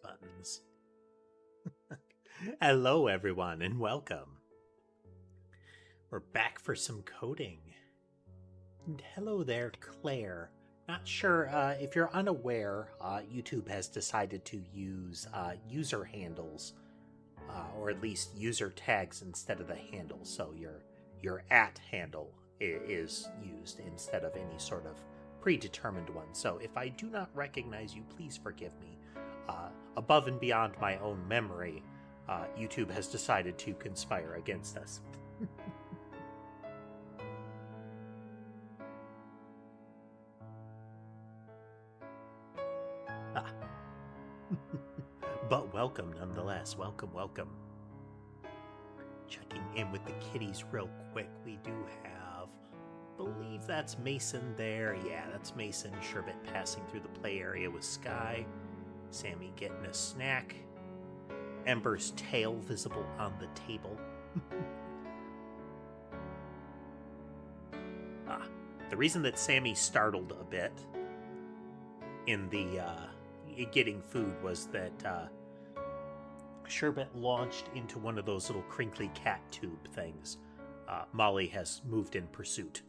buttons. Hello, everyone, and welcome. We're back for some coding. And hello there, Claire. Not sure if you're unaware, YouTube has decided to use user handles, or at least user tags instead of the handle. So your @ handle is used instead of any sort of predetermined one. So if I do not recognize you, please forgive me. Above and beyond my own memory, YouTube has decided to conspire against us. But welcome nonetheless. Welcome. Checking in with the kitties real quick. We do have, believe that's Mason there. Yeah, that's Mason. Sherbet passing through the play area with Sky. Sammy getting a snack. Ember's tail visible on the table. The reason that Sammy startled a bit in the getting food was that Sherbet launched into one of those little crinkly cat tube things. Molly has moved in pursuit.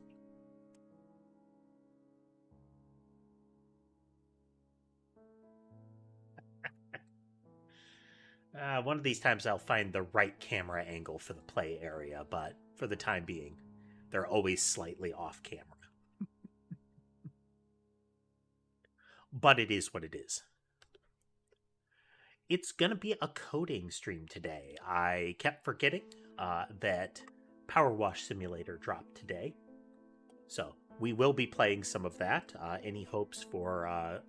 One of these times I'll find the right camera angle for the play area, but for the time being, they're always slightly off camera. But it is what it is. It's going to be a coding stream today. I kept forgetting that Power Wash Simulator dropped today. So we will be playing some of that. Any hopes for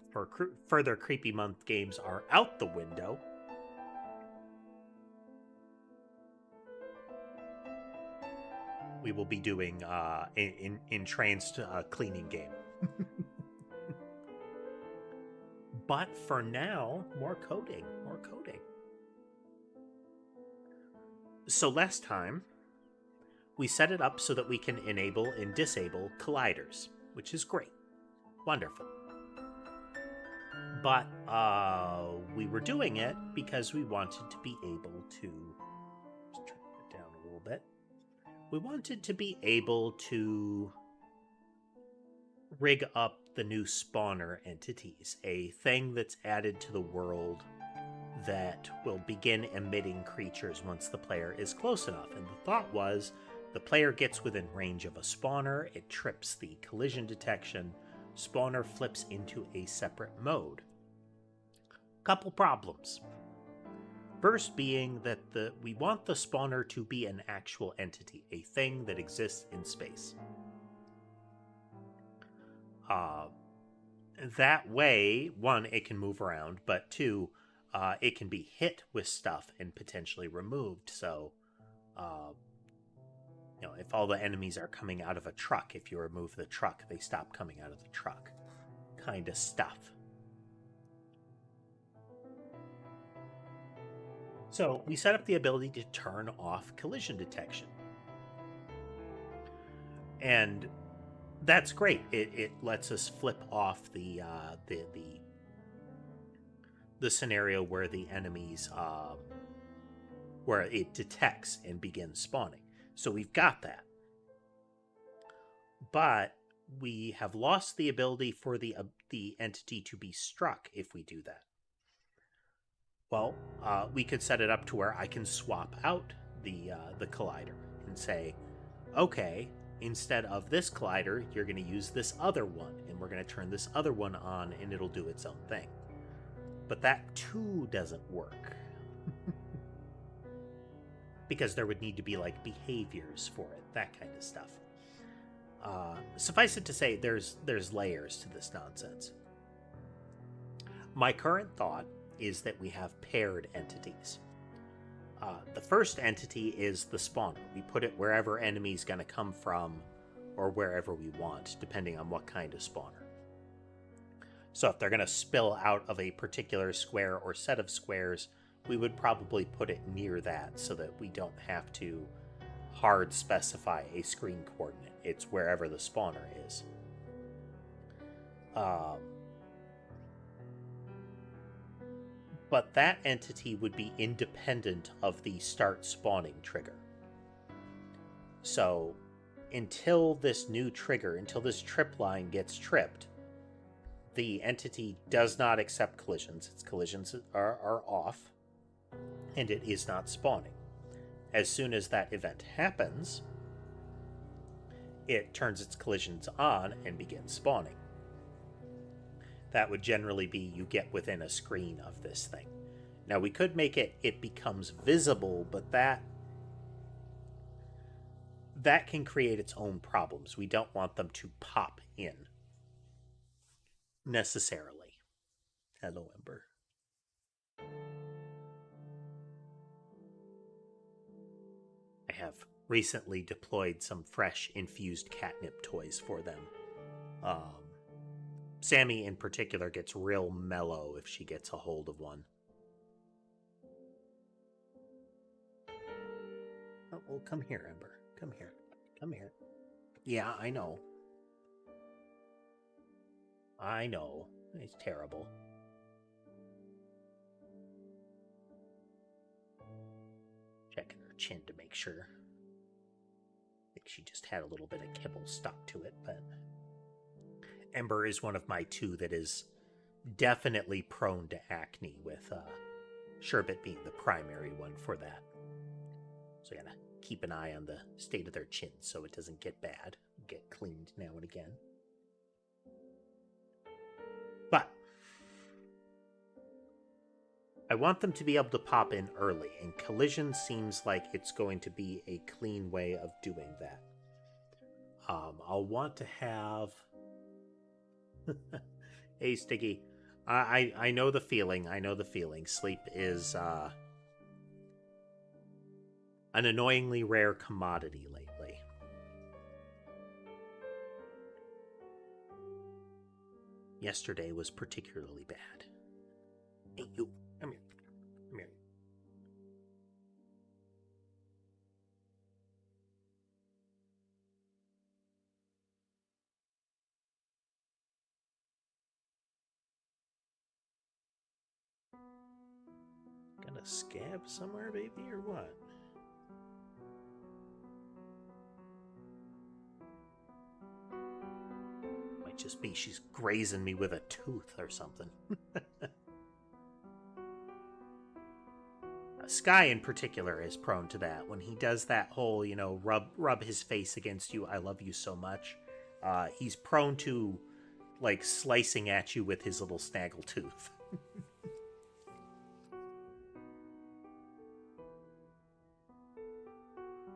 further Creepy Month games are out the window. We will be doing an entranced cleaning game. But for now, more coding. So last time, we set it up so that we can enable and disable colliders, which is great. Wonderful. But we were doing it because we wanted to be able to... Let's turn it down a little bit. We wanted to be able to rig up the new spawner entities, a thing that's added to the world that will begin emitting creatures once the player is close enough. And the thought was, the player gets within range of a spawner, it trips the collision detection, spawner flips into a separate mode. Couple problems. First being that we want the spawner to be an actual entity, a thing that exists in space. That way, one, it can move around, but two, it can be hit with stuff and potentially removed. So, if all the enemies are coming out of a truck, if you remove the truck, they stop coming out of the truck. Kind of stuff. So, we set up the ability to turn off collision detection. And that's great. It lets us flip off the scenario where the enemies where it detects and begins spawning. So we've got that. But we have lost the ability for the entity to be struck if we do that. Well, we could set it up to where I can swap out the collider and say, okay, instead of this collider, you're going to use this other one, and we're going to turn this other one on, and it'll do its own thing. But that, too, doesn't work. Because there would need to be, behaviors for it, that kind of stuff. Suffice it to say, there's layers to this nonsense. My current thought is that we have paired entities. The first entity is the spawner. We put it wherever enemy's going to come from, or wherever we want, depending on what kind of spawner. So if they're going to spill out of a particular square or set of squares, we would probably put it near that so that we don't have to hard specify a screen coordinate. It's wherever the spawner is. but that entity would be independent of the start spawning trigger. So until this new trigger, until this trip line gets tripped, the entity does not accept collisions. Its collisions are off, and it is not spawning. As soon as that event happens, it turns its collisions on and begins spawning. That would generally be you get within a screen of this thing. Now we could make it becomes visible, but that can create its own problems. We don't want them to pop in necessarily. Hello, Ember. I have recently deployed some fresh infused catnip toys for them. Sammy in particular gets real mellow if she gets a hold of one. Oh, well, come here, Ember. Come here. Come here. Yeah, I know. I know. It's terrible. Checking her chin to make sure. I think she just had a little bit of kibble stuck to it, but Ember is one of my two that is definitely prone to acne, with Sherbet being the primary one for that. So I gotta keep an eye on the state of their chin so it doesn't get bad. Get cleaned now and again. But I want them to be able to pop in early, and collision seems like it's going to be a clean way of doing that. I'll want to have... Hey, Sticky. I know the feeling. I know the feeling. Sleep is an annoyingly rare commodity lately. Yesterday was particularly bad. Hey, you. Come here. Come here. Got a scab somewhere, baby, or what? Might just be she's grazing me with a tooth or something. Sky in particular is prone to that. When he does that whole, rub his face against you, I love you so much, he's prone to, like, slicing at you with his little snaggle tooth.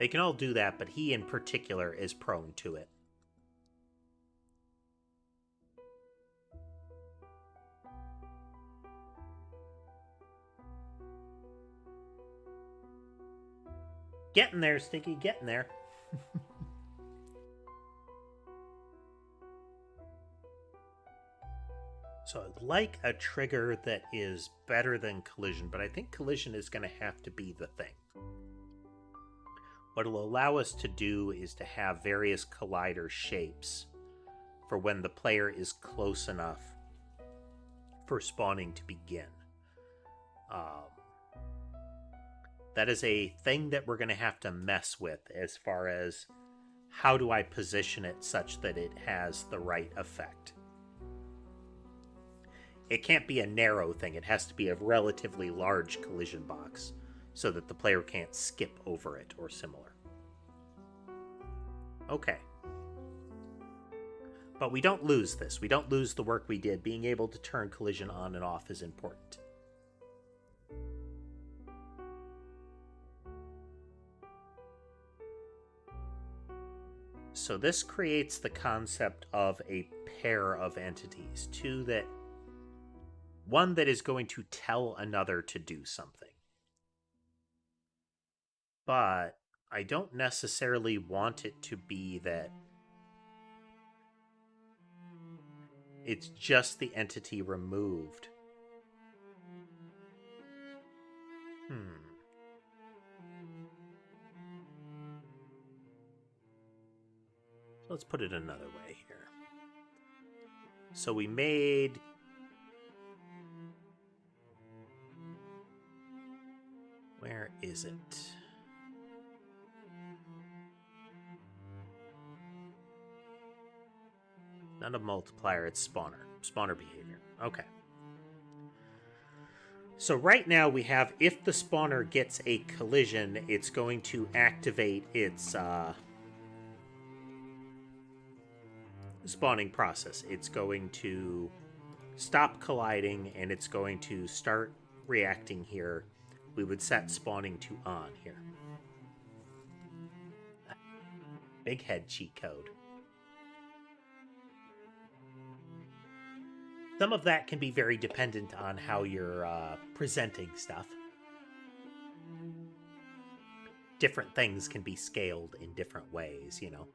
They can all do that, but he in particular is prone to it. Getting there, Sticky, getting there. So I'd like a trigger that is better than collision, but I think collision is going to have to be the thing. What it'll allow us to do is to have various collider shapes for when the player is close enough for spawning to begin. That is a thing that we're going to have to mess with as far as how do I position it such that it has the right effect. It can't be a narrow thing. It has to be a relatively large collision box so that the player can't skip over it or similar. Okay. But we don't lose this. We don't lose the work we did. Being able to turn collision on and off is important. So this creates the concept of a pair of entities. One that is going to tell another to do something. But I don't necessarily want it to be that it's just the entity removed. Let's put it another way here. So we made is it? Not a multiplier, it's spawner. Spawner behavior. Okay. So right now we have, if the spawner gets a collision, it's going to activate its spawning process. It's going to stop colliding, and it's going to start reacting here. We would set spawning to on here. Big head cheat code. Some of that can be very dependent on how you're presenting stuff. Different things can be scaled in different ways, you know.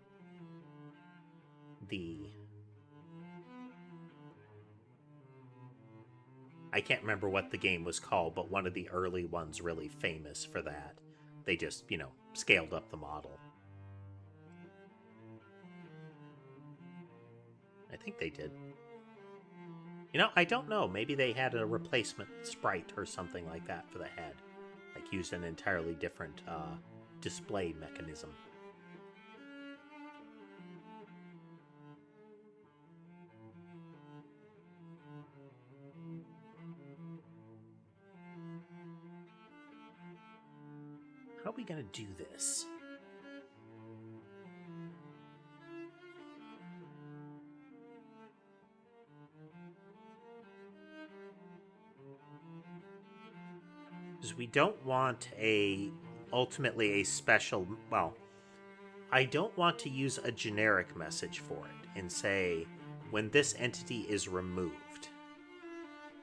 I can't remember what the game was called, but one of the early ones really famous for that. They just, you know, scaled up the model. I think they did. You know, I don't know. Maybe they had a replacement sprite or something like that for the head. Like, used an entirely different display mechanism. How are we going to do this? Because we don't want ultimately a special, well, I don't want to use a generic message for it and say, when this entity is removed.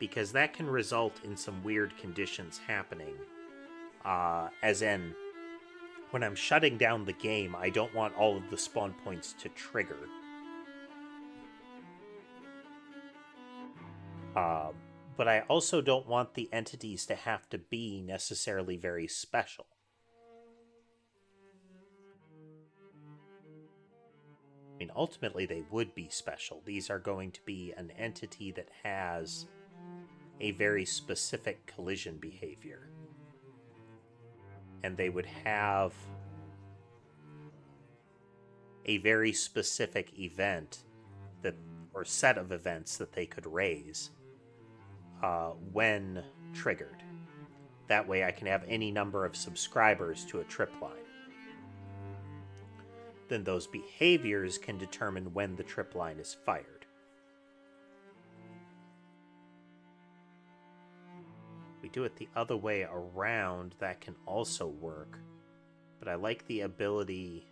Because that can result in some weird conditions happening. As in, when I'm shutting down the game, I don't want all of the spawn points to trigger. But I also don't want the entities to have to be necessarily very special. I mean, ultimately they would be special. These are going to be an entity that has a very specific collision behavior. And they would have a very specific event that, or set of events that they could raise when triggered. That way I can have any number of subscribers to a trip line. Then those behaviors can determine when the trip line is fired. We do it the other way around, that can also work. But I like the ability...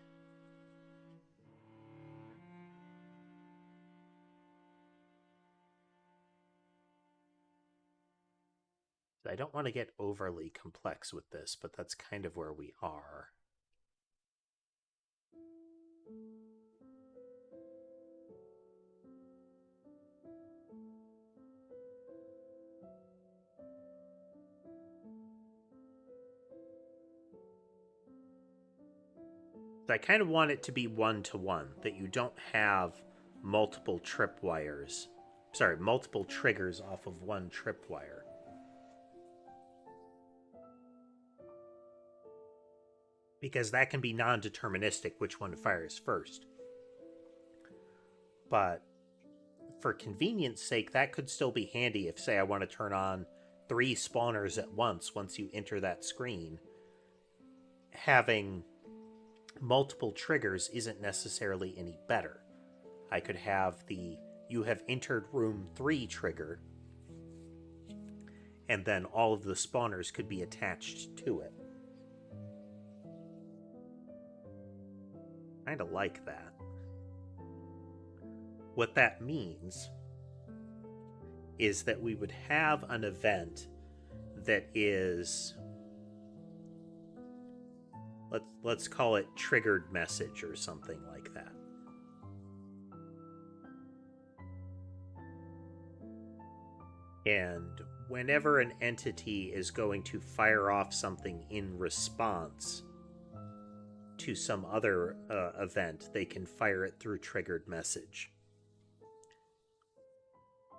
I don't want to get overly complex with this, but that's kind of where we are. I kind of want it to be one-to-one, that you don't have multiple tripwires. Sorry, multiple triggers off of one tripwire. Because that can be non-deterministic which one fires first. But for convenience sake, that could still be handy if, say, I want to turn on 3 spawners at once you enter that screen. Having multiple triggers isn't necessarily any better. I could have the "you have entered room 3" trigger, and then all of the spawners could be attached to it. Kinda like that. What that means is that we would have an event that is, let's call it triggered message or something like that. And whenever an entity is going to fire off something in response to some other event, they can fire it through triggered message.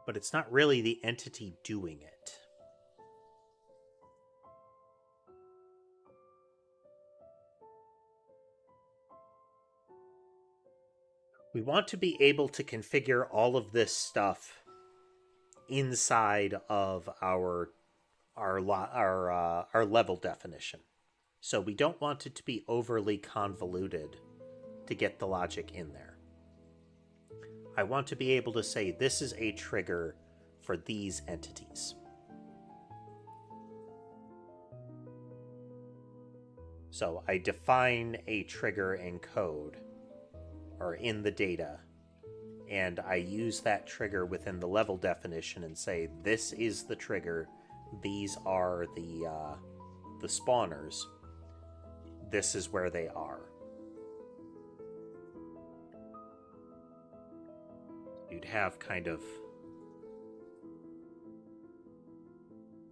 But it's not really the entity doing it. We want to be able to configure all of this stuff inside of our level definition. So we don't want it to be overly convoluted to get the logic in there. I want to be able to say this is a trigger for these entities. So I define a trigger in code or in the data, and I use that trigger within the level definition and say this is the trigger, these are the spawners, this is where they are. You'd have kind of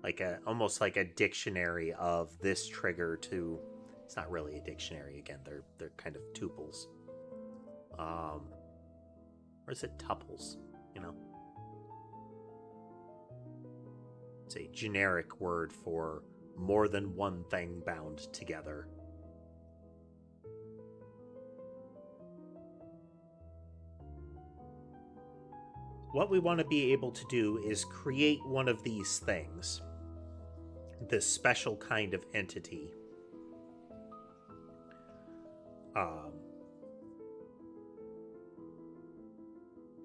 like almost like a dictionary of this trigger to, it's not really a dictionary, again, they're kind of tuples. Or is it tuples, you know? It's a generic word for more than one thing bound together. What we want to be able to do is create one of these things, this special kind of entity,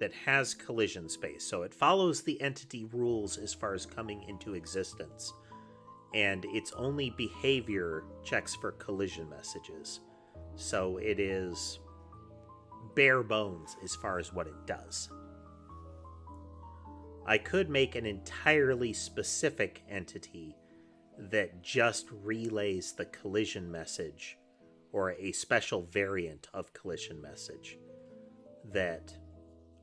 that has collision space. So it follows the entity rules as far as coming into existence, and its only behavior checks for collision messages. So it is bare bones as far as what it does. I could make an entirely specific entity that just relays the collision message, or a special variant of collision message that,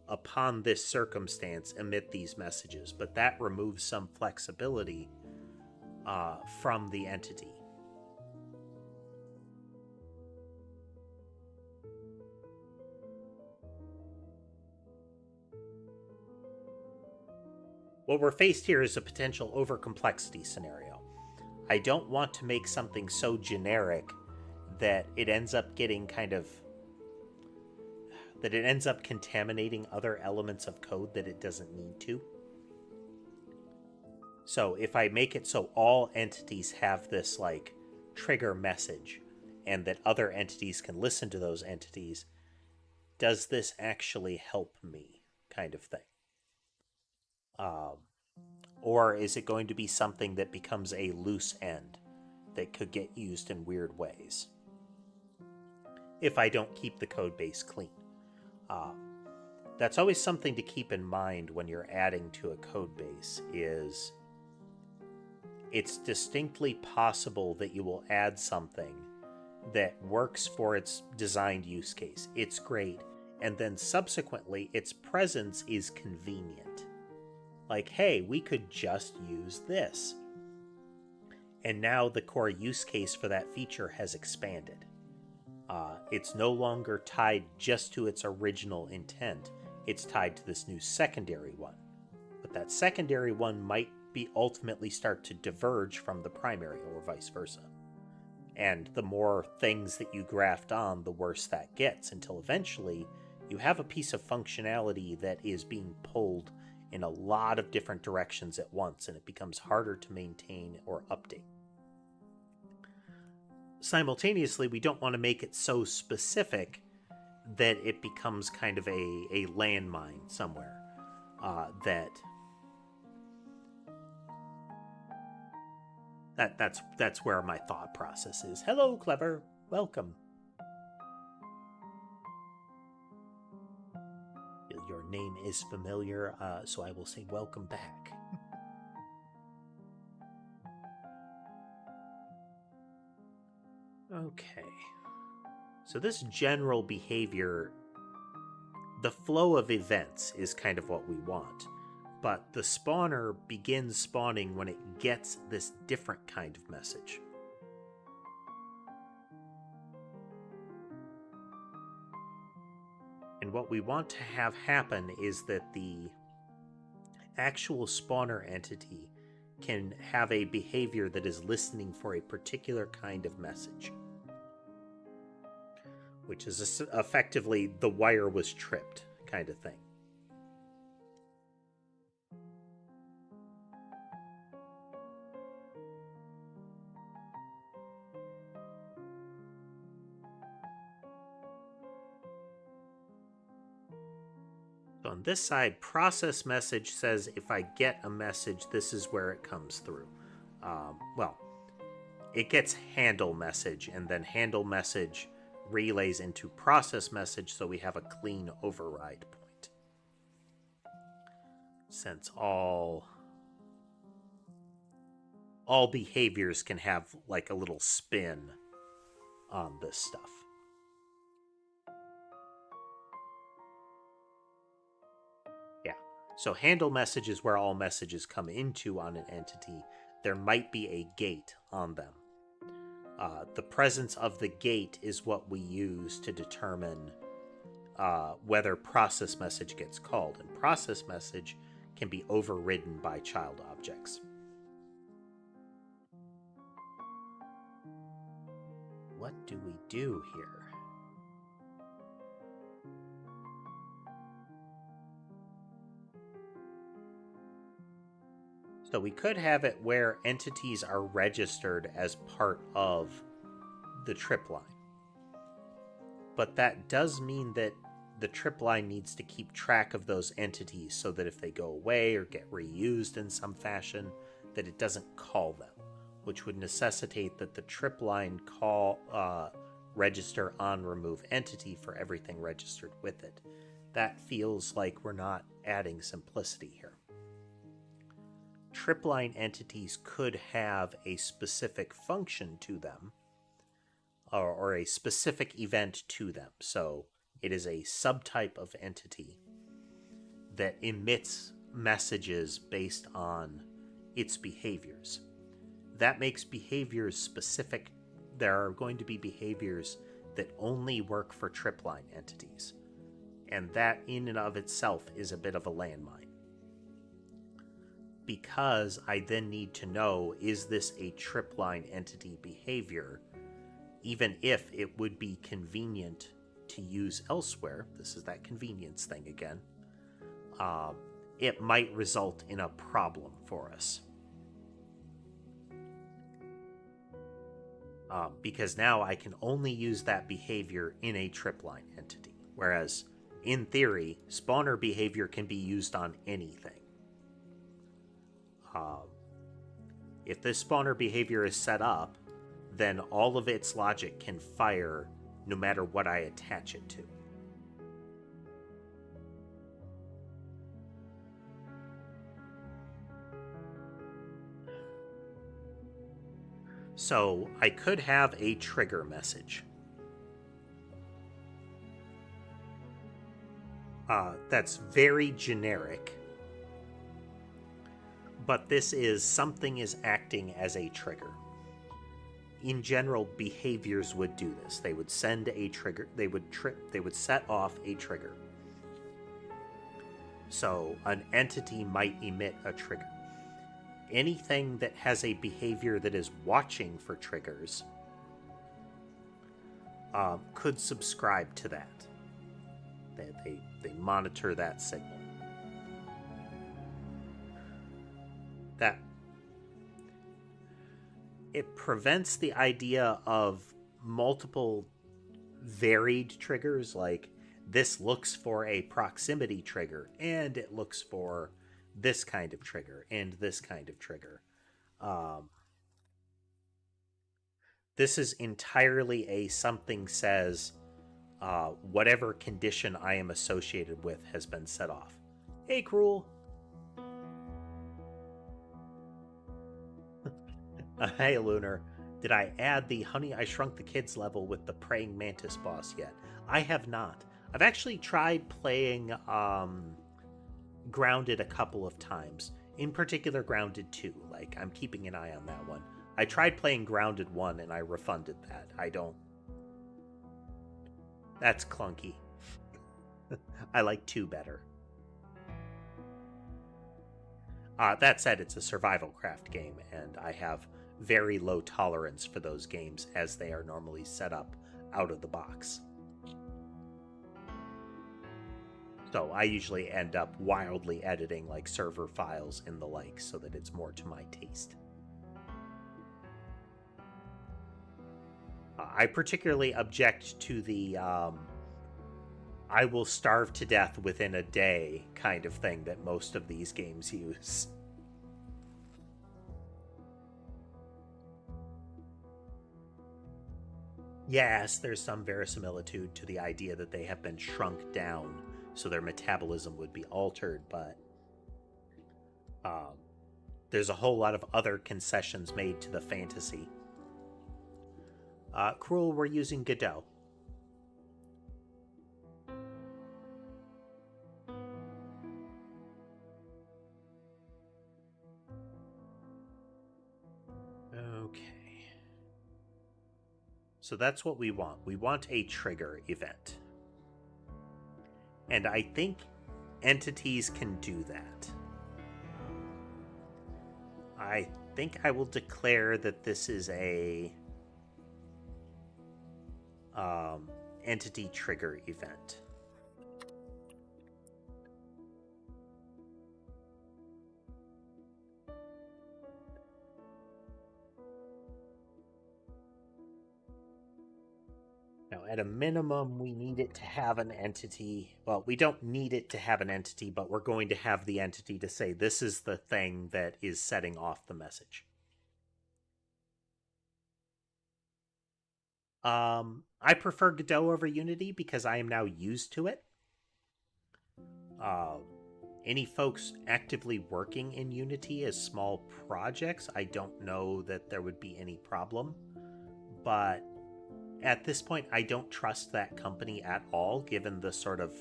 upon this circumstance, emit these messages, but that removes some flexibility from the entity. What we're faced here is a potential overcomplexity scenario. I don't want to make something so generic that it ends up getting that it ends up contaminating other elements of code that it doesn't need to. So if I make it so all entities have this like trigger message and that other entities can listen to those entities, does this actually help me, kind of thing? Or is it going to be something that becomes a loose end that could get used in weird ways if I don't keep the code base clean? That's always something to keep in mind when you're adding to a code base, is it's distinctly possible that you will add something that works for its designed use case. It's great, and then subsequently its presence is convenient. Like, hey, we could just use this. And now the core use case for that feature has expanded. It's no longer tied just to its original intent. It's tied to this new secondary one. But that secondary one might be ultimately start to diverge from the primary, or vice versa. And the more things that you graft on, the worse that gets, until eventually you have a piece of functionality that is being pulled in a lot of different directions at once, and it becomes harder to maintain or update. Simultaneously, we don't want to make it so specific that it becomes kind of a landmine somewhere. That's where my thought process is. Hello, Clever. Welcome. Your name is familiar, so I will say welcome back. Okay. So this general behavior, the flow of events is kind of what we want. But the spawner begins spawning when it gets this different kind of message. And what we want to have happen is that the actual spawner entity can have a behavior that is listening for a particular kind of message. which is effectively the wire was tripped kind of thing. So on this side, process message says if I get a message, this is where it comes through. Well, it gets handle message, and then handle message relays into process message, so we have a clean override point. Since all behaviors can have like a little spin on this stuff. Yeah, so handle message is where all messages come into on an entity. There might be a gate on them. The presence of the gate is what we use to determine whether process message gets called, and process message can be overridden by child objects. What do we do here? So we could have it where entities are registered as part of the trip line. But that does mean that the trip line needs to keep track of those entities so that if they go away or get reused in some fashion, that it doesn't call them, which would necessitate that the trip line call register on remove entity for everything registered with it. That feels like we're not adding simplicity here. Tripline entities could have a specific function to them, or a specific event to them. So it is a subtype of entity that emits messages based on its behaviors. That makes behaviors specific. There are going to be behaviors that only work for tripline entities, and that in and of itself is a bit of a landmine. Because I then need to know, is this a tripline entity behavior, even if it would be convenient to use elsewhere. This is that convenience thing again. It might result in a problem for us. Because now I can only use that behavior in a tripline entity, whereas in theory, spawner behavior can be used on anything. If this spawner behavior is set up, then all of its logic can fire no matter what I attach it to. So I could have a trigger message. That's very generic. But this is something is acting as a trigger. In general, behaviors would do this. They would send a trigger. They would set off a trigger. So an entity might emit a trigger. Anything that has a behavior that is watching for triggers could subscribe to that. They monitor that signal. That it prevents the idea of multiple varied triggers, like this looks for a proximity trigger and it looks for this kind of trigger and this kind of trigger. This is entirely a something says whatever condition I am associated with has been set off. Hey, Cruel. Hey, Lunar. Did I add the Honey, I Shrunk the Kids level with the Praying Mantis boss yet? I have not. I've actually tried playing Grounded a couple of times. In particular, Grounded 2. Like, I'm keeping an eye on that one. I tried playing Grounded 1 and I refunded that. That's clunky. I like 2 better. That said, it's a survival craft game, and I have very low tolerance for those games as they are normally set up out of the box. So I usually end up wildly editing like server files and the like so that it's more to my taste. I particularly object to the I will starve to death within a day kind of thing that most of these games use. Yes, there's some verisimilitude to the idea that they have been shrunk down so their metabolism would be altered, but there's a whole lot of other concessions made to the fantasy. Cruel, we're using Godot. Okay. So that's what we want. We want a trigger event. And I think entities can do that. I think I will declare that this is a entity trigger event. Now, at a minimum, we need it to have an entity. Well, we don't need it to have an entity, but we're going to have the entity to say this is the thing that is setting off the message. I prefer Godot over Unity because I am now used to it. Any folks actively working in Unity as small projects, I don't know that there would be any problem. But at this point, I don't trust that company at all, given the sort of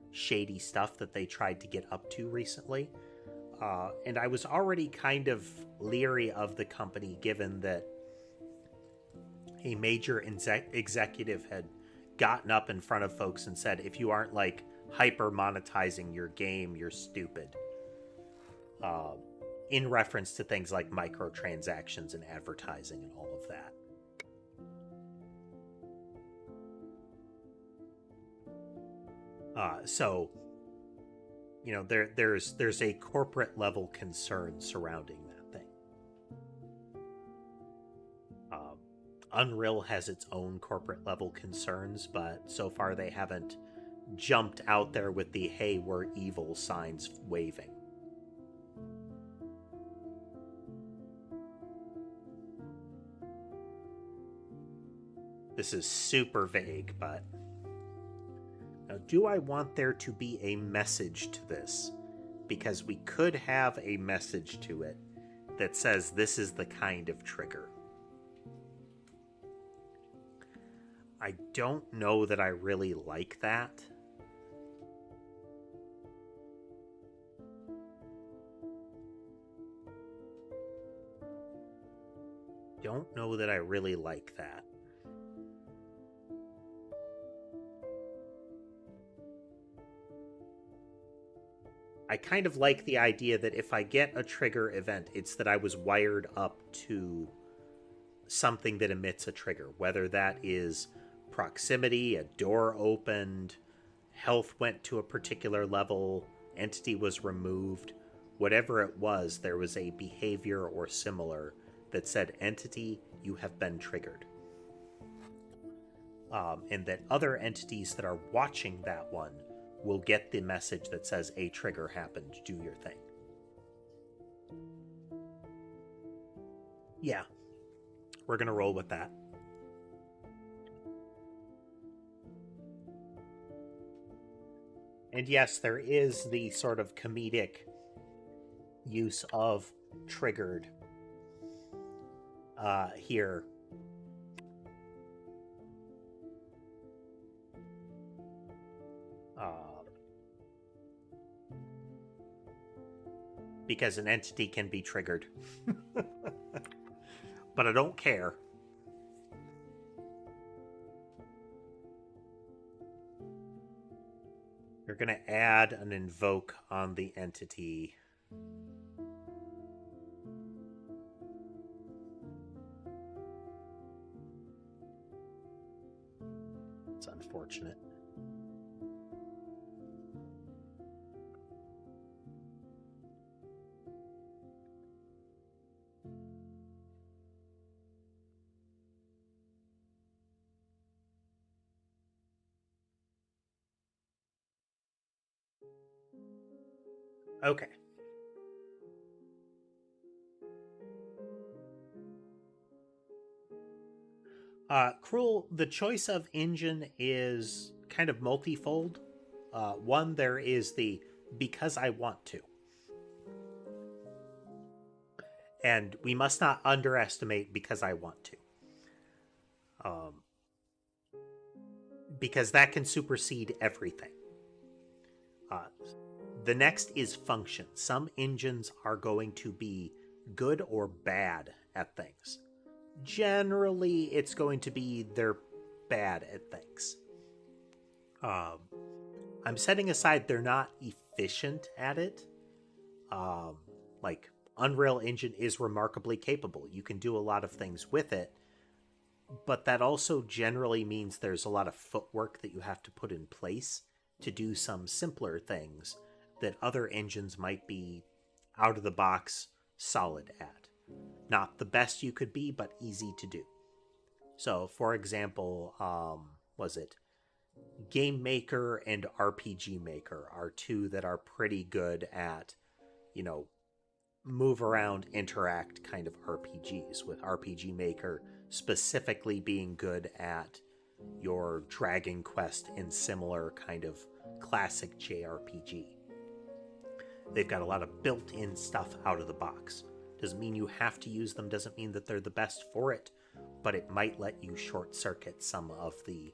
shady stuff that they tried to get up to recently. And I was already kind of leery of the company, given that a major executive had gotten up in front of folks and said, if you aren't like hyper monetizing your game, you're stupid. In reference to things like microtransactions and advertising and all of that. So, you know, there's a corporate level concern surrounding that thing. Unreal has its own corporate level concerns, but so far they haven't jumped out there with the "hey, we're evil" signs waving. This is super vague, but now, do I want there to be a message to this? Because we could have a message to it that says this is the kind of trigger. I don't know that I really like that. Don't know that I really like that. I kind of like the idea that if I get a trigger event, it's that I was wired up to something that emits a trigger, whether that is proximity, a door opened, health went to a particular level, entity was removed, whatever it was, there was a behavior or similar that said, entity, you have been triggered. And that other entities that are watching that one will get the message that says a trigger happened, do your thing. Yeah, we're going to roll with that. And yes, there is the sort of comedic use of triggered here. Because an entity can be triggered. But I don't care. You're going to add an invoke on the entity. It's unfortunate. Okay. Cruel, the choice of engine is kind of multifold. One, there is the because I want to. And we must not underestimate because I want to. Because that can supersede everything. The next is function. Some engines are going to be good or bad at things. Generally, it's going to be they're bad at things. I'm setting aside they're not efficient at it. Like Unreal Engine is remarkably capable. You can do a lot of things with it, but that also generally means there's a lot of footwork that you have to put in place to do some simpler things that other engines might be out of the box solid at. Not the best you could be, but easy to do. So, for example, was it Game Maker and RPG Maker are two that are pretty good at, move around, interact kind of RPGs, with RPG Maker specifically being good at your Dragon Quest and similar kind of classic JRPG. They've got a lot of built-in stuff out of the box. Doesn't mean you have to use them, doesn't mean that they're the best for it, but it might let you short-circuit some of the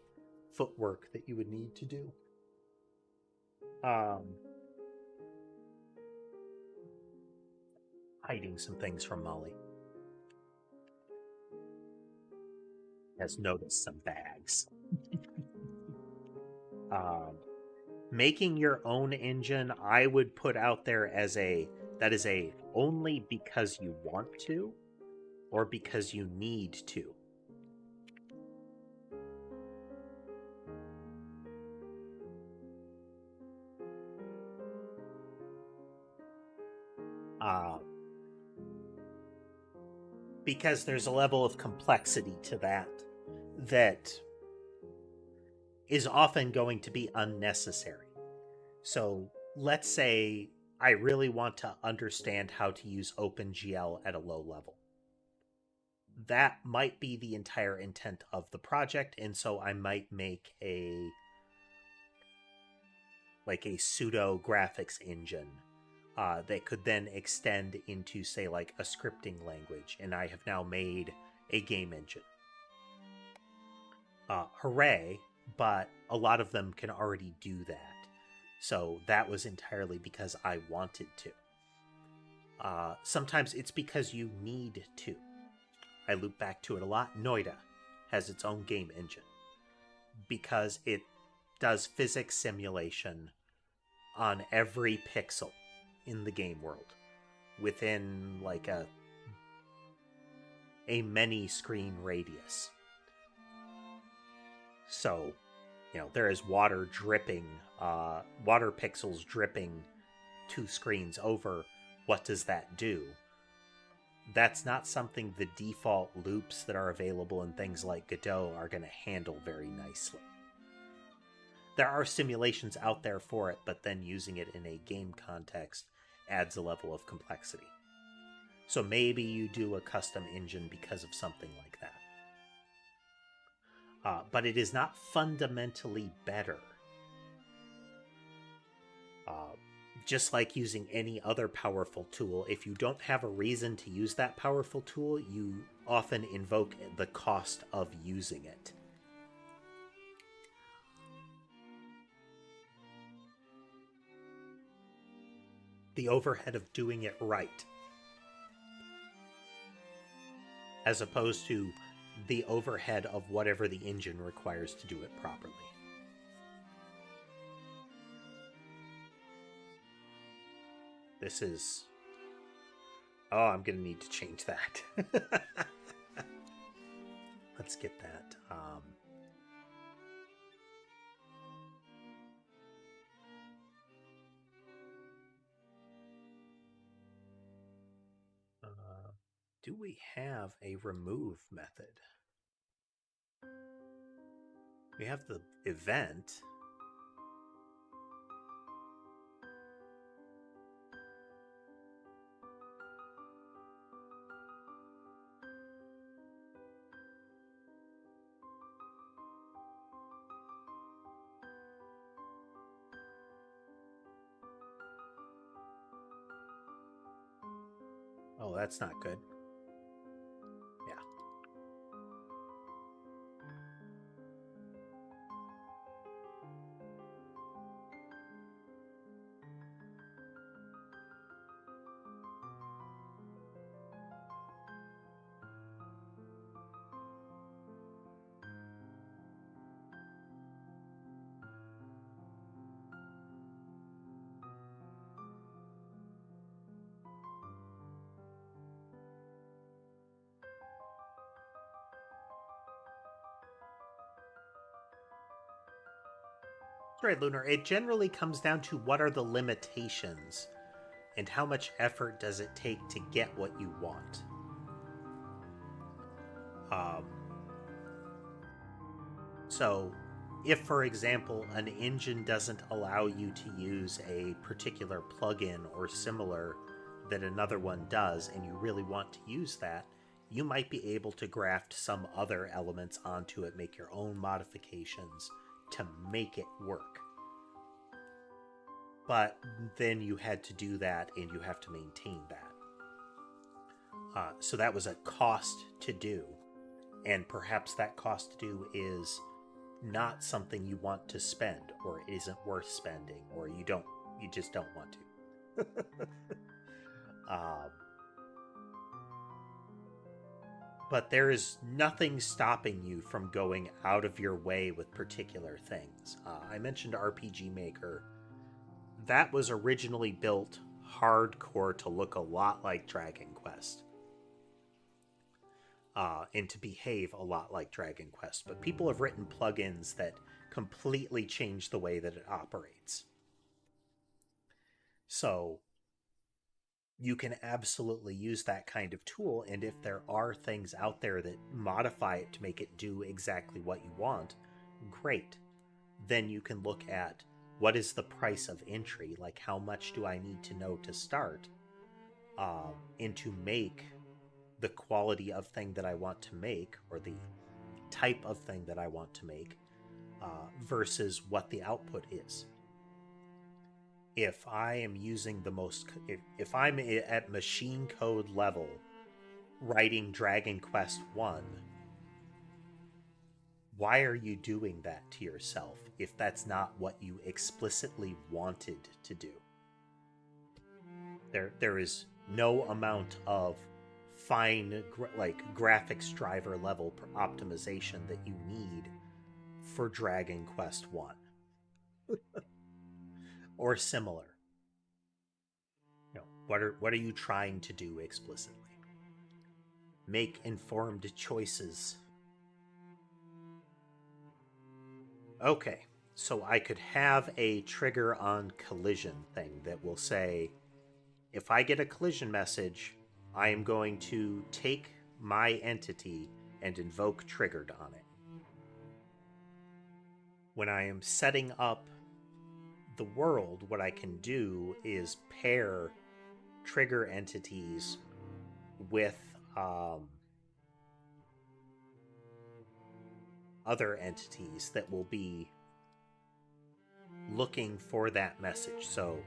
footwork that you would need to do. Hiding some things from Molly. Has noticed some bags. Making your own engine, I would put out there as that is a only because you want to or because you need to. Because there's a level of complexity to that is often going to be unnecessary. So let's say I really want to understand how to use OpenGL at a low level. That might be the entire intent of the project, and so I might make a pseudo graphics engine that could then extend into, say, like a scripting language, and I have now made a game engine. Hooray, but a lot of them can already do that. So that was entirely because I wanted to. Sometimes it's because you need to. I loop back to it a lot. Noida has its own game engine because it does physics simulation on every pixel in the game world within like a many screen radius. So, there is water dripping, water pixels dripping 2 screens over. What does that do? That's not something the default loops that are available in things like Godot are going to handle very nicely. There are simulations out there for it, but then using it in a game context adds a level of complexity. So maybe you do a custom engine because of something like that. But it is not fundamentally better. Just like using any other powerful tool, if you don't have a reason to use that powerful tool, you often invoke the cost of using it. The overhead of doing it right, as opposed to the overhead of whatever the engine requires to do it properly. This is... Oh, I'm going to need to change that. Let's get that. Do we have a remove method? We have the event. Oh, that's not good. Yeah. Right, Lunar. It generally comes down to what are the limitations and how much effort does it take to get what you want. So, if, for example, an engine doesn't allow you to use a particular plugin or similar that another one does, and you really want to use that, you might be able to graft some other elements onto it, make your own modifications to make it work. But then you had to do that, and you have to maintain that. So that was a cost to do, and perhaps that cost to do is not something you want to spend, or isn't worth spending, or you just don't want to. But there is nothing stopping you from going out of your way with particular things. I mentioned RPG Maker. That was originally built hardcore to look a lot like Dragon Quest. And to behave a lot like Dragon Quest. But people have written plugins that completely change the way that it operates. So you can absolutely use that kind of tool, and if there are things out there that modify it to make it do exactly what you want, great. Then you can look at what is the price of entry, like how much do I need to know to start, and to make the quality of thing that I want to make, or the type of thing that I want to make, versus what the output is. If I am using the most, if I'm at machine code level writing Dragon Quest 1, why are you doing that to yourself if that's not what you explicitly wanted to do? There is no amount of fine graphics driver level optimization that you need for Dragon Quest 1 or similar. What are you trying to do explicitly? Make informed choices. Okay, so I could have a trigger on collision thing that will say, if I get a collision message, I am going to take my entity and invoke triggered on it. When I am setting up the world, what I can do is pair trigger entities with other entities that will be looking for that message. So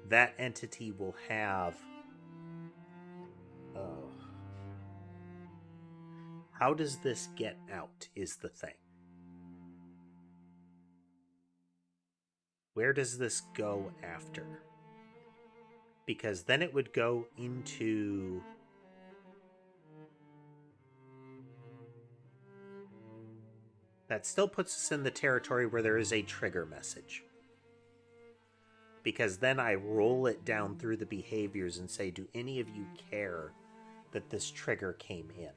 that entity will have how does this get out is the thing. Where does this go after? Because then it would go into that still puts us in the territory where there is a trigger message. Because then I roll it down through the behaviors and say, do any of you care that this trigger came in?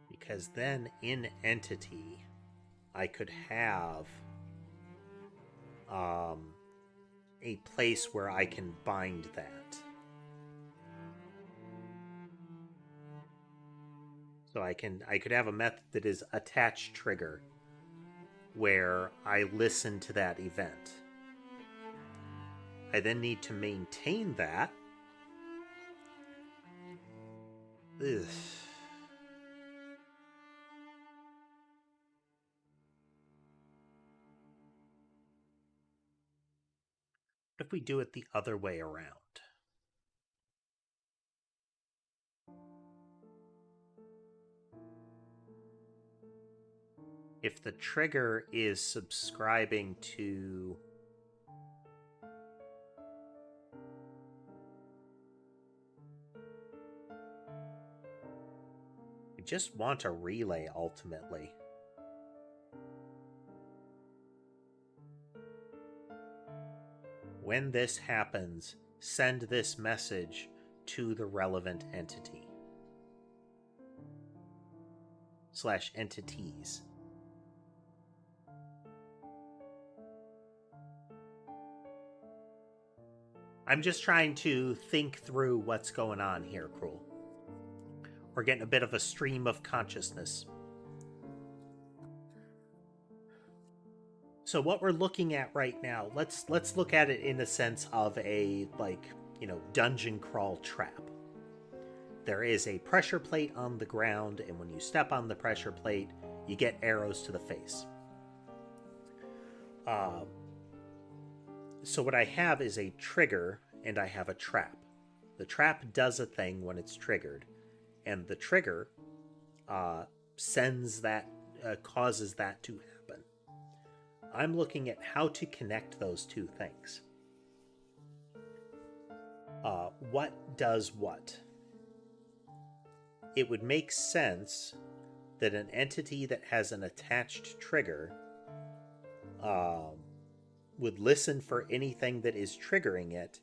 Because then in entity, I could have a place where I can bind that. So I could have a method that is attach trigger where I listen to that event. I then need to maintain that. Ugh. What if we do it the other way around? If the trigger is subscribing to we just want a relay ultimately. When this happens, send this message to the relevant entity / entities. I'm just trying to think through what's going on here, Cruel. We're getting a bit of a stream of consciousness. So what we're looking at right now, let's look at it in the sense of a, like, dungeon crawl trap. There is a pressure plate on the ground, and when you step on the pressure plate, you get arrows to the face. So what I have is a trigger, and I have a trap. The trap does a thing when it's triggered, and the trigger sends that, causes that to happen. I'm looking at how to connect those two things. What does what? It would make sense that an entity that has an attached trigger would listen for anything that is triggering it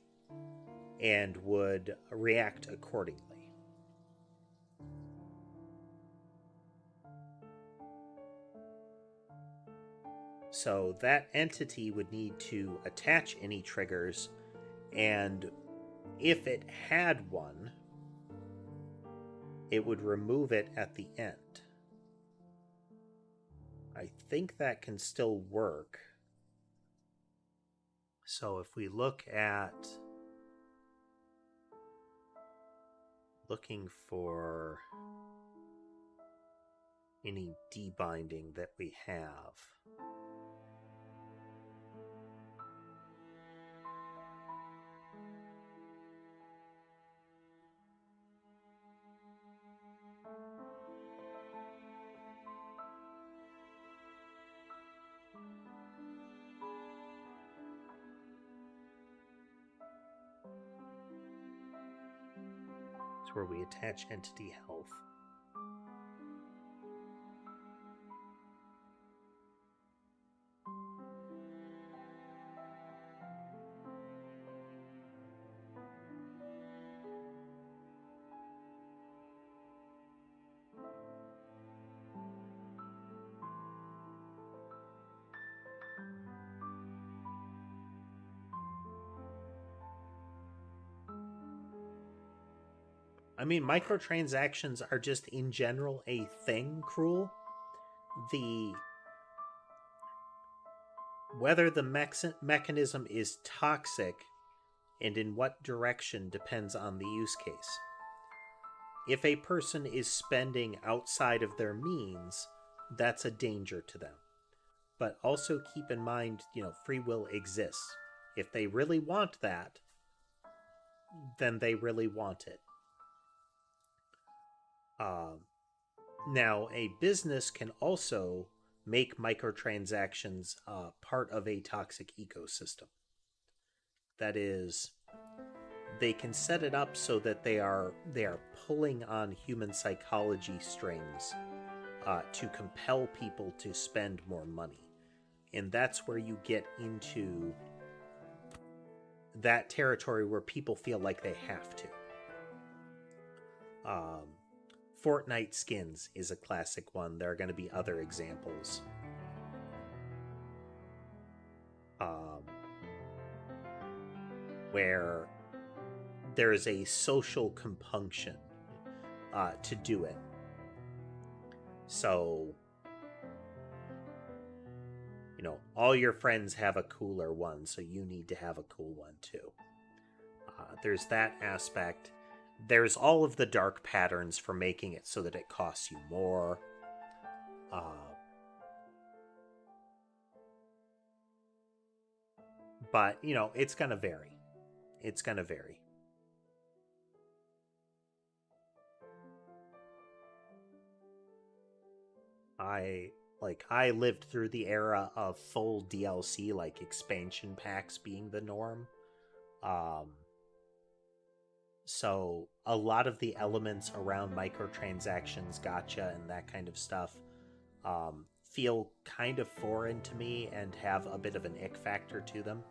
and would react accordingly. So that entity would need to attach any triggers, and if it had one, it would remove it at the end. I think that can still work. So if we look at looking for any debinding that we have, it's where we attach entity health. I mean, microtransactions are just in general a thing, Cruel. Whether the mechanism is toxic and in what direction depends on the use case. If a person is spending outside of their means, that's a danger to them. But also keep in mind, free will exists. If they really want that, then they really want it. Now, a business can also make microtransactions part of a toxic ecosystem. That is, they can set it up so that they are pulling on human psychology strings to compel people to spend more money. And that's where you get into that territory where people feel like they have to. Fortnite skins is a classic one. There are going to be other examples. Where there is a social compunction to do it. So, all your friends have a cooler one, so you need to have a cool one too. There's that aspect. There's all of the dark patterns for making it so that it costs you more. But, you know, it's going to vary. It's going to vary. I lived through the era of full DLC, like expansion packs being the norm. Um, so a lot of the elements around microtransactions, gotcha, and that kind of stuff feel kind of foreign to me and have a bit of an ick factor to them.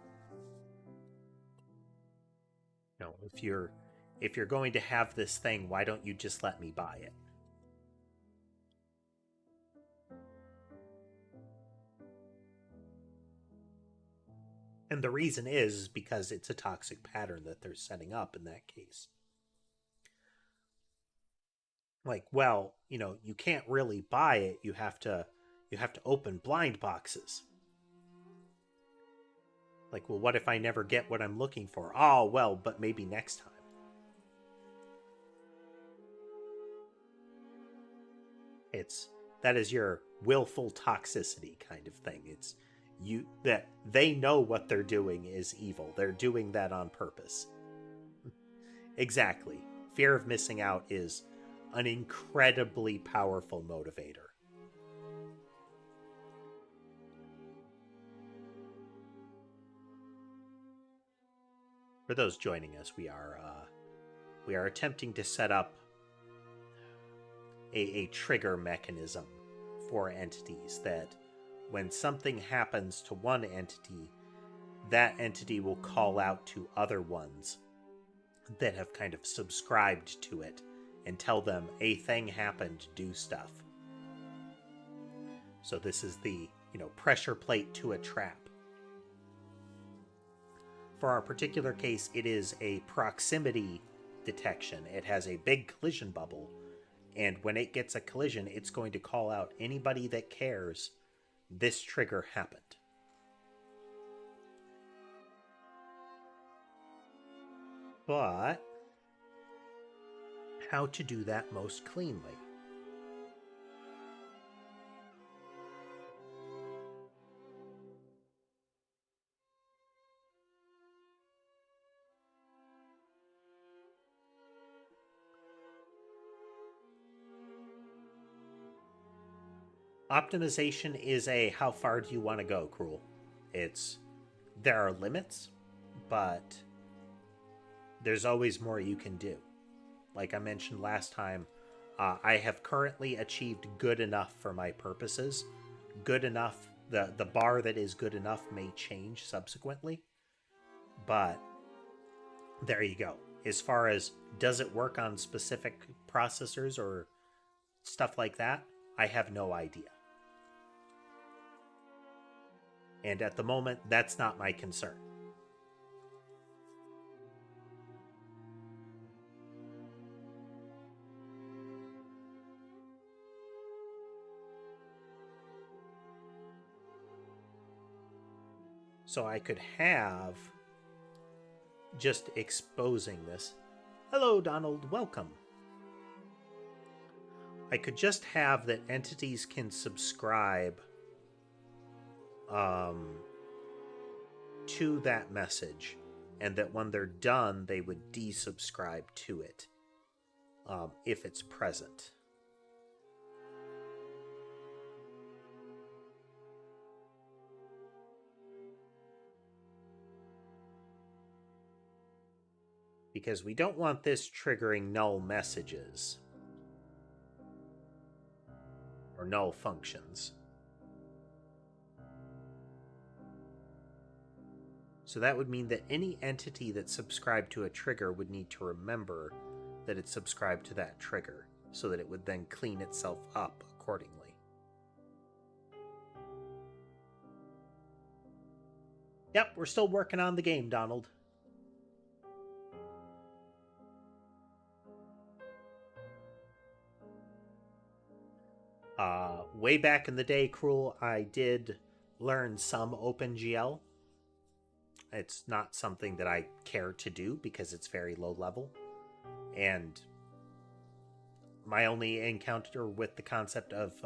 You know, if you're going to have this thing, why don't you just let me buy it? And the reason is because it's a toxic pattern that they're setting up in that case. Like, well, you know, you can't really buy it. You have to open blind boxes. Like, well, what if I never get what I'm looking for? Oh, well, but maybe next time. That is your willful toxicity kind of thing. It's you that they know what they're doing is evil. They're doing that on purpose. Exactly. Fear of missing out is an incredibly powerful motivator. For those joining us, we are attempting to set up a trigger mechanism for entities that when something happens to one entity, that entity will call out to other ones that have kind of subscribed to it and tell them a thing happened, do stuff. So this is the, you know, pressure plate to a trap. For our particular case, it is a proximity detection. It has a big collision bubble, and when it gets a collision, it's going to call out anybody that cares. This trigger happened. But how to do that most cleanly? Optimization is a how far do you want to go, Cruel. There are limits, but there's always more you can do. Like I mentioned last time, I have currently achieved good enough for my purposes. Good enough, the bar that is good enough may change subsequently, but there you go. As far as does it work on specific processors or stuff like that, I have no idea. And at the moment, that's not my concern. So I could have just exposing this. Hello, Donald. Welcome. I could just have that entities can subscribe to that message, and that when they're done, they would desubscribe to it if it's present. Because we don't want this triggering null messages or null functions. So that would mean that any entity that subscribed to a trigger would need to remember that it subscribed to that trigger, so that it would then clean itself up accordingly. Yep, we're still working on the game, Donald. Way back in the day, Cruel, I did learn some OpenGL. It's not something that I care to do because it's very low level. And my only encounter with the concept of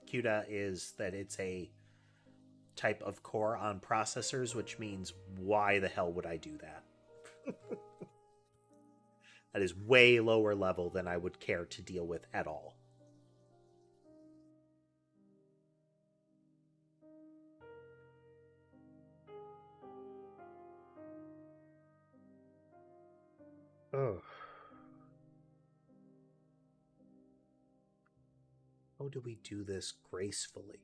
CUDA is that it's a type of core on processors, which means why the hell would I do that? That is way lower level than I would care to deal with at all. Oh. How do we do this gracefully?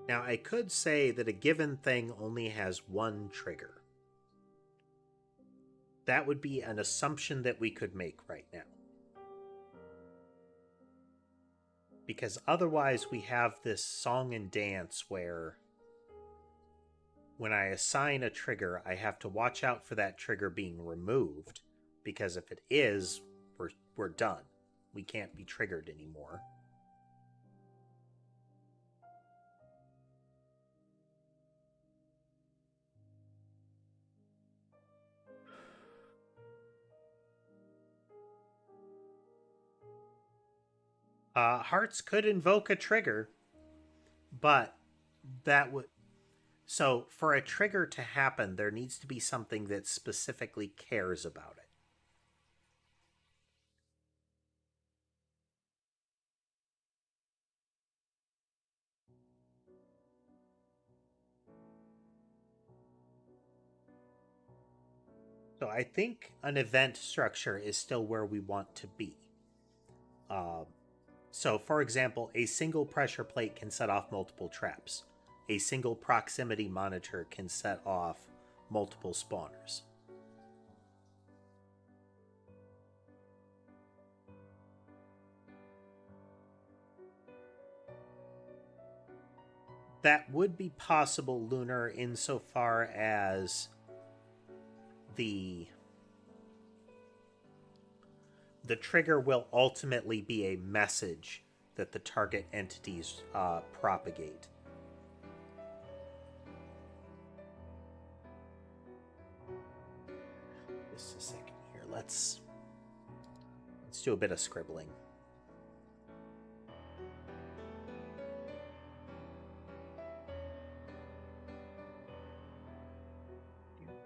Now, I could say that a given thing only has one trigger. That would be an assumption that we could make right now. Because otherwise we have this song and dance where when I assign a trigger, I have to watch out for that trigger being removed, because if it is, we're done. We can't be triggered anymore. Hearts could invoke a trigger, but that would... So, for a trigger to happen, there needs to be something that specifically cares about it. So I think an event structure is still where we want to be. So, for example, a single pressure plate can set off multiple traps. A single proximity monitor can set off multiple spawners. That would be possible, Lunar, insofar as the trigger will ultimately be a message that the target entities propagate. Just a second here. Let's do a bit of scribbling.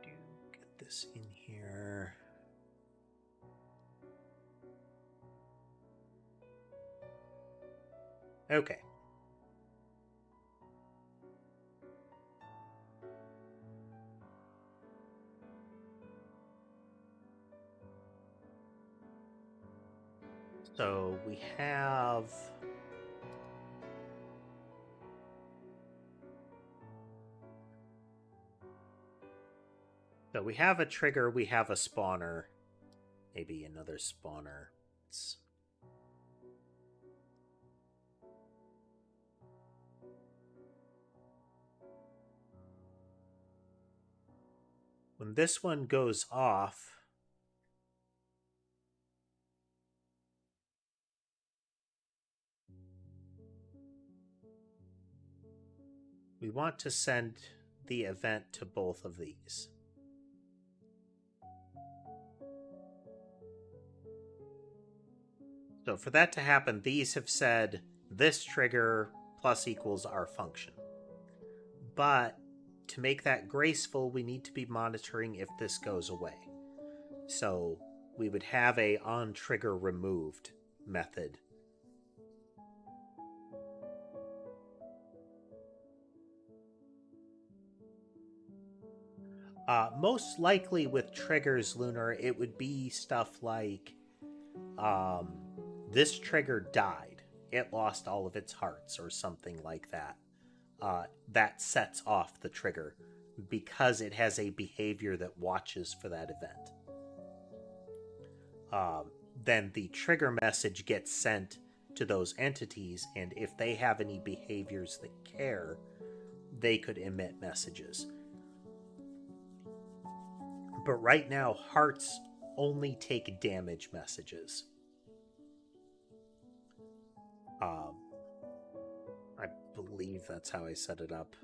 Get this in here. Okay. So we have... So we have a trigger, we have a spawner. Maybe another spawner. When this one goes off, we want to send the event to both of these. So for that to happen, these have said this trigger plus equals our function. But to make that graceful, we need to be monitoring if this goes away. So we would have a onTrigger removed method. Most likely with triggers, Lunar, it would be stuff like this trigger died. It lost all of its hearts or something like that. That sets off the trigger because it has a behavior that watches for that event. Then the trigger message gets sent to those entities, and if they have any behaviors that care, they could emit messages. But right now, hearts only take damage messages. I believe that's how I set it up.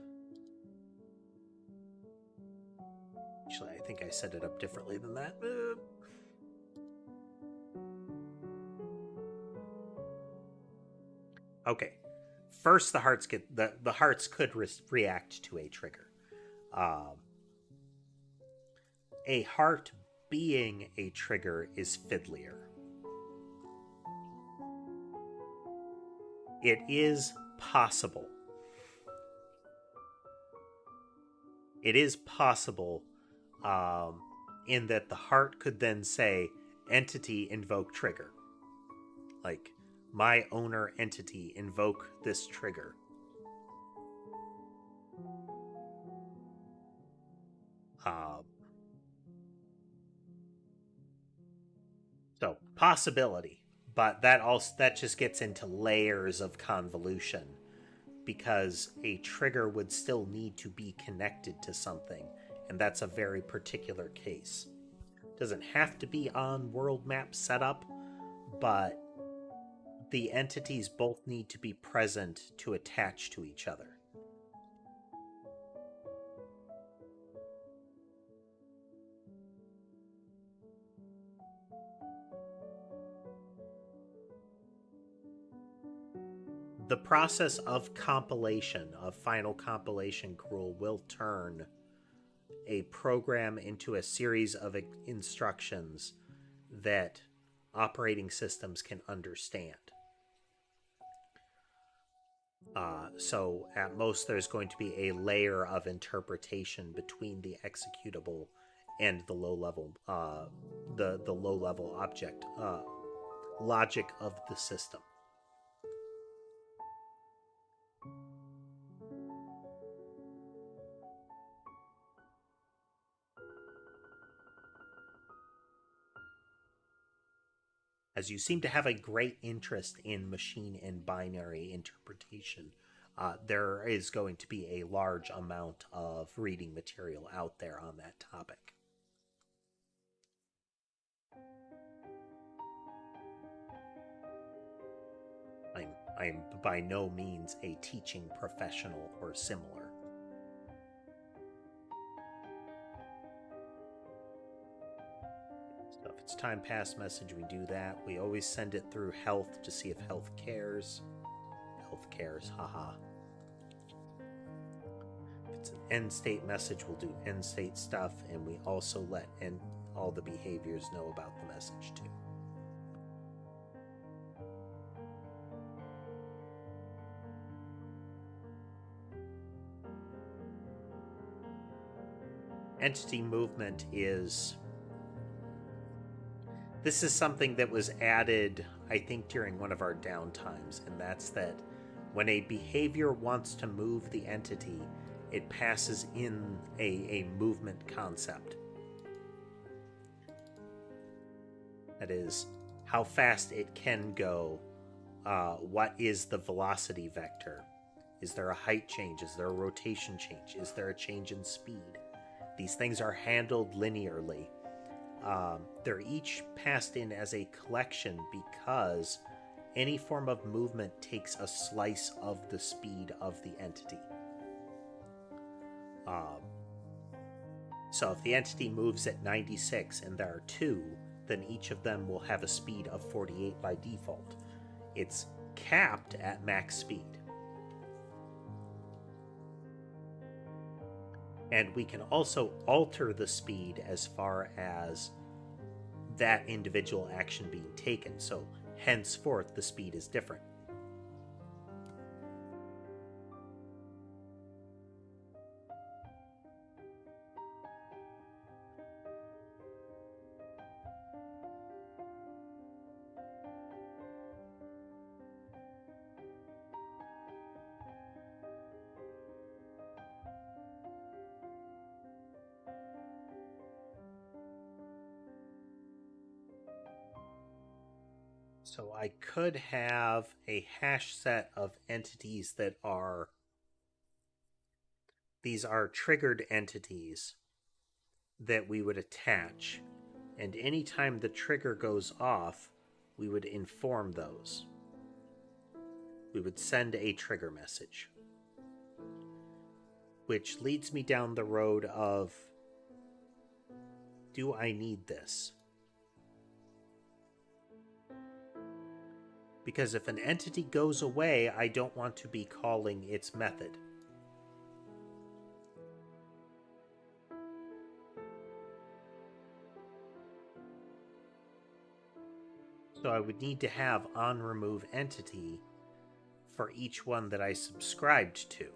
Actually, I think I set it up differently than that. Okay. First, the hearts the hearts could react to a trigger. A heart being a trigger is fiddlier. It is possible. It is possible in that the heart could then say, entity invoke trigger. Like, my owner entity invoke this trigger. So, possibility. But that just gets into layers of convolution, because a trigger would still need to be connected to something, and that's a very particular case. Doesn't have to be on world map setup, but the entities both need to be present to attach to each other. The process of compilation, of final compilation rule, will turn a program into a series of instructions that operating systems can understand. So at most there's going to be a layer of interpretation between the executable and the low-level the low-level object logic of the system. As you seem to have a great interest in machine and binary interpretation, there is going to be a large amount of reading material out there on that topic. I'm by no means a teaching professional or similar. So if it's time pass message, we do that. We always send it through health to see if health cares. Health cares, haha. If it's an end state message, we'll do end state stuff, and we also let all the behaviors know about the message too. Entity movement is... This is something that was added, I think, during one of our downtimes, and that's that when a behavior wants to move the entity, it passes in a movement concept. That is, how fast it can go, what is the velocity vector, is there a height change, is there a rotation change, is there a change in speed? These things are handled linearly. They're each passed in as a collection because any form of movement takes a slice of the speed of the entity. So if the entity moves at 96 and there are two, then each of them will have a speed of 48 by default. It's capped at max speed. And we can also alter the speed as far as that individual action being taken. So henceforth, the speed is different. So I could have a hash set of entities that are... These are triggered entities that we would attach. And anytime the trigger goes off, we would inform those. We would send a trigger message. Which leads me down the road of, do I need this? Because if an entity goes away, I don't want to be calling its method. So I would need to have onRemoveEntity for each one that I subscribed to.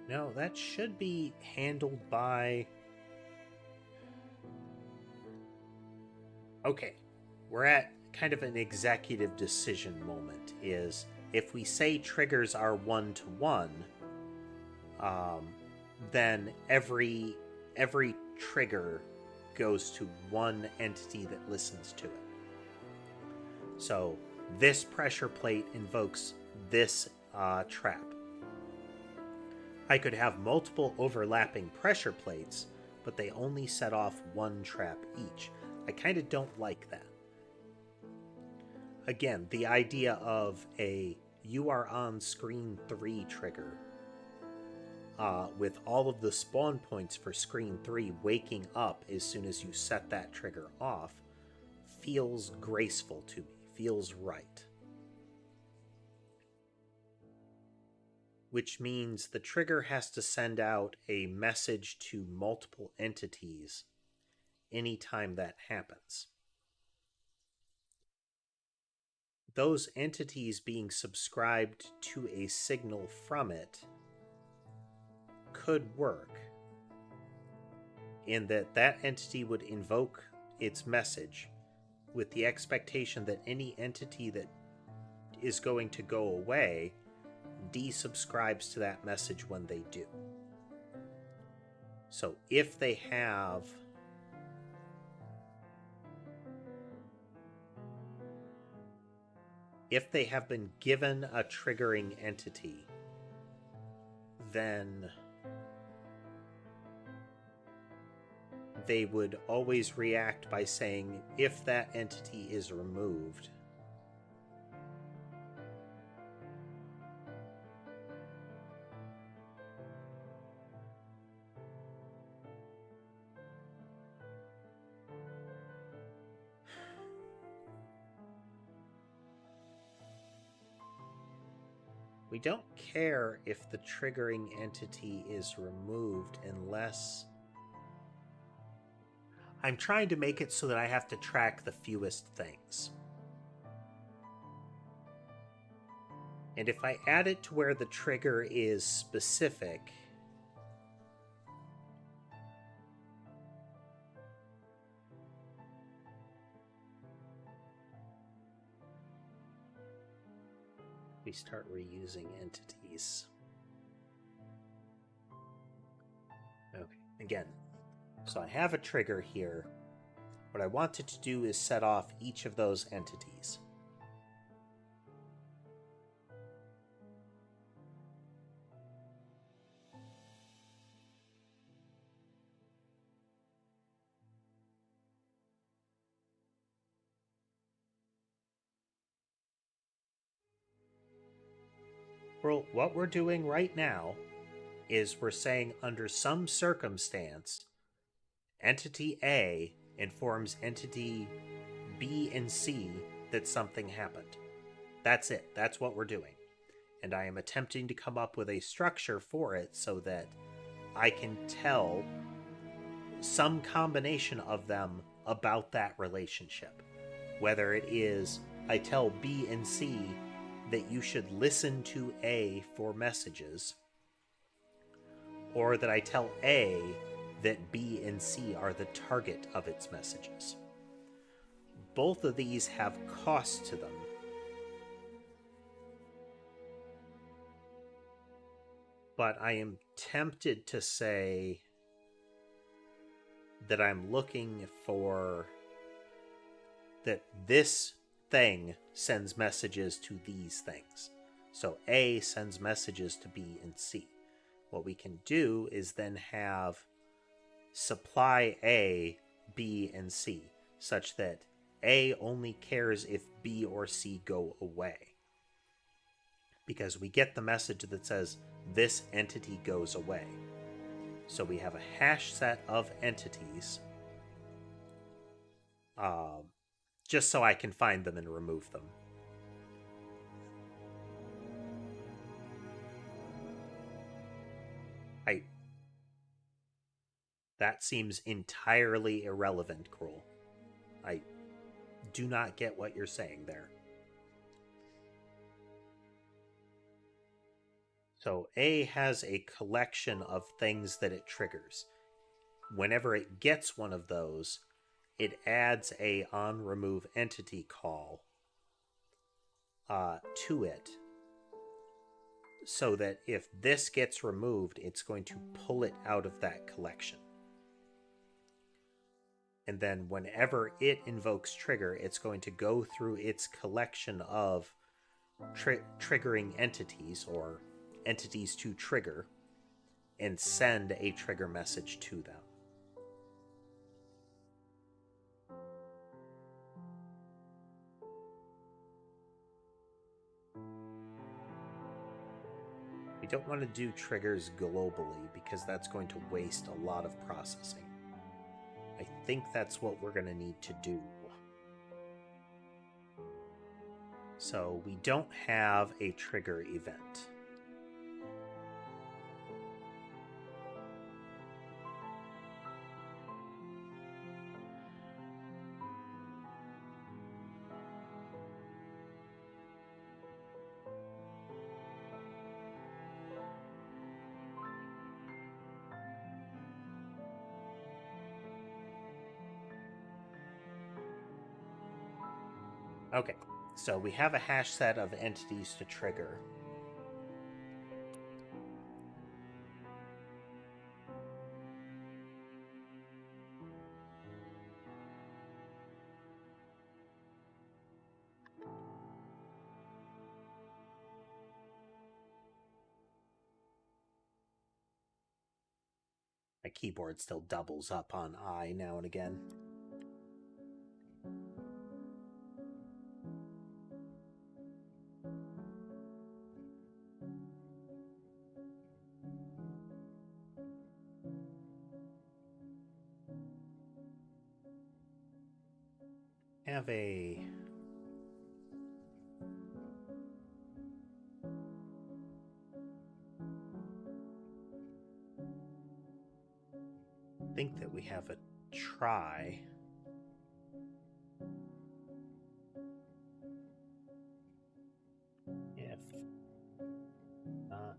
No, that should be handled by... Okay, we're at kind of an executive decision moment, is if we say triggers are one-to-one, then every trigger goes to one entity that listens to it. So this pressure plate invokes this trap. I could have multiple overlapping pressure plates, but they only set off one trap each. I kind of don't like that. Again, the idea of a you are on screen 3 trigger with all of the spawn points for screen 3 waking up as soon as you set that trigger off feels graceful to me, feels right. Which means the trigger has to send out a message to multiple entities anytime that happens. Those entities being subscribed to a signal from it could work in that that entity would invoke its message with the expectation that any entity that is going to go away desubscribes to that message when they do. So if they have been given a triggering entity, then they would always react by saying, if that entity is removed, we don't care if the triggering entity is removed unless... I'm trying to make it so that I have to track the fewest things. And if I add it to where the trigger is specific, we start reusing entities. Okay, again, so I have a trigger here. What I wanted to do is set off each of those entities. Well, what we're doing right now is we're saying under some circumstance, entity A informs entity B and C that something happened. That's it. That's what we're doing. And I am attempting to come up with a structure for it so that I can tell some combination of them about that relationship. Whether it is I tell B and C that you should listen to A for messages, or that I tell A that B and C are the target of its messages. Both of these have costs to them. But I am tempted to say that I'm looking for that this thing sends messages to these things. So A sends messages to B and C. What we can do is then have supply A, B, and C, such that A only cares if B or C go away. because we get the message that says this entity goes away. So we have a hash set of entities, just so I can find them and remove them. That seems entirely irrelevant, Cruel. I do not get what you're saying there. So A has a collection of things that it triggers. Whenever it gets one of those, it adds a onRemove entity call to it, so that if this gets removed, it's going to pull it out of that collection. And then whenever it invokes trigger, it's going to go through its collection of triggering entities, or entities to trigger, and send a trigger message to them. We don't want to do triggers globally because that's going to waste a lot of processing. I think that's what we're going to need to do. So we don't have a trigger event. Okay, so we have a hash set of entities to trigger. My keyboard still doubles up on I now and again. Have a think that we have a try. If not,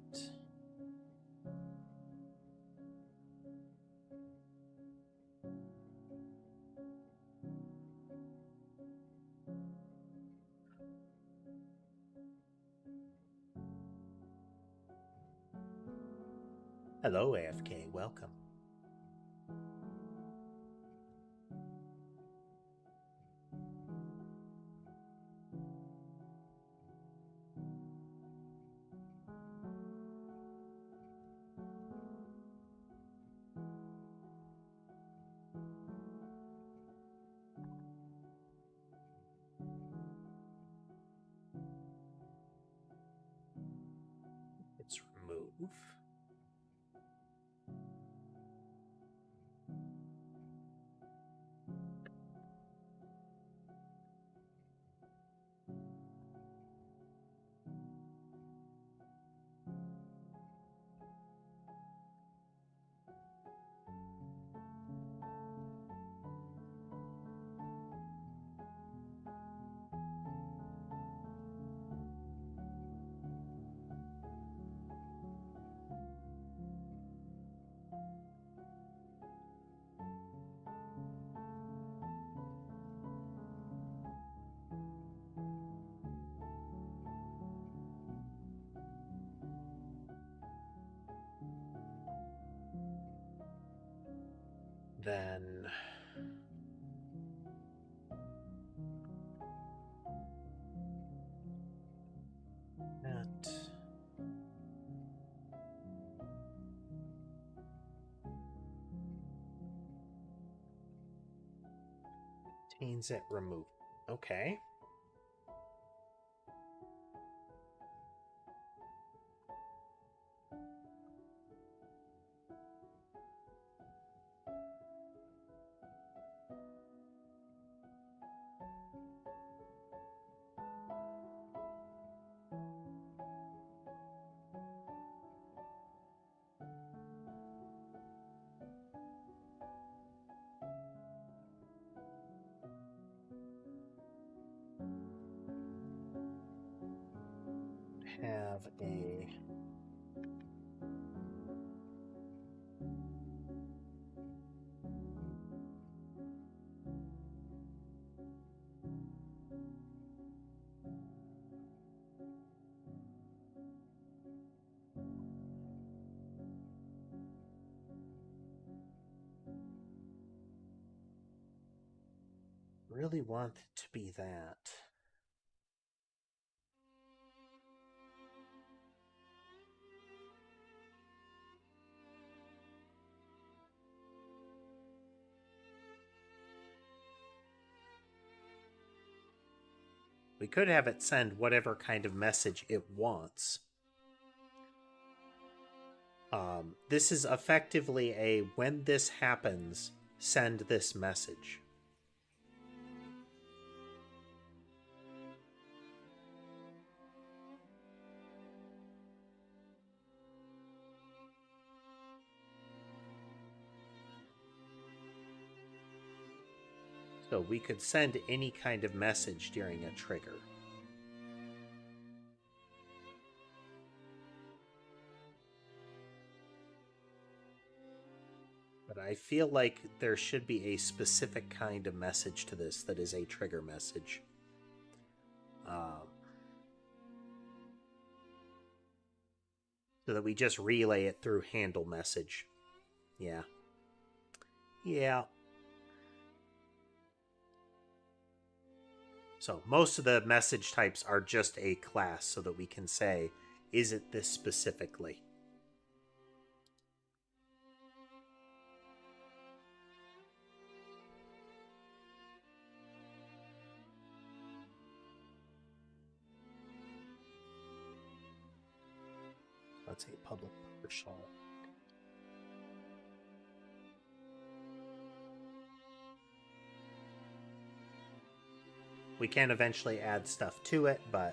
hello AFK, welcome. Let's remove. Then that contains it removed. Okay. have a... really want it to be that. We could have it send whatever kind of message it wants. This is effectively a when this happens, send this message. So we could send any kind of message during a trigger. But I feel like there should be a specific kind of message to this that is a trigger message. So that we just relay it through handle message. Yeah. Yeah. So most of the message types are just a class so that we can say, is it this specifically? Let's say public partial. We can eventually add stuff to it, but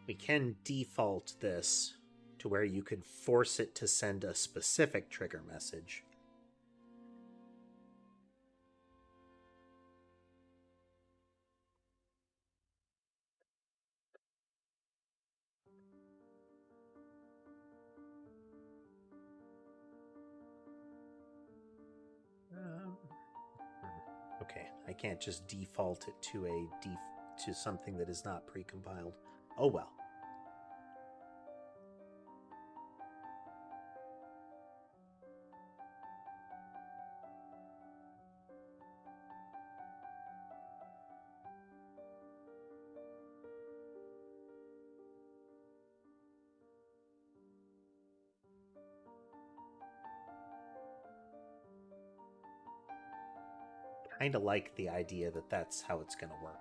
we can default this to where you could force it to send a specific trigger message. Okay, I can't just default it to to something that is not precompiled. Oh well. Kind of like the idea that that's how it's going to work.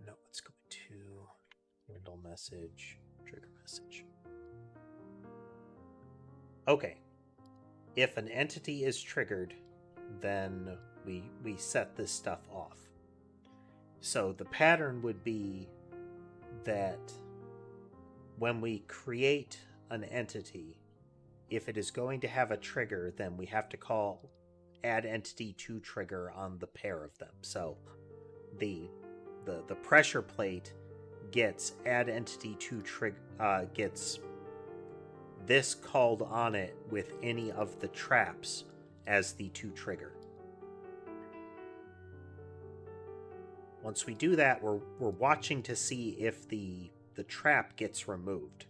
No, let's go to handle message, trigger message. Okay. If an entity is triggered, then we set this stuff off. So the pattern would be that when we create an entity, if it is going to have a trigger, then we have to call add entity to trigger on the pair of them. So the pressure plate gets add entity to trigger, gets this called on it with any of the traps as the to trigger. Once we do that, we're watching to see if the trap gets removed.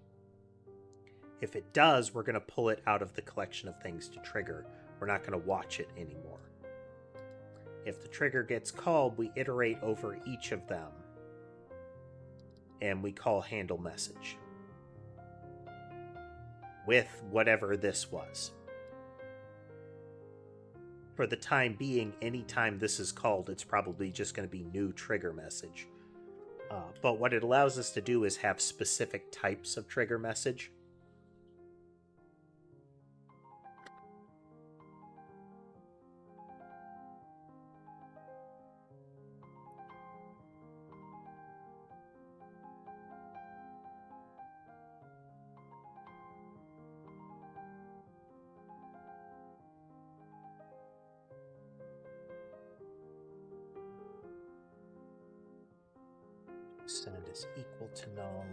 If it does, we're going to pull it out of the collection of things to trigger. We're not going to watch it anymore. If the trigger gets called, we iterate over each of them, and we call handle message with whatever this was. For the time being, anytime this is called, it's probably just going to be new trigger message. But what it allows us to do is have specific types of trigger message. is equal to null.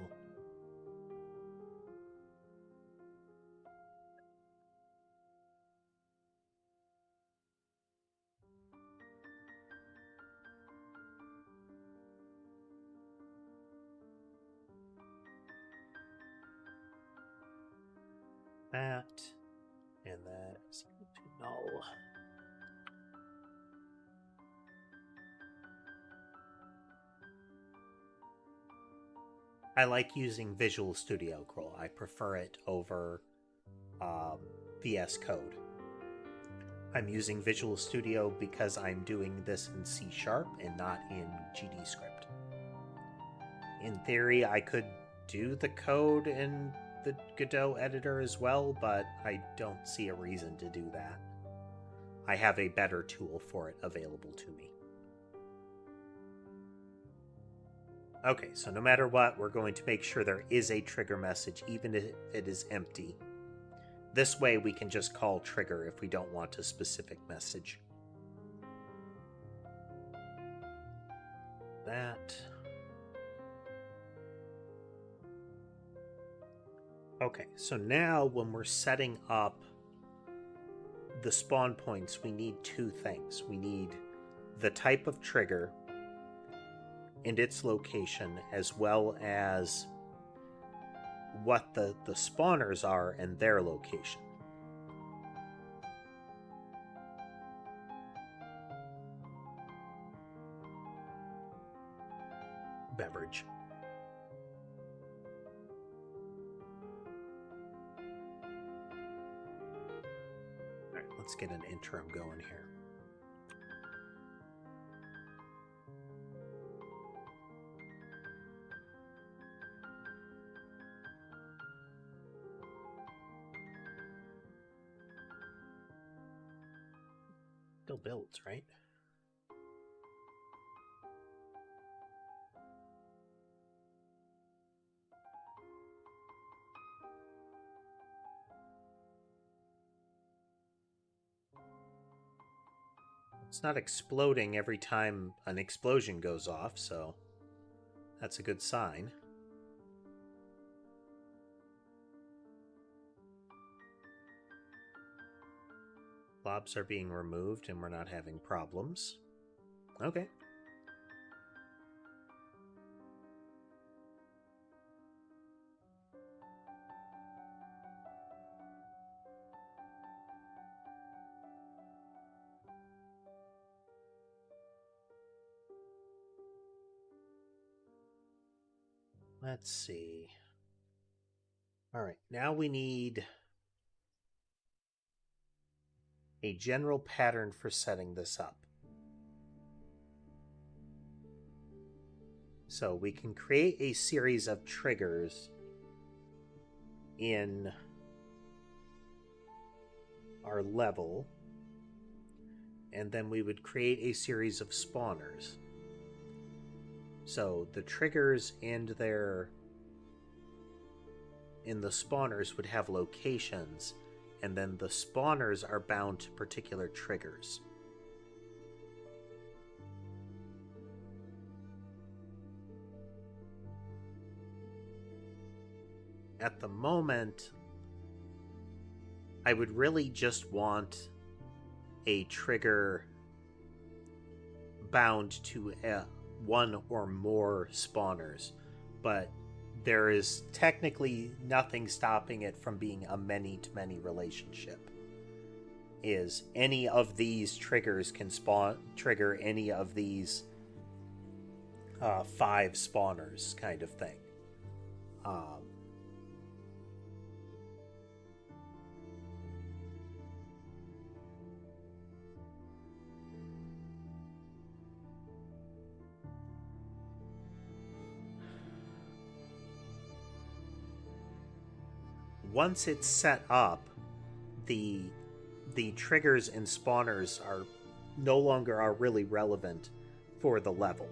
That, and that is equal to null. I like using Visual Studio Code. I prefer it over VS Code. I'm using Visual Studio because I'm doing this in C# and not in GDScript. In theory, I could do the code in the Godot editor as well, but I don't see a reason to do that. I have a better tool for it available to me. Okay, so no matter what, we're going to make sure there is a trigger message, even if it is empty. This way we can just call trigger if we don't want a specific message. That. Okay, so now when we're setting up the spawn points, we need two things. We need the type of trigger and its location, as well as what the spawners are and their location. Beverage. All right, let's get an interim going here. Still builds, right? It's not exploding every time an explosion goes off, so that's a good sign. Blobs are being removed and we're not having problems. Okay. Let's see. All right, now we need a general pattern for setting this up. So we can create a series of triggers in our level, and then we would create a series of spawners. So the triggers and the spawners would have locations, and then the spawners are bound to particular triggers. At the moment, I would really just want a trigger bound to one or more spawners, but there is technically nothing stopping it from being a many-to-many relationship. Is any of these triggers can trigger any of these 5 spawners kind of thing. Once it's set up, the triggers and spawners are no longer really relevant for the level.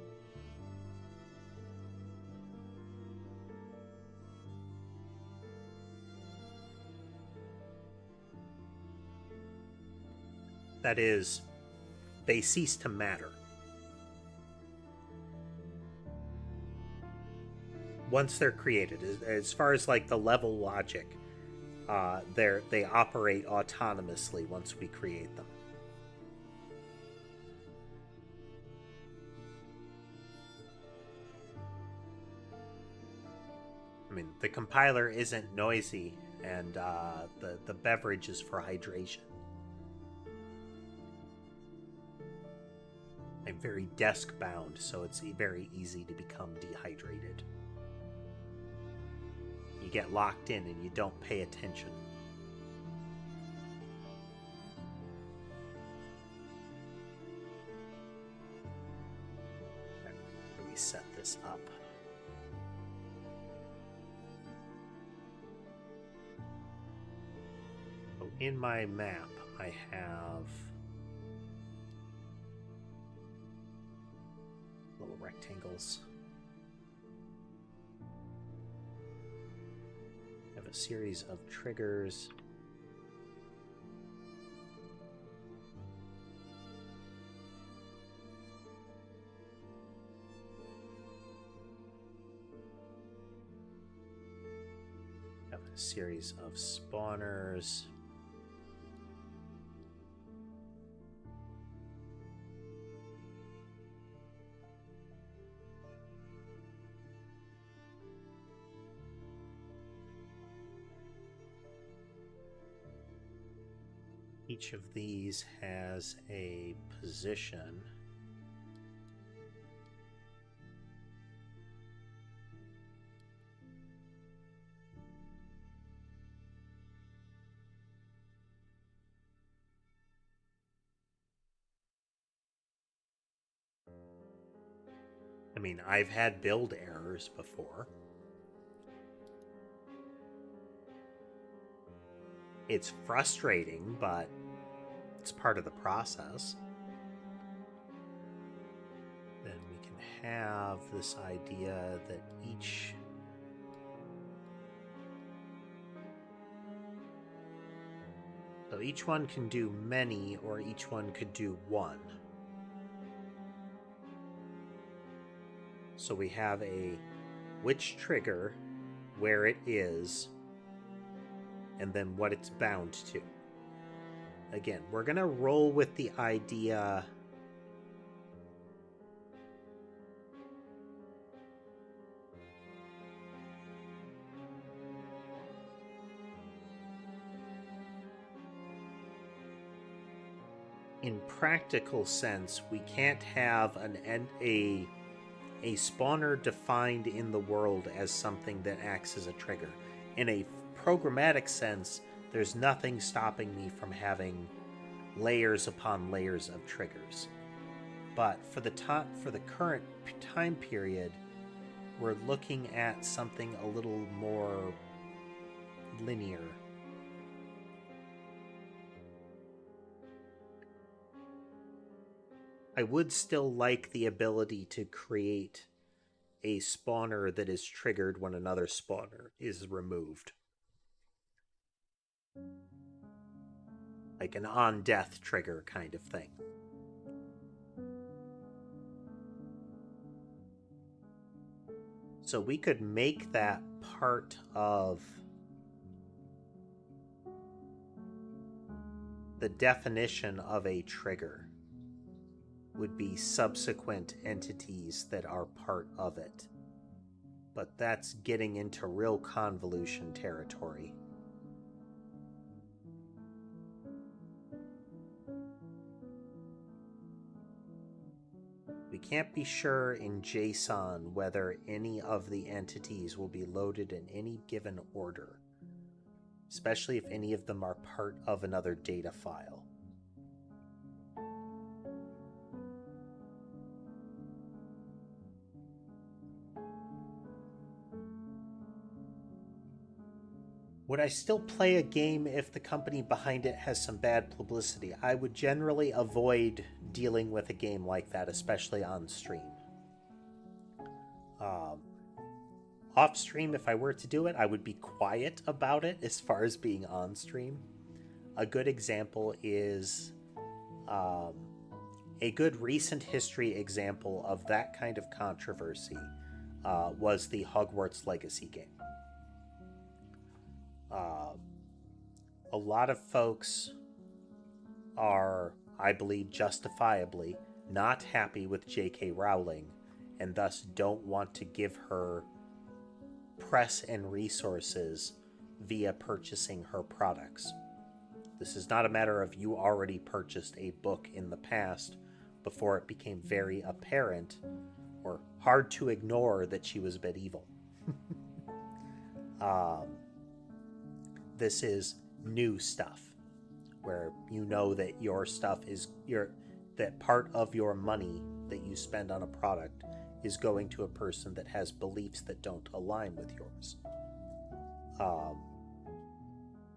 That is, they cease to matter. once they're created. As far as like the level logic, they operate autonomously once we create them. I mean, the compiler isn't noisy, and the beverage is for hydration. I'm very desk bound, so it's very easy to become dehydrated. You get locked in and you don't pay attention. How do we set this up? So in my map, I have little rectangles. I have a series of triggers. I have a series of spawners. Each of these has a position. I mean, I've had build errors before. It's frustrating, but it's part of the process. Then we can have this idea that each one can do many, or each one could do one. So we have a which trigger, where it is, and then what it's bound to. Again, we're going to roll with the idea in practical sense, we can't have a spawner defined in the world as something that acts as a trigger. In a programmatic sense, there's nothing stopping me from having layers upon layers of triggers. But for the current time period, we're looking at something a little more linear. I would still like the ability to create a spawner that is triggered when another spawner is removed. Like an on-death trigger kind of thing. So we could make that part of the definition of a trigger. Would be subsequent entities that are part of it. But that's getting into real convolution territory. We can't be sure in JSON whether any of the entities will be loaded in any given order, especially if any of them are part of another data file. Would I still play a game if the company behind it has some bad publicity? I would generally avoid dealing with a game like that, especially on stream. Off stream, if I were to do it, I would be quiet about it as far as being on stream. A good example is a good recent history example of that kind of controversy was the Hogwarts Legacy game. A lot of folks are, I believe justifiably, not happy with J.K. Rowling and thus don't want to give her press and resources via purchasing her products. This is not a matter of you already purchased a book in the past before it became very apparent or hard to ignore that she was a bit evil. This is new stuff where you know that your stuff is that part of your money that you spend on a product is going to a person that has beliefs that don't align with yours.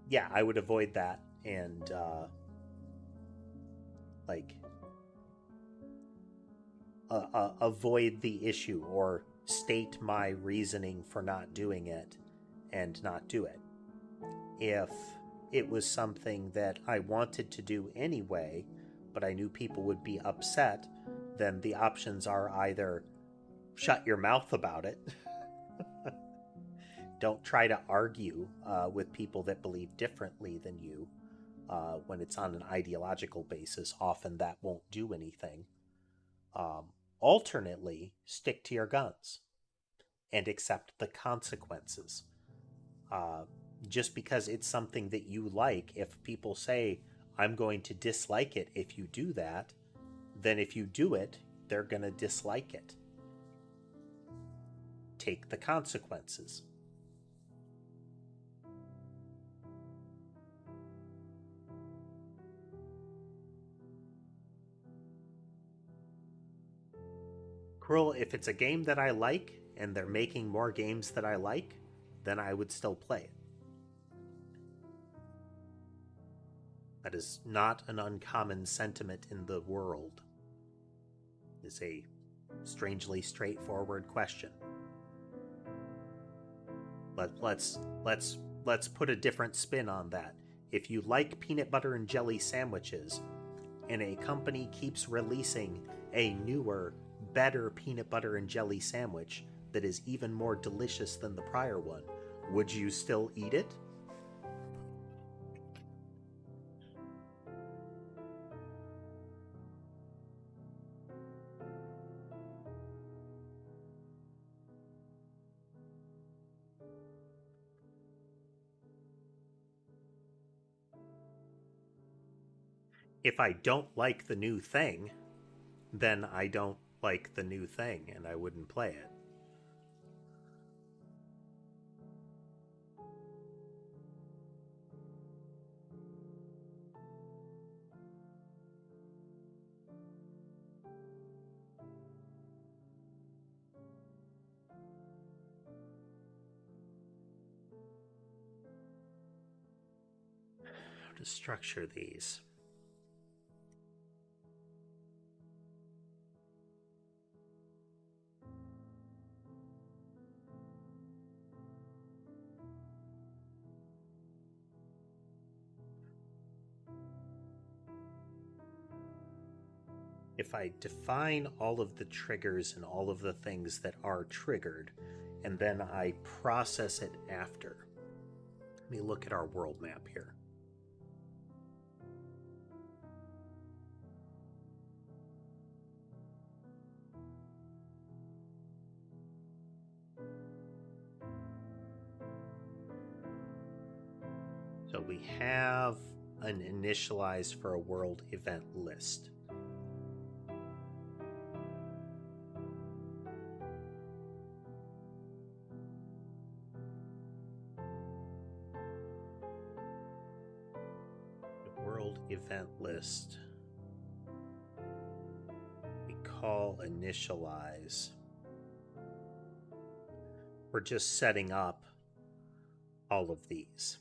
Yeah, I would avoid that and avoid the issue or state my reasoning for not doing it and not do it. If it was something that I wanted to do anyway, but I knew people would be upset, then the options are either shut your mouth about it. Don't try to argue with people that believe differently than you when it's on an ideological basis. Often that won't do anything. Alternately, stick to your guns and accept the consequences. Just because it's something that you like, if people say, I'm going to dislike it if you do that, then if you do it, they're going to dislike it. Take the consequences. Cruel, if it's a game that I like and they're making more games that I like, then I would still play it. That is not an uncommon sentiment in the world. It's a strangely straightforward question. Let's put a different spin on that. If you like peanut butter and jelly sandwiches, and a company keeps releasing a newer, better peanut butter and jelly sandwich that is even more delicious than the prior one, would you still eat it? If I don't like the new thing, then I don't like the new thing and I wouldn't play it. How to structure these? If I define all of the triggers and all of the things that are triggered, and then I process it after. Let me look at our world map here. So we have an initialize for a world event list. The world event list we call initialize. We're just setting up all of these.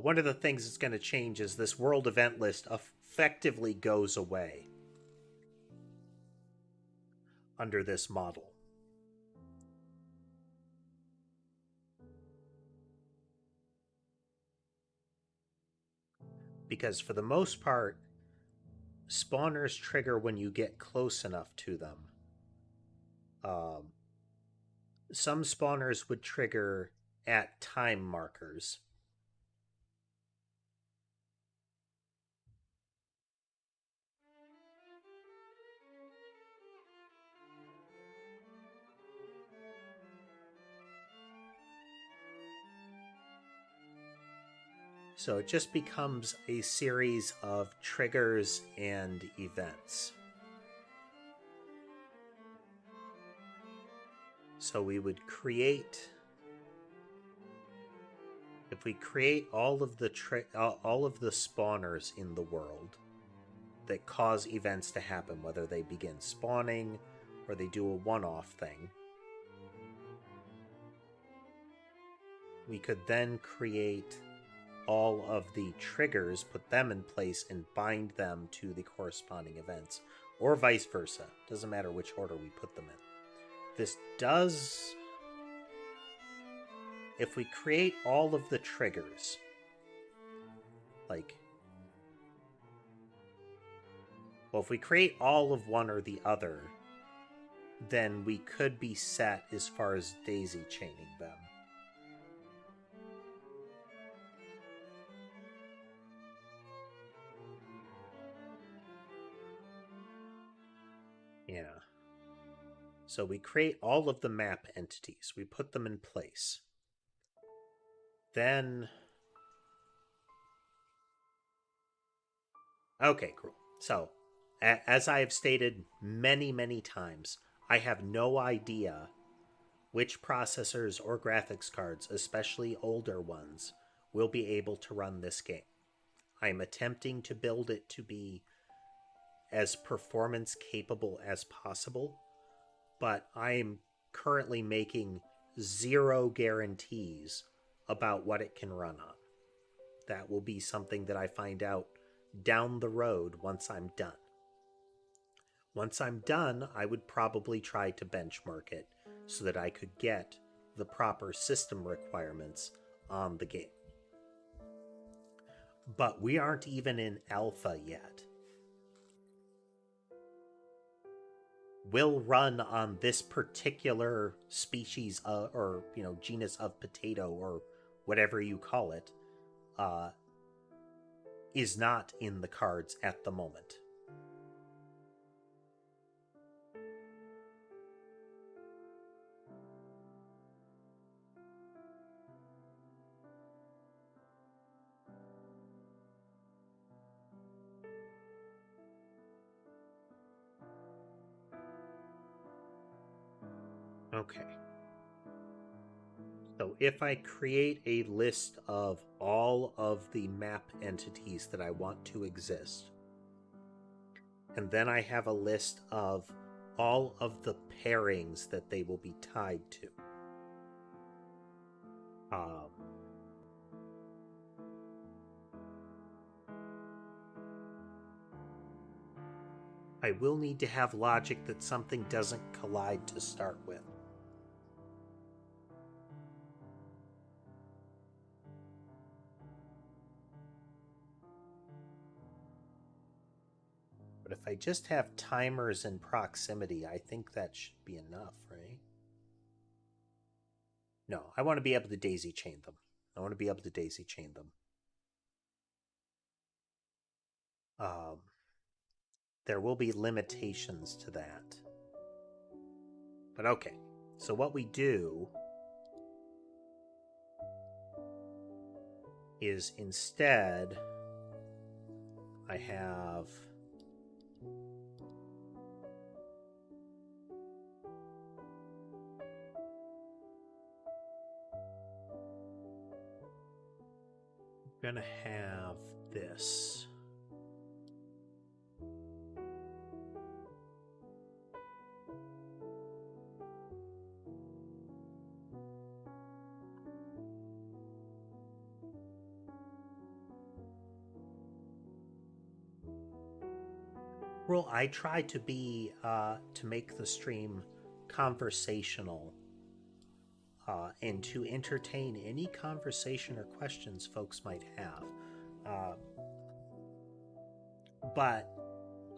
One of the things that's going to change is this world event list effectively goes away under this model. because for the most part, spawners trigger when you get close enough to them. Some spawners would trigger at time markers. So it just becomes a series of triggers and events. So we would create, if we create all of the spawners in the world that cause events to happen, whether they begin spawning or they do a one-off thing, we could then create all of the triggers, put them in place, and bind them to the corresponding events, or vice versa. Doesn't matter which order we put them in. This does... If we create all of the triggers, like... Well, if we create all of one or the other, then we could be set as far as daisy chaining them. Yeah. So we create all of the map entities. We put them in place. Then... Okay, cool. So, as I have stated many, many times, I have no idea which processors or graphics cards, especially older ones, will be able to run this game. I'm attempting to build it to be as performance capable as possible, but I'm currently making zero guarantees about what it can run on. That will be something that I find out down the road once I'm done. Once I'm done, I would probably try to benchmark it so that I could get the proper system requirements on the game. But we aren't even in alpha yet. Will run on this particular species or genus of potato or whatever you call it is not in the cards at the moment. Okay. So if I create a list of all of the map entities that I want to exist, and then I have a list of all of the pairings that they will be tied to. I will need to have logic that something doesn't collide to start with. But if I just have timers and proximity, I think that should be enough, right? No, I want to be able to daisy chain them. There will be limitations to that. But okay, so what we do is instead I have gonna have this. Well, I try to be to make the stream conversational and to entertain any conversation or questions folks might have. But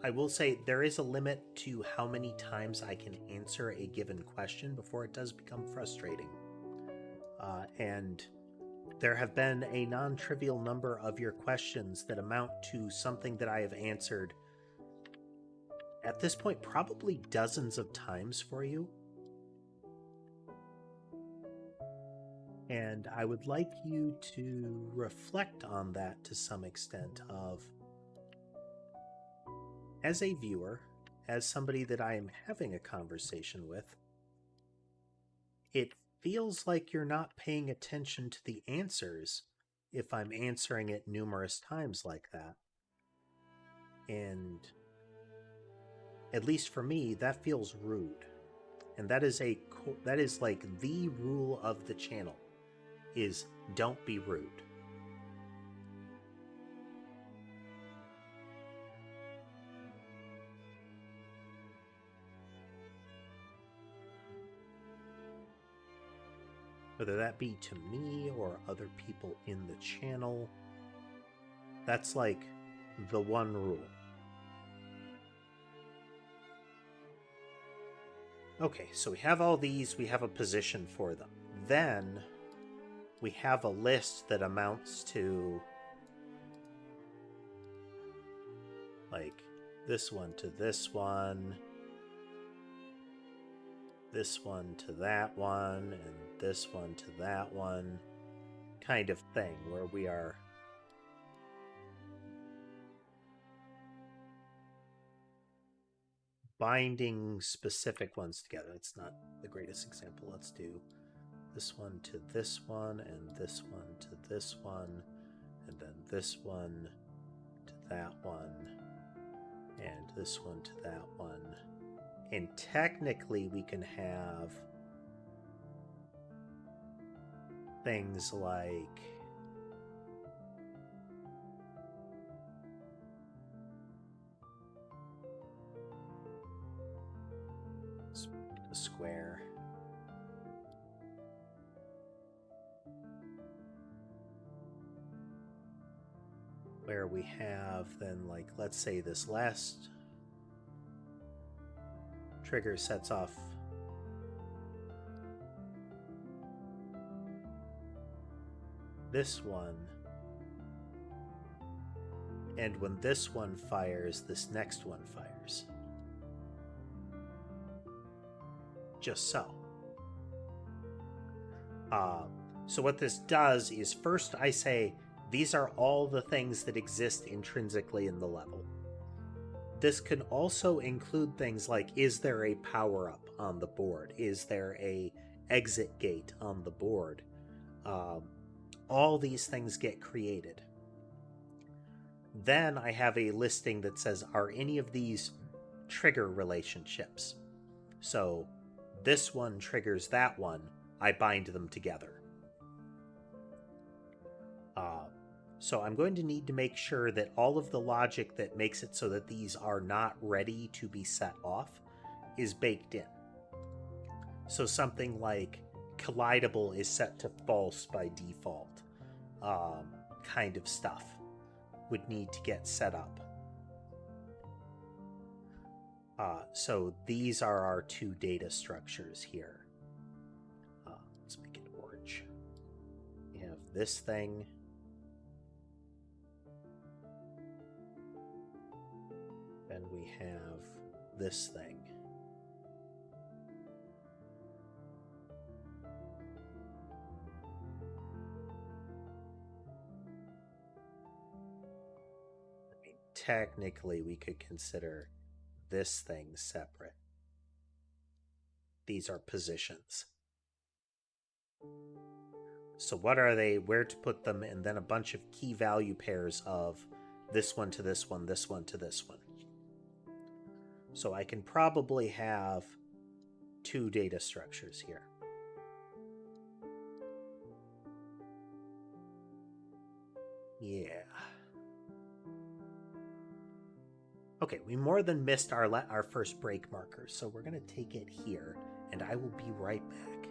I will say there is a limit to how many times I can answer a given question before it does become frustrating. And there have been a non-trivial number of your questions that amount to something that I have answered at this point probably dozens of times for you. And I would like you to reflect on that to some extent of, as a viewer, as somebody that I am having a conversation with, it feels like you're not paying attention to the answers if I'm answering it numerous times like that. And at least for me, that feels rude. And that is like the rule of the channel, is don't be rude. Whether that be to me or other people in the channel, that's like the one rule. Okay, so we have all these, we have a position for them. Then we have a list that amounts to like this one to this one, this one to that one, and this one to that one kind of thing, where we are binding specific ones together. It's not the greatest example. Let's do this one to this one, and this one to this one, and then this one to that one, and this one to that one. And technically we can have things like a square. Where we have then, like, let's say this last trigger sets off this one, and when this one fires, this next one fires. Just so. So what this does is, first I say, these are all the things that exist intrinsically in the level. This can also include things like, is there a power-up on the board? Is there a exit gate on the board? All these things get created. Then I have a listing that says, are any of these trigger relationships? So this one triggers that one, I bind them together. So I'm going to need to make sure that all of the logic that makes it so that these are not ready to be set off is baked in. So something like collidable is set to false by default, kind of stuff would need to get set up. So these are our two data structures here. Let's make it orange. We have this thing. And we have this thing. I mean, technically, we could consider this thing separate. These are positions. So what are they, where to put them, and then a bunch of key value pairs of this one to this one, this one to this one. So I can probably have two data structures here. Yeah. Okay, we more than missed our first break marker, so we're going to take it here, and I will be right back.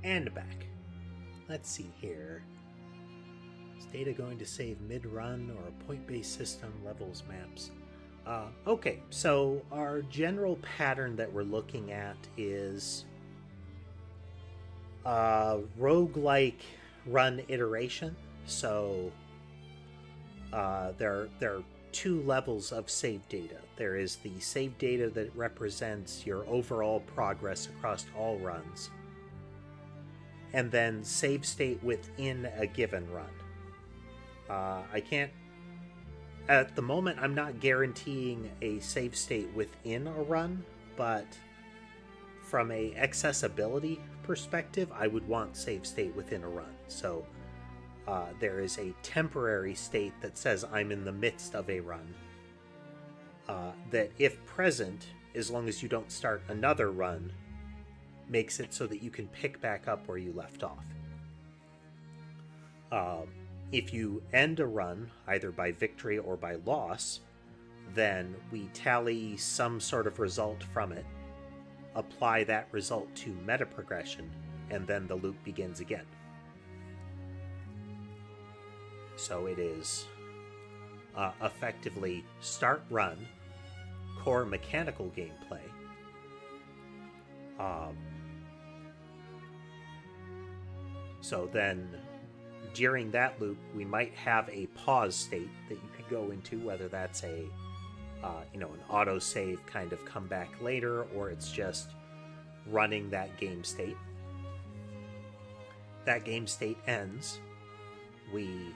And back. Let's see here. Is data going to save mid-run or a point-based system levels maps? Okay, so our general pattern that we're looking at is roguelike run iteration. So there are two levels of save data. There is the save data that represents your overall progress across all runs, and then save state within a given run. I can't, at the moment, I'm not guaranteeing a save state within a run, but from a accessibility perspective, I would want save state within a run. So there is a temporary state that says I'm in the midst of a run, that if present, as long as you don't start another run, makes it so that you can pick back up where you left off. If you end a run, either by victory or by loss, then we tally some sort of result from it, apply that result to meta progression, and then the loop begins again. So it is effectively start run, core mechanical gameplay, so then during that loop, we might have a pause state that you could go into, whether that's a, an autosave kind of come back later, or it's just running that game state. That game state ends. We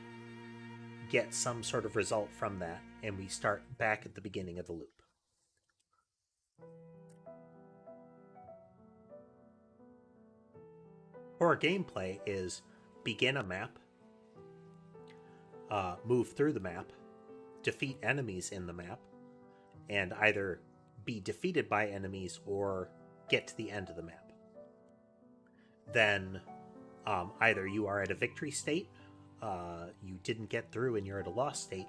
get some sort of result from that, and we start back at the beginning of the loop. Core gameplay is begin a map, move through the map, defeat enemies in the map, and either be defeated by enemies or get to the end of the map. Then either you are at a victory state, you didn't get through and you're at a lost state,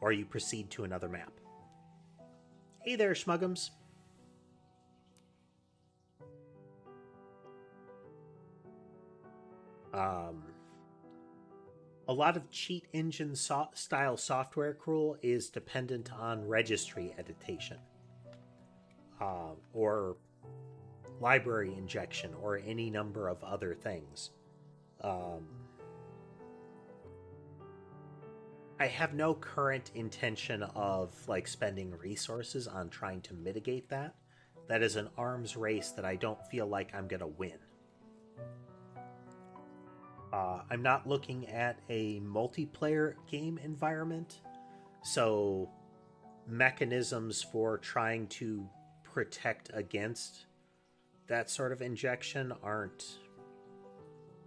or you proceed to another map. Hey there, Schmuggums. A lot of cheat engine style software, Cruel, is dependent on registry editation, or library injection, or any number of other things. I have no current intention of like spending resources on trying to mitigate that. That is an arms race that I don't feel like I'm gonna win. I'm not looking at a multiplayer game environment, so mechanisms for trying to protect against that sort of injection aren't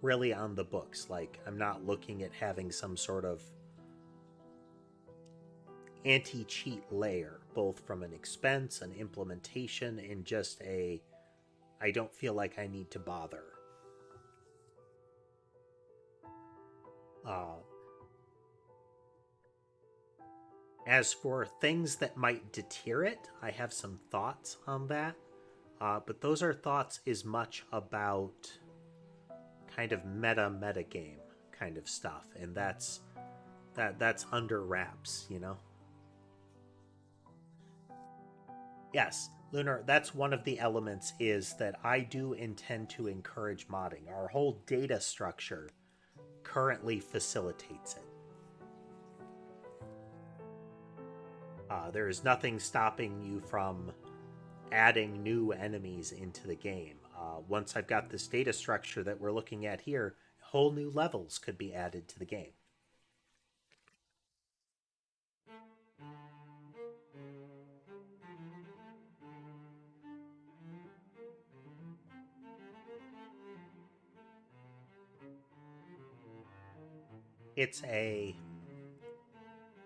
really on the books. Like, I'm not looking at having some sort of anti-cheat layer, both from an expense, an implementation, and just a I don't feel like I need to bother. As for things that might deter it, I have some thoughts on that. But those are thoughts as much about kind of meta game kind of stuff, and that's under wraps, you know? Yes, Lunar, that's one of the elements, is that I do intend to encourage modding. Our whole data structure currently facilitates it. There is nothing stopping you from adding new enemies into the game. Once I've got this data structure that we're looking at here, whole new levels could be added to the game.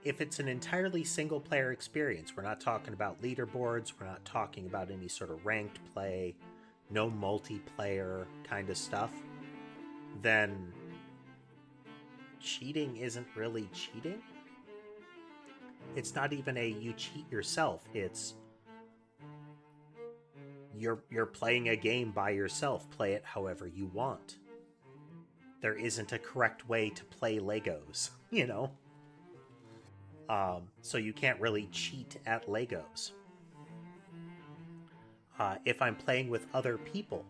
If it's an entirely single player experience, we're not talking about leaderboards, we're not talking about any sort of ranked play, no multiplayer kind of stuff, then cheating isn't really cheating. It's not even a you cheat yourself. It's you're playing a game by yourself. Play it however you want. There isn't a correct way to play Legos, you know? So you can't really cheat at Legos. If I'm playing with other people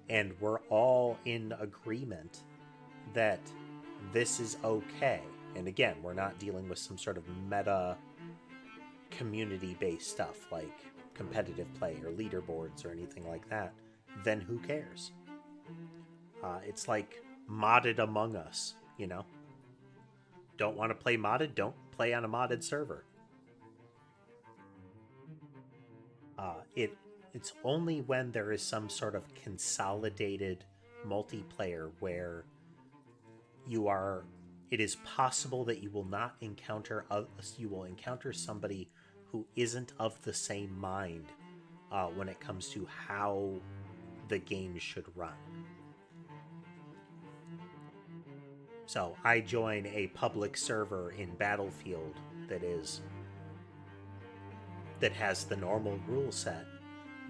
and we're all in agreement that this is okay, and again, we're not dealing with some sort of meta community-based stuff like competitive play or leaderboards or anything like that, then who cares? It's like modded Among Us, you know? Don't want to play modded? Don't play on a modded server. It's only when there is some sort of consolidated multiplayer where it is possible that you will not encounter you will encounter somebody who isn't of the same mind when it comes to how the game should run. So I join a public server in Battlefield that has the normal rule set,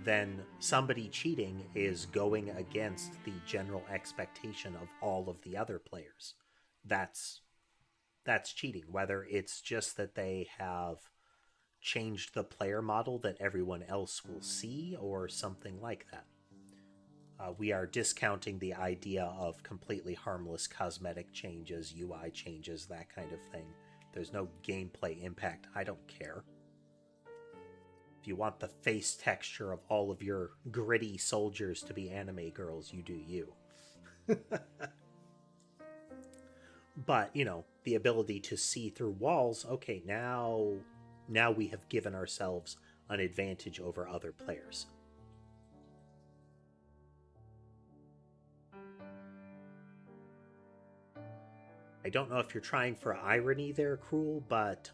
then somebody cheating is going against the general expectation of all of the other players. That's cheating, whether it's just that they have changed the player model that everyone else will see or something like that. We are discounting the idea of completely harmless cosmetic changes, UI changes, that kind of thing. There's no gameplay impact. I don't care. If you want the face texture of all of your gritty soldiers to be anime girls, you do you. But, you know, the ability to see through walls, okay, now we have given ourselves an advantage over other players. I don't know if you're trying for irony there, Cruel, but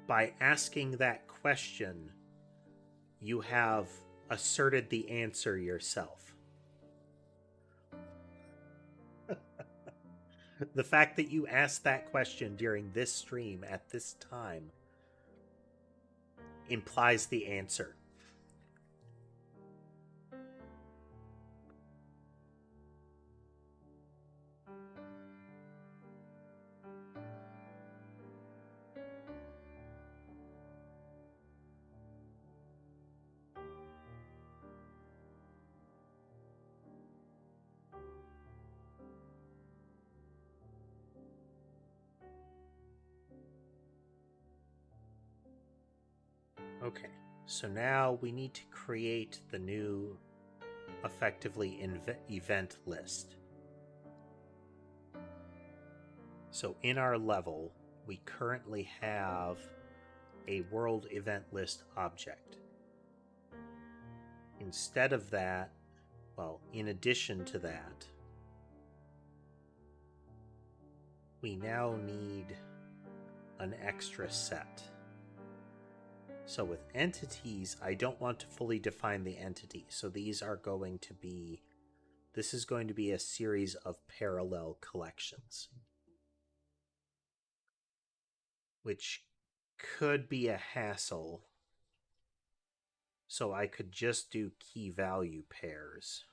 by asking that question, you have asserted the answer yourself. The fact that you asked that question during this stream at this time implies the answer. Okay, so now we need to create the new, effectively, event list. So in our level, we currently have a world event list object. Instead of that, well, in addition to that, we now need an extra set. So with entities, I don't want to fully define the entity. So these are going to be, this is going to be a series of parallel collections, which could be a hassle. So I could just do key value pairs.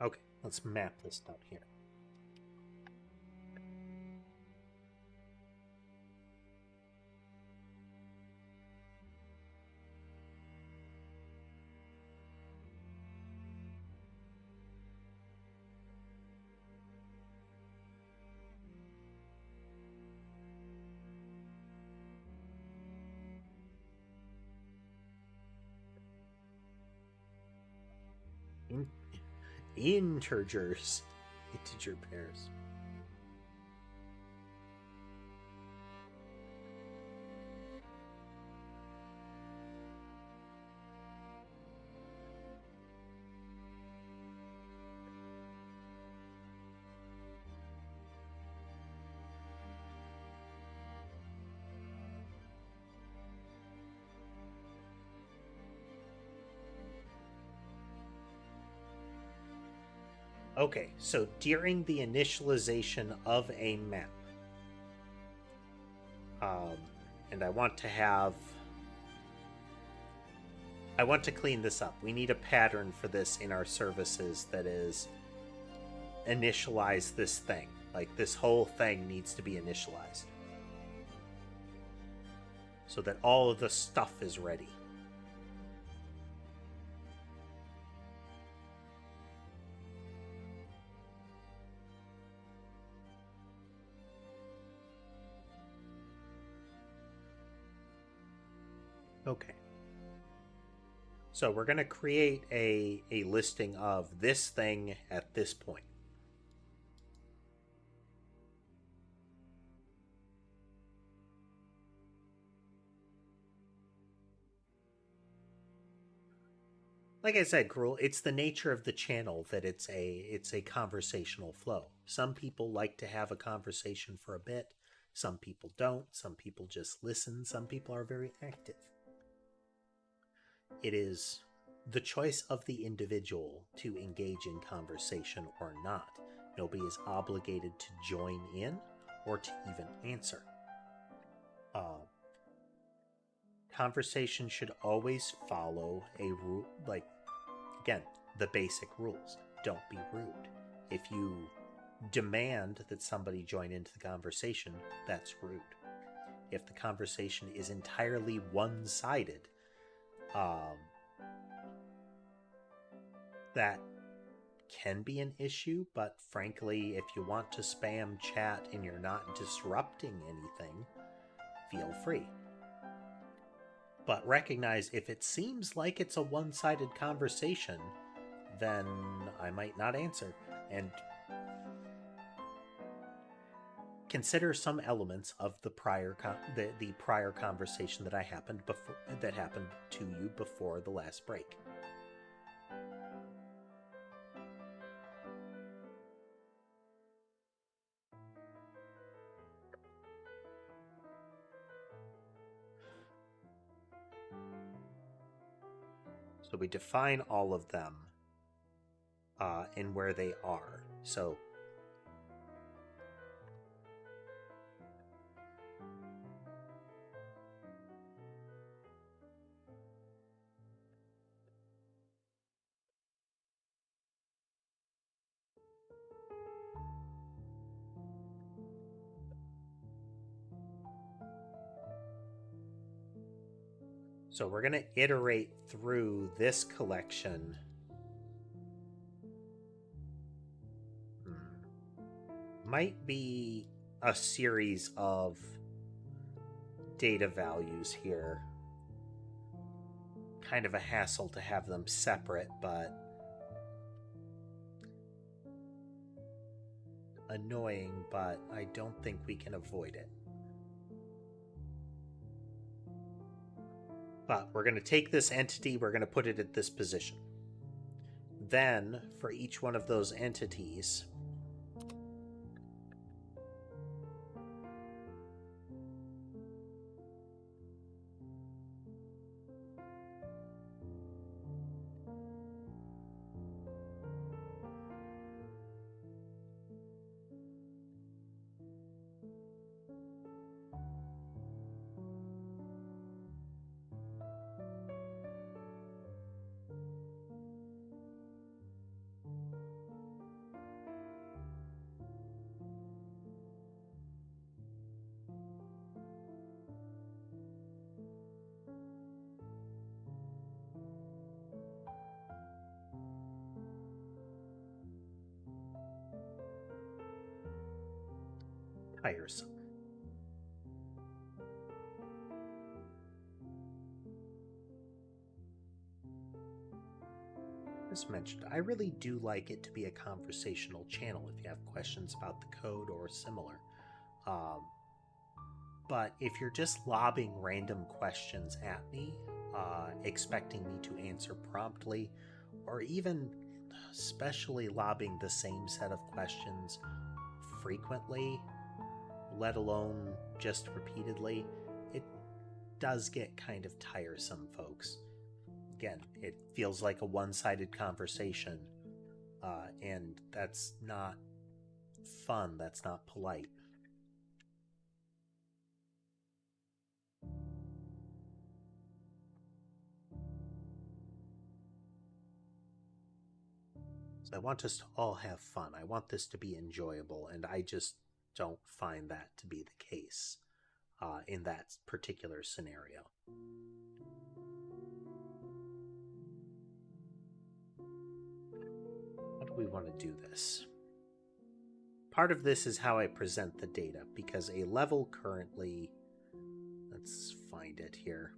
Okay, let's map this down here. Integers. Integer pairs. Okay, so during the initialization of a map, and I want to clean this up. We need a pattern for this in our services that is initialize this thing. Like this whole thing needs to be initialized so that all of the stuff is ready. Okay. So we're going to create a listing of this thing at this point. Like I said, Gruel, it's the nature of the channel that it's a conversational flow. Some people like to have a conversation for a bit. Some people don't. Some people just listen. Some people are very active. It is the choice of the individual to engage in conversation or not. Nobody is obligated to join in or to even answer. Conversation should always follow a rule, like, again, the basic rules. Don't be rude. If you demand that somebody join into the conversation, that's rude. If the conversation is entirely one-sided, that can be an issue, but frankly, if you want to spam chat and you're not disrupting anything, feel free. But recognize if it seems like it's a one-sided conversation, then I might not answer. And consider some elements of the prior prior conversation that happened to you before the last break. So we define all of them and where they are. So we're going to iterate through this collection. Might be a series of data values here. Kind of a hassle to have them separate, but annoying, but I don't think we can avoid it. But we're going to take this entity, we're going to put it at this position. Then, for each one of those entities, tiresome. As mentioned, I really do like it to be a conversational channel if you have questions about the code or similar. But if you're just lobbing random questions at me, expecting me to answer promptly, or even especially lobbing the same set of questions frequently, let alone just repeatedly, it does get kind of tiresome, folks. Again, it feels like a one-sided conversation, and that's not fun, that's not polite. So I want us to all have fun. I want this to be enjoyable, and I just don't find that to be the case in that particular scenario. How do we want to do this? Part of this is how I present the data, because a level currently, let's find it here.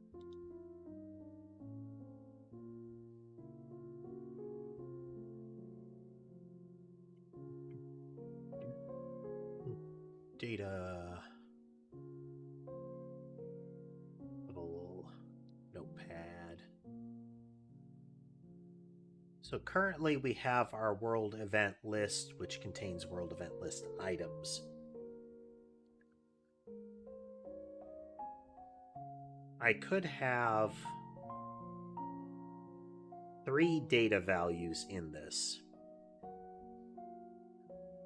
Data, little notepad. So currently we have our world event list, which contains world event list items. I could have 3 data values in this.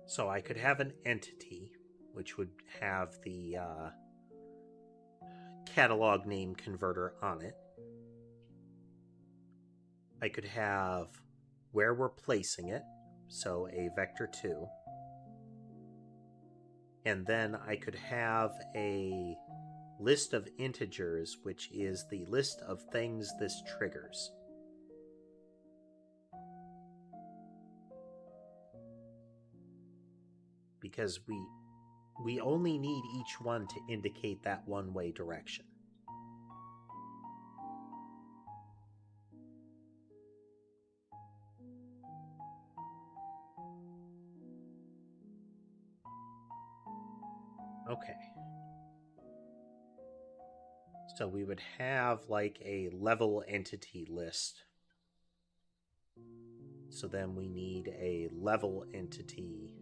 So I could have an entity, which would have the catalog name converter on it. I could have where we're placing it, so a vector2. And then I could have a list of integers, which is the list of things this triggers. Because we only need each one to indicate that one-way direction. Okay. So we would have like a level entity list. So then we need a level entity.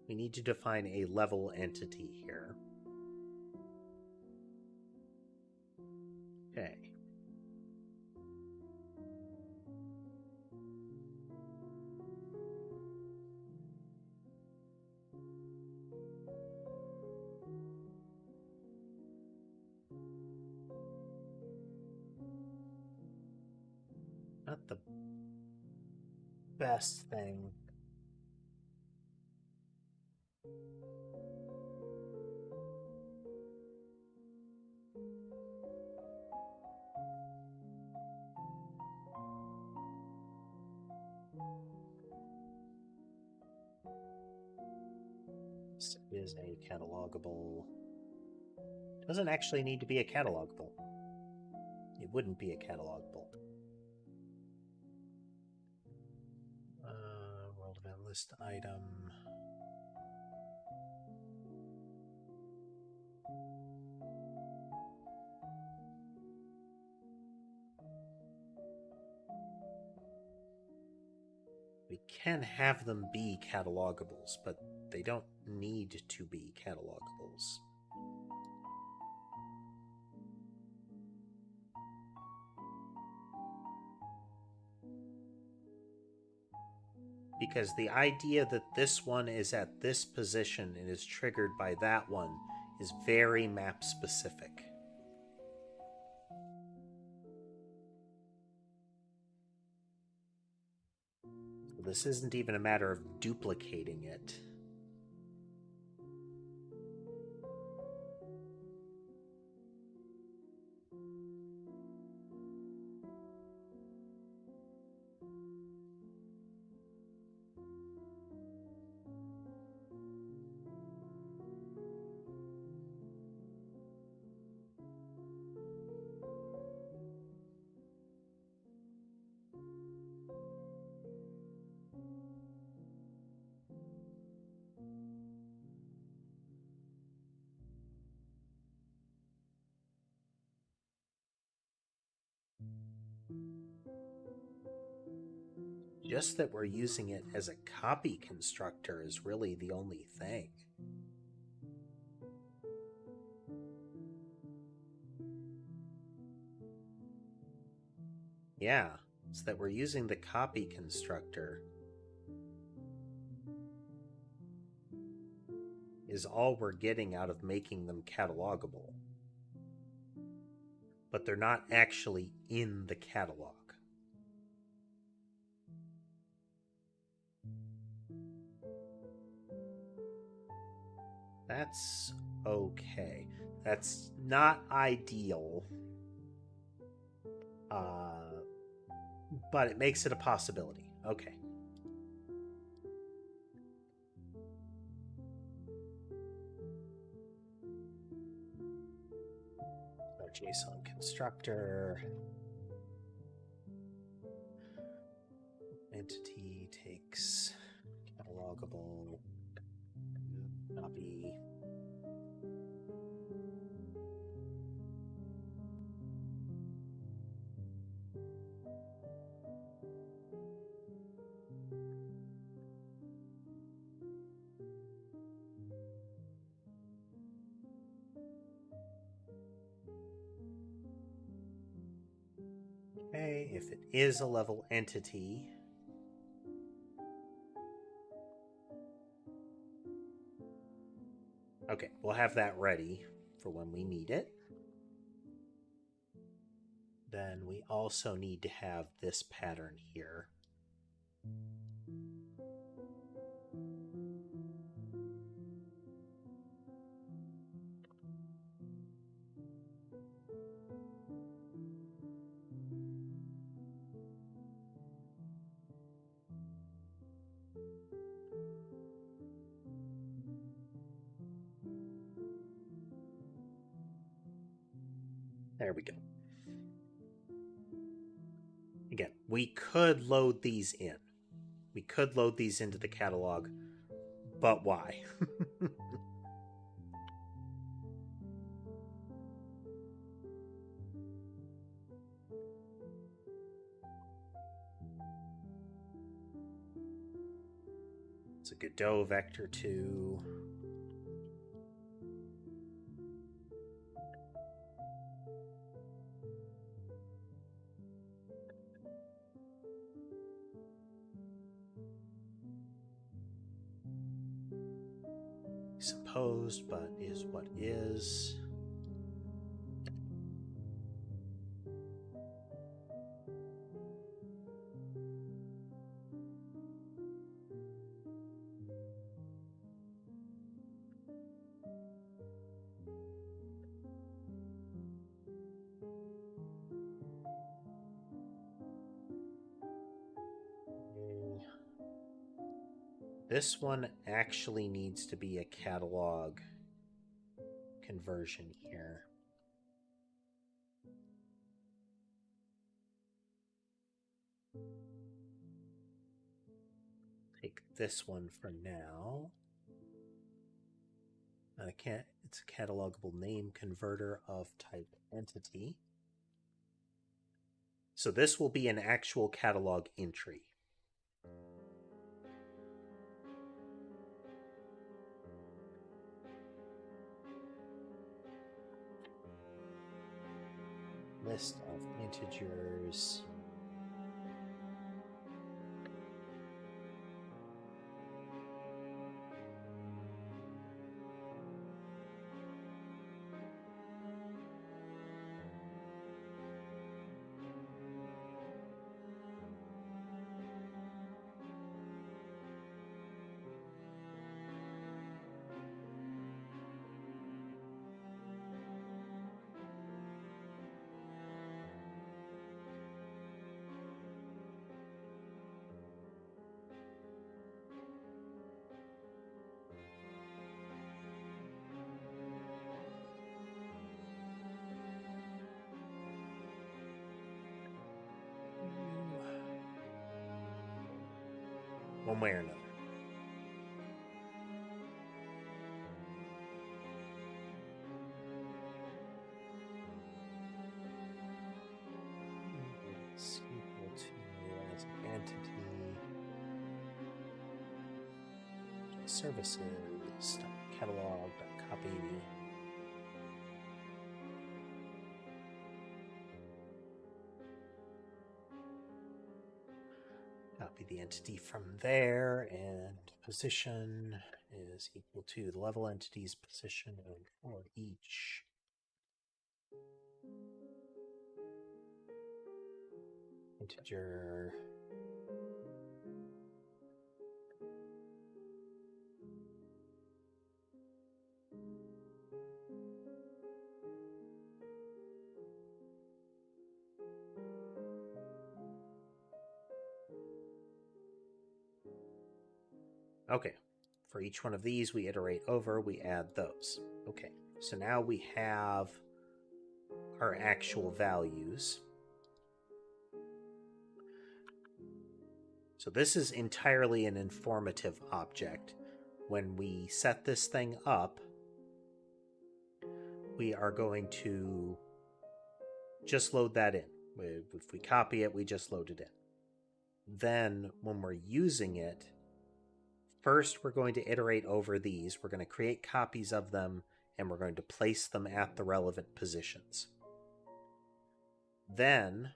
We need to define a level entity here. Not the best thing. This is a catalogable. Doesn't actually need to be a catalogable. It wouldn't be a catalogable. World event list item. We can have them be catalogables, but they don't need to be catalogables. Because the idea that this one is at this position and is triggered by that one is very map specific. So this isn't even a matter of duplicating it. Just that we're using it as a copy constructor is really the only thing. Yeah, it's that we're using the copy constructor is all we're getting out of making them catalogable. But they're not actually in the catalog. That's okay. That's not ideal. But it makes it a possibility. Okay. So JSON constructor. Entity takes catalogable copy. Okay, if it is a level entity, okay, we'll have that ready for when we need it. Then we also need to have this pattern here. There we go. Again, we could load these in. We could load these into the catalog, but why? It's a Godot vector 2. Supposed, but is what is. This one actually needs to be a catalog conversion here. Take this one for now. It's a catalogable name converter of type entity. So this will be an actual catalog entry. List of integers. One way or another. It's equal to as an entity. Services, catalog, copy. Copy the entity from there, and position is equal to the level entity's position for each. Integer. Okay, for each one of these we iterate over, we add those. Okay, so now we have our actual values. So this is entirely an informative object. When we set this thing up, we are going to just load that in. If we copy it, we just load it in. Then when we're using it, first we're going to iterate over these. We're going to create copies of them, and we're going to place them at the relevant positions. Then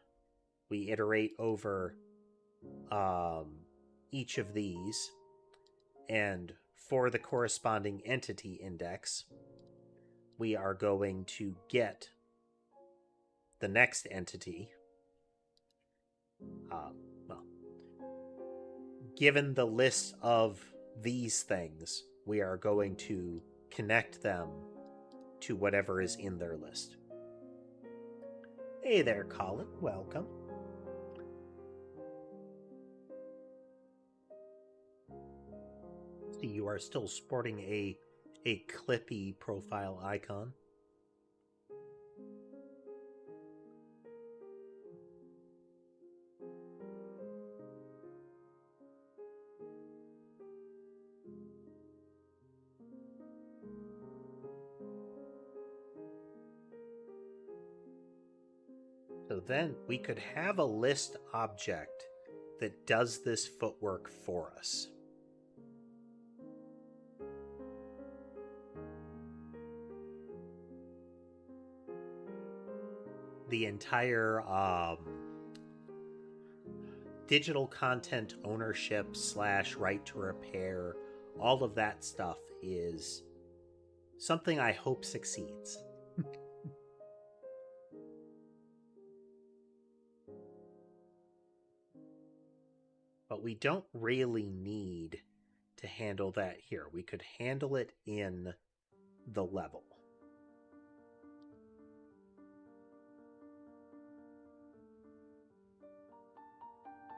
we iterate over each of these, and for the corresponding entity index, we are going to get the next entity. Given the list of these things, we are going to connect them to whatever is in their list. Hey there, Colin. Welcome. See, you are still sporting a clippy profile icon. So then we could have a list object that does this footwork for us. The entire digital content ownership / right to repair, all of that stuff is something I hope succeeds. But we don't really need to handle that here. We could handle it in the level.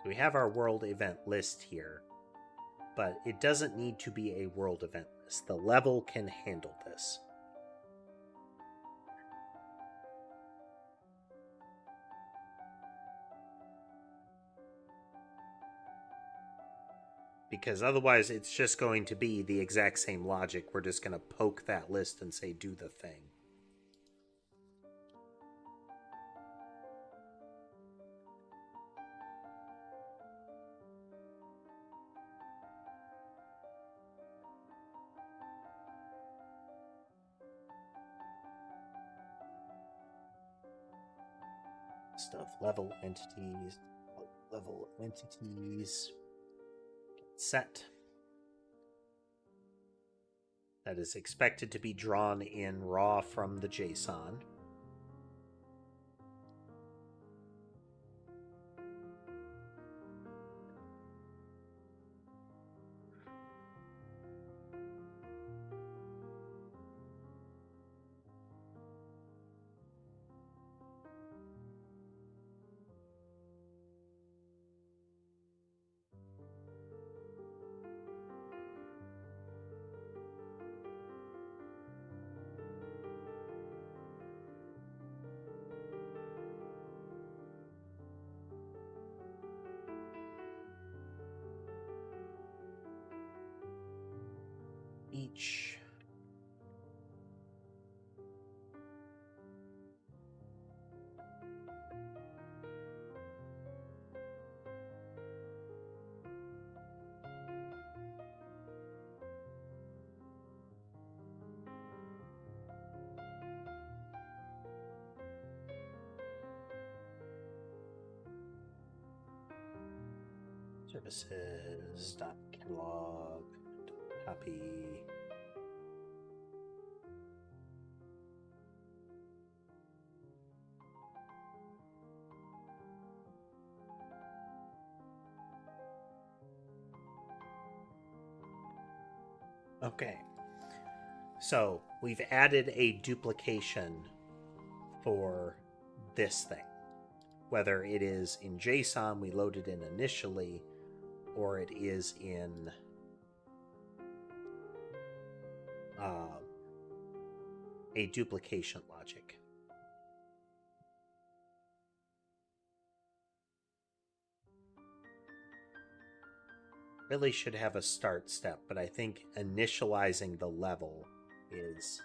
We have our world event list here. but it doesn't need to be a world event list. The level can handle this. Because otherwise it's just going to be the exact same logic. We're just going to poke that list and say, do the thing. Stuff, level entities, set. That is expected to be drawn in raw from the JSON. Each services .catalog copy. Okay, so we've added a duplication for this thing. Whether it is in JSON, we loaded in initially, or it is in a duplication logic. Really should have a start step, but I think initializing the level is...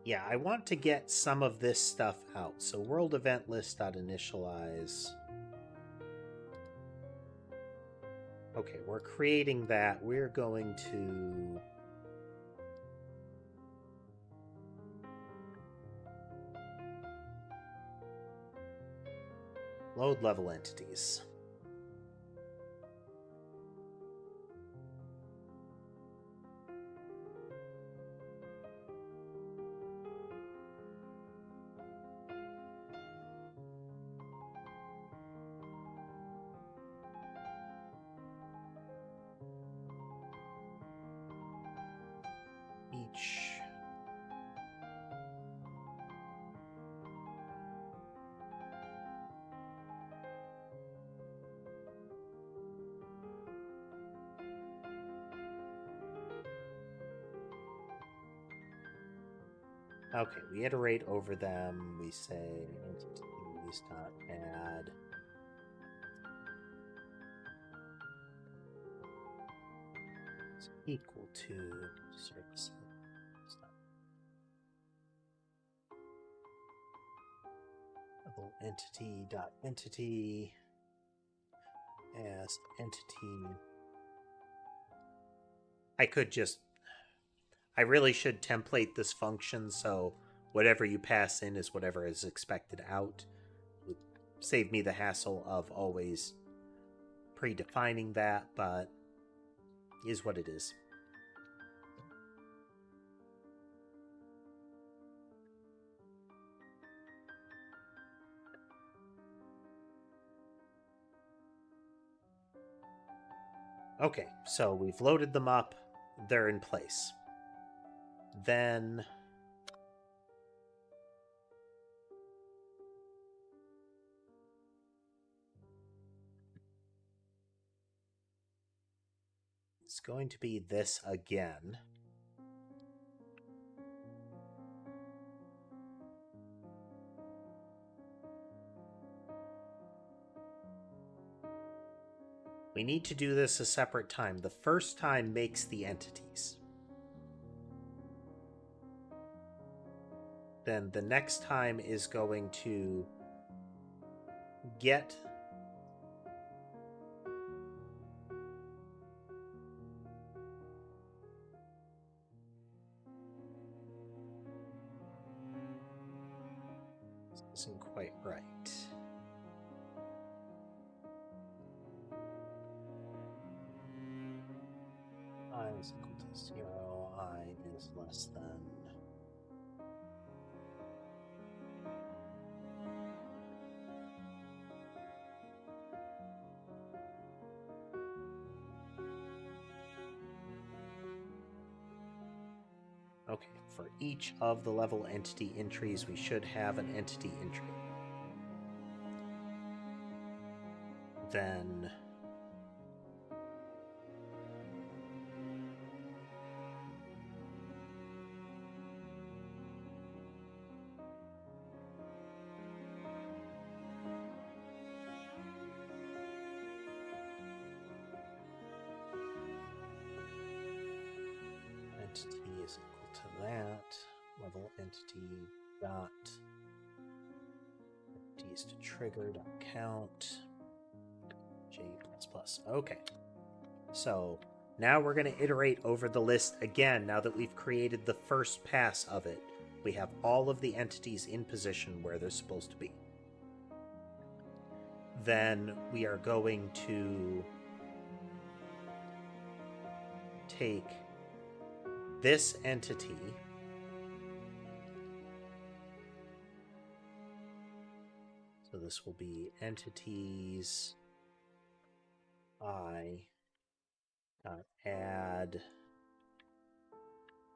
Yeah, I want to get some of this stuff out. So world event list.initialize. Okay, we're creating that. We're going to... load level entities. Each okay, we iterate over them. We say entities.add is equal to services. Level entity.entity as entity. I could just... I really should template this function, so whatever you pass in is whatever is expected out. It would save me the hassle of always predefining that, but is what it is. Okay, so we've loaded them up. They're in place. Then it's going to be this again. We need to do this a separate time. The first time makes the entities. Then the next time is going to get this isn't quite right. I is equal to 0, I is less than. Okay, for each of the level entity entries, we should have an entity entry. Then entity is equal to that. Level entity dot entities to trigger dot count j plus plus. Okay, so now we're going to iterate over the list again. Now that we've created the first pass of it, we have all of the entities in position where they're supposed to be. Then we are going to take this entity so this will be entities I add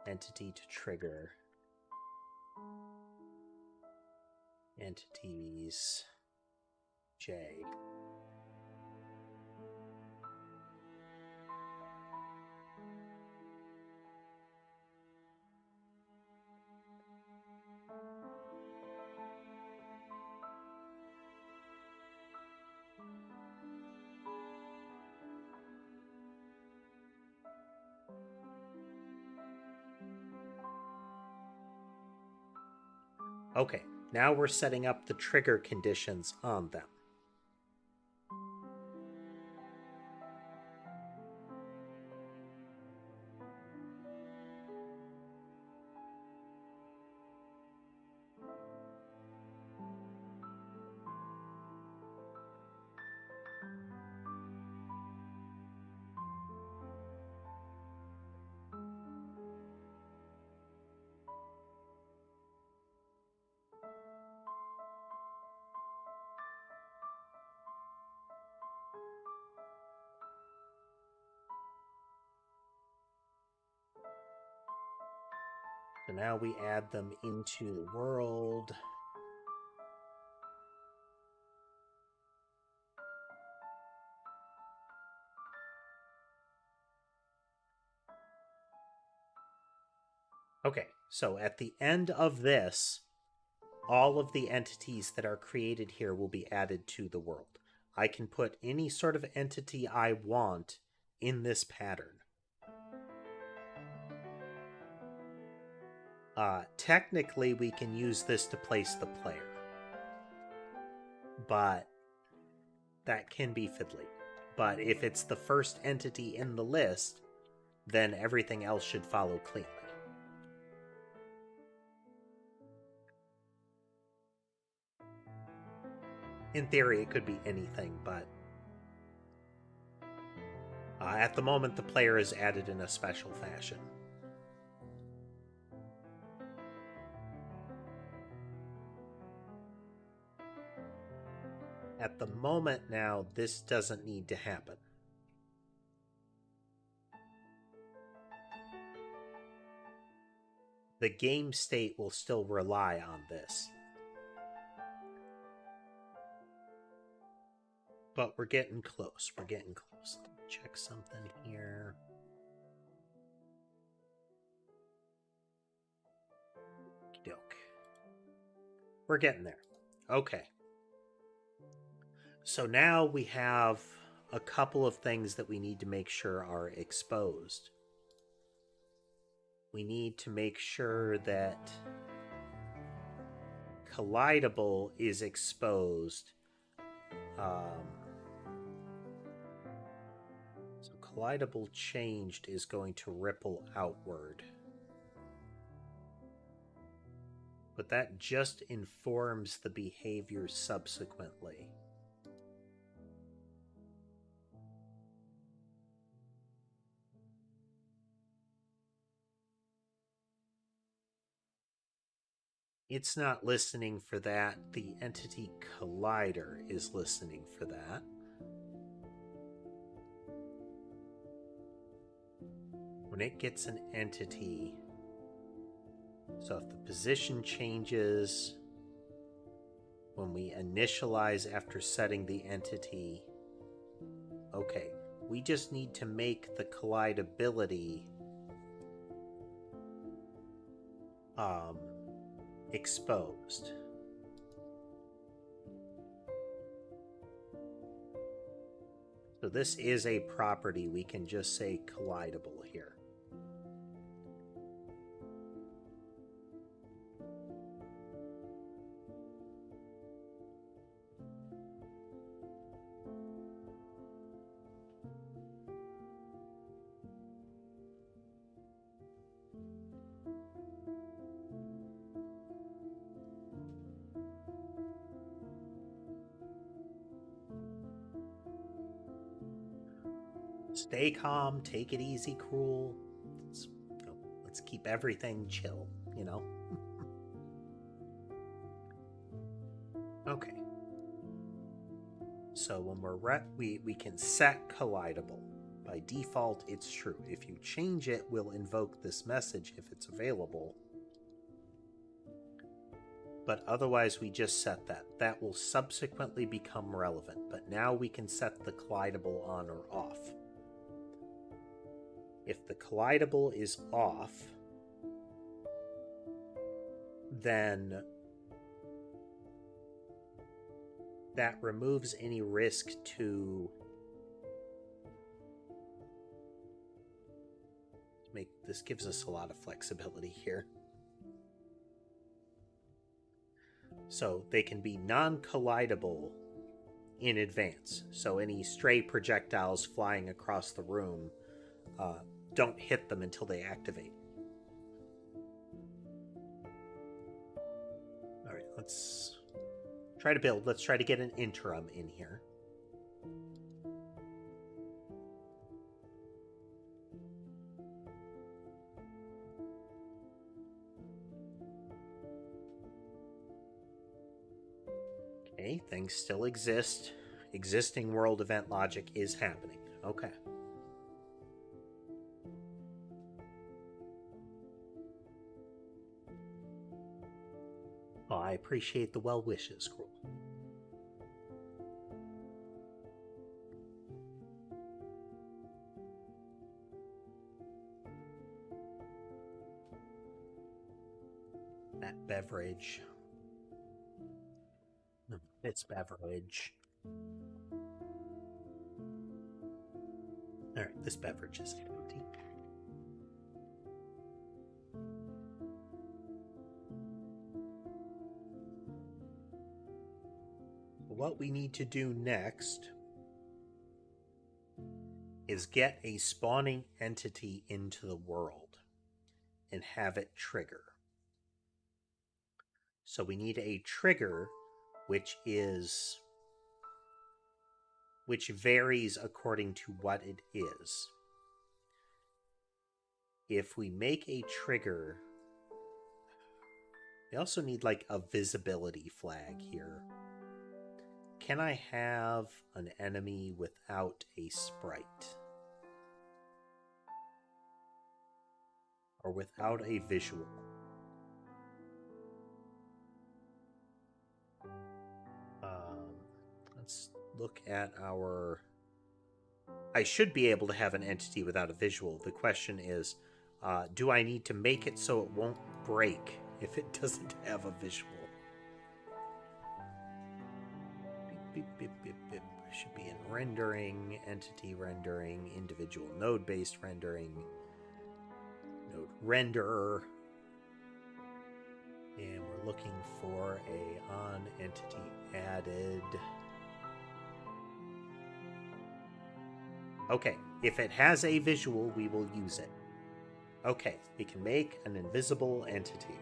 entity to trigger entities j. Okay, now we're setting up the trigger conditions on them. So now we add them into the world. Okay, so at the end of this, all of the entities that are created here will be added to the world. I can put any sort of entity I want in this pattern. Technically, we can use this to place the player, but that can be fiddly. But if it's the first entity in the list, then everything else should follow cleanly. In theory, it could be anything, but at the moment, the player is added in a special fashion. At the moment now, this doesn't need to happen. The game state will still rely on this. But we're getting close. We're getting close. Let me check something here. Okey-doke. We're getting there. Okay. So now we have a couple of things that we need to make sure are exposed. We need to make sure that collidable is exposed. So collidable changed is going to ripple outward. But that just informs the behavior subsequently. It's not listening for that. The entity collider is listening for that. When it gets an entity, so if the position changes, when we initialize after setting the entity, okay, we just need to make the collidability exposed. So this is a property. We can just say collidable here. Stay calm, take it easy, cool. Let's keep everything chill, you know? Okay. So when we're we can set collidable. By default, it's true. If you change it, we'll invoke this message if it's available. But otherwise, we just set that. That will subsequently become relevant. But now we can set the collidable on or off. If the collidable is off, then that removes any risk to make this. Gives us a lot of flexibility here. So they can be non-collidable in advance. So any stray projectiles flying across the room don't hit them until they activate. All right, let's try to build. Let's try to get an interim in here. Okay, things still exist. Existing world event logic is happening. Okay. Oh, I appreciate the well wishes, Cruel. That beverage. It's beverage. Alright, this beverage is empty. What we need to do next is get a spawning entity into the world and have it trigger. So we need a trigger, which is which varies according to what it is. If we make a trigger, we also need like a visibility flag here. Can I have an enemy without a sprite? Or without a visual? Let's look at our... I should be able to have an entity without a visual. The question is, do I need to make it so it won't break if it doesn't have a visual? Beep, beep, beep, beep, beep. Should be in rendering, entity rendering, individual node-based rendering, node renderer, and we're looking for a on entity added. Okay, if it has a visual, we will use it. Okay, we can make an invisible entity.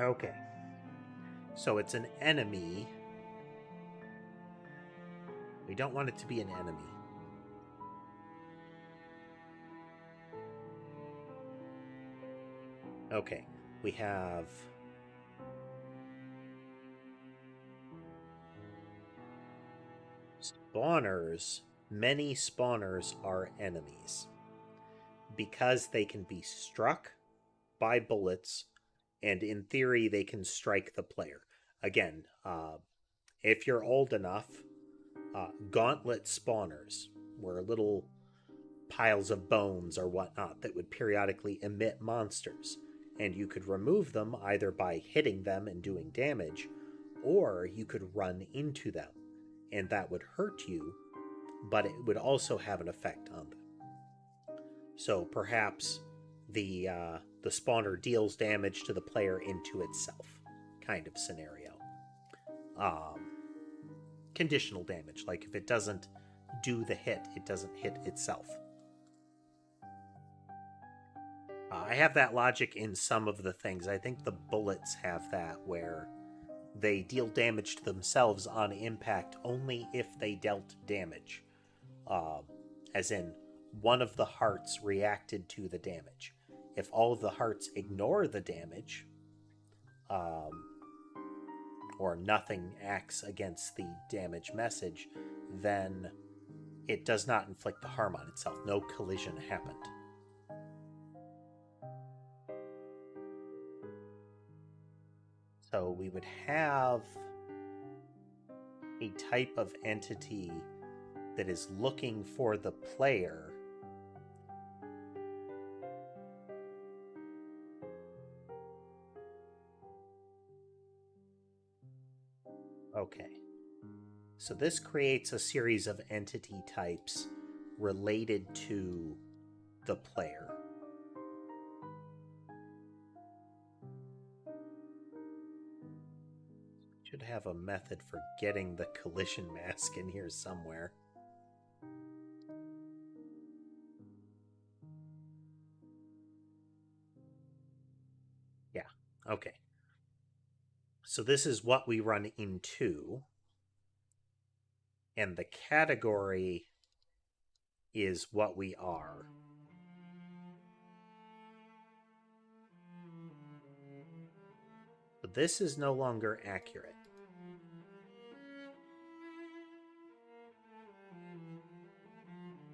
Okay. So it's an enemy. We don't want it to be an enemy. Okay, we have... spawners. Many spawners are enemies because they can be struck by bullets, and in theory they can strike the player. Again, if you're old enough, gauntlet spawners were little piles of bones or whatnot that would periodically emit monsters, and you could remove them either by hitting them and doing damage, or you could run into them, and that would hurt you, but it would also have an effect on them. So perhaps the spawner deals damage to the player into itself, kind of scenario. Conditional damage, like if it doesn't do the hit, it doesn't hit itself. I have that logic in some of the things. I think the bullets have that, where they deal damage to themselves on impact only if they dealt damage. As in, one of the hearts reacted to the damage. If all of the hearts ignore the damage, or nothing acts against the damage message, then it does not inflict the harm on itself. No collision happened. So we would have a type of entity that is looking for the player. Okay. So this creates a series of entity types related to the player. Should have a method for getting the collision mask in here somewhere. Yeah, okay. So this is what we run into. And the category is what we are. But this is no longer accurate.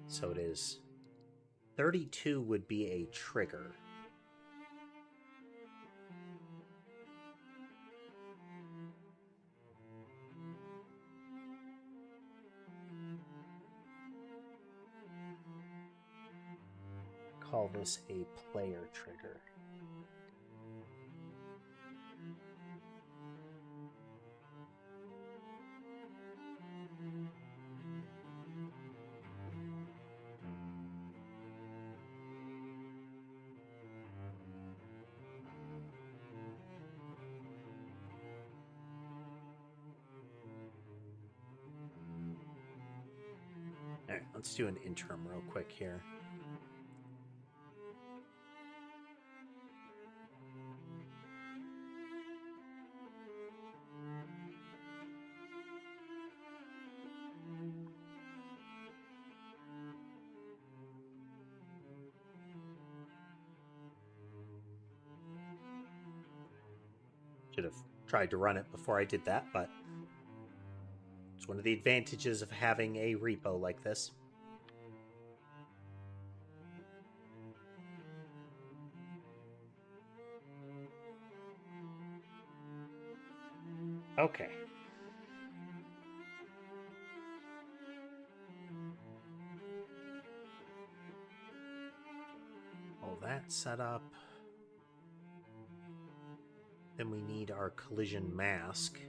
So it is 32 would be a trigger. Call this a player trigger. All right, let's do an interim real quick here. Should have tried to run it before I did that, but it's one of the advantages of having a repo like this. Okay. All that set up. Then we need our collision mask.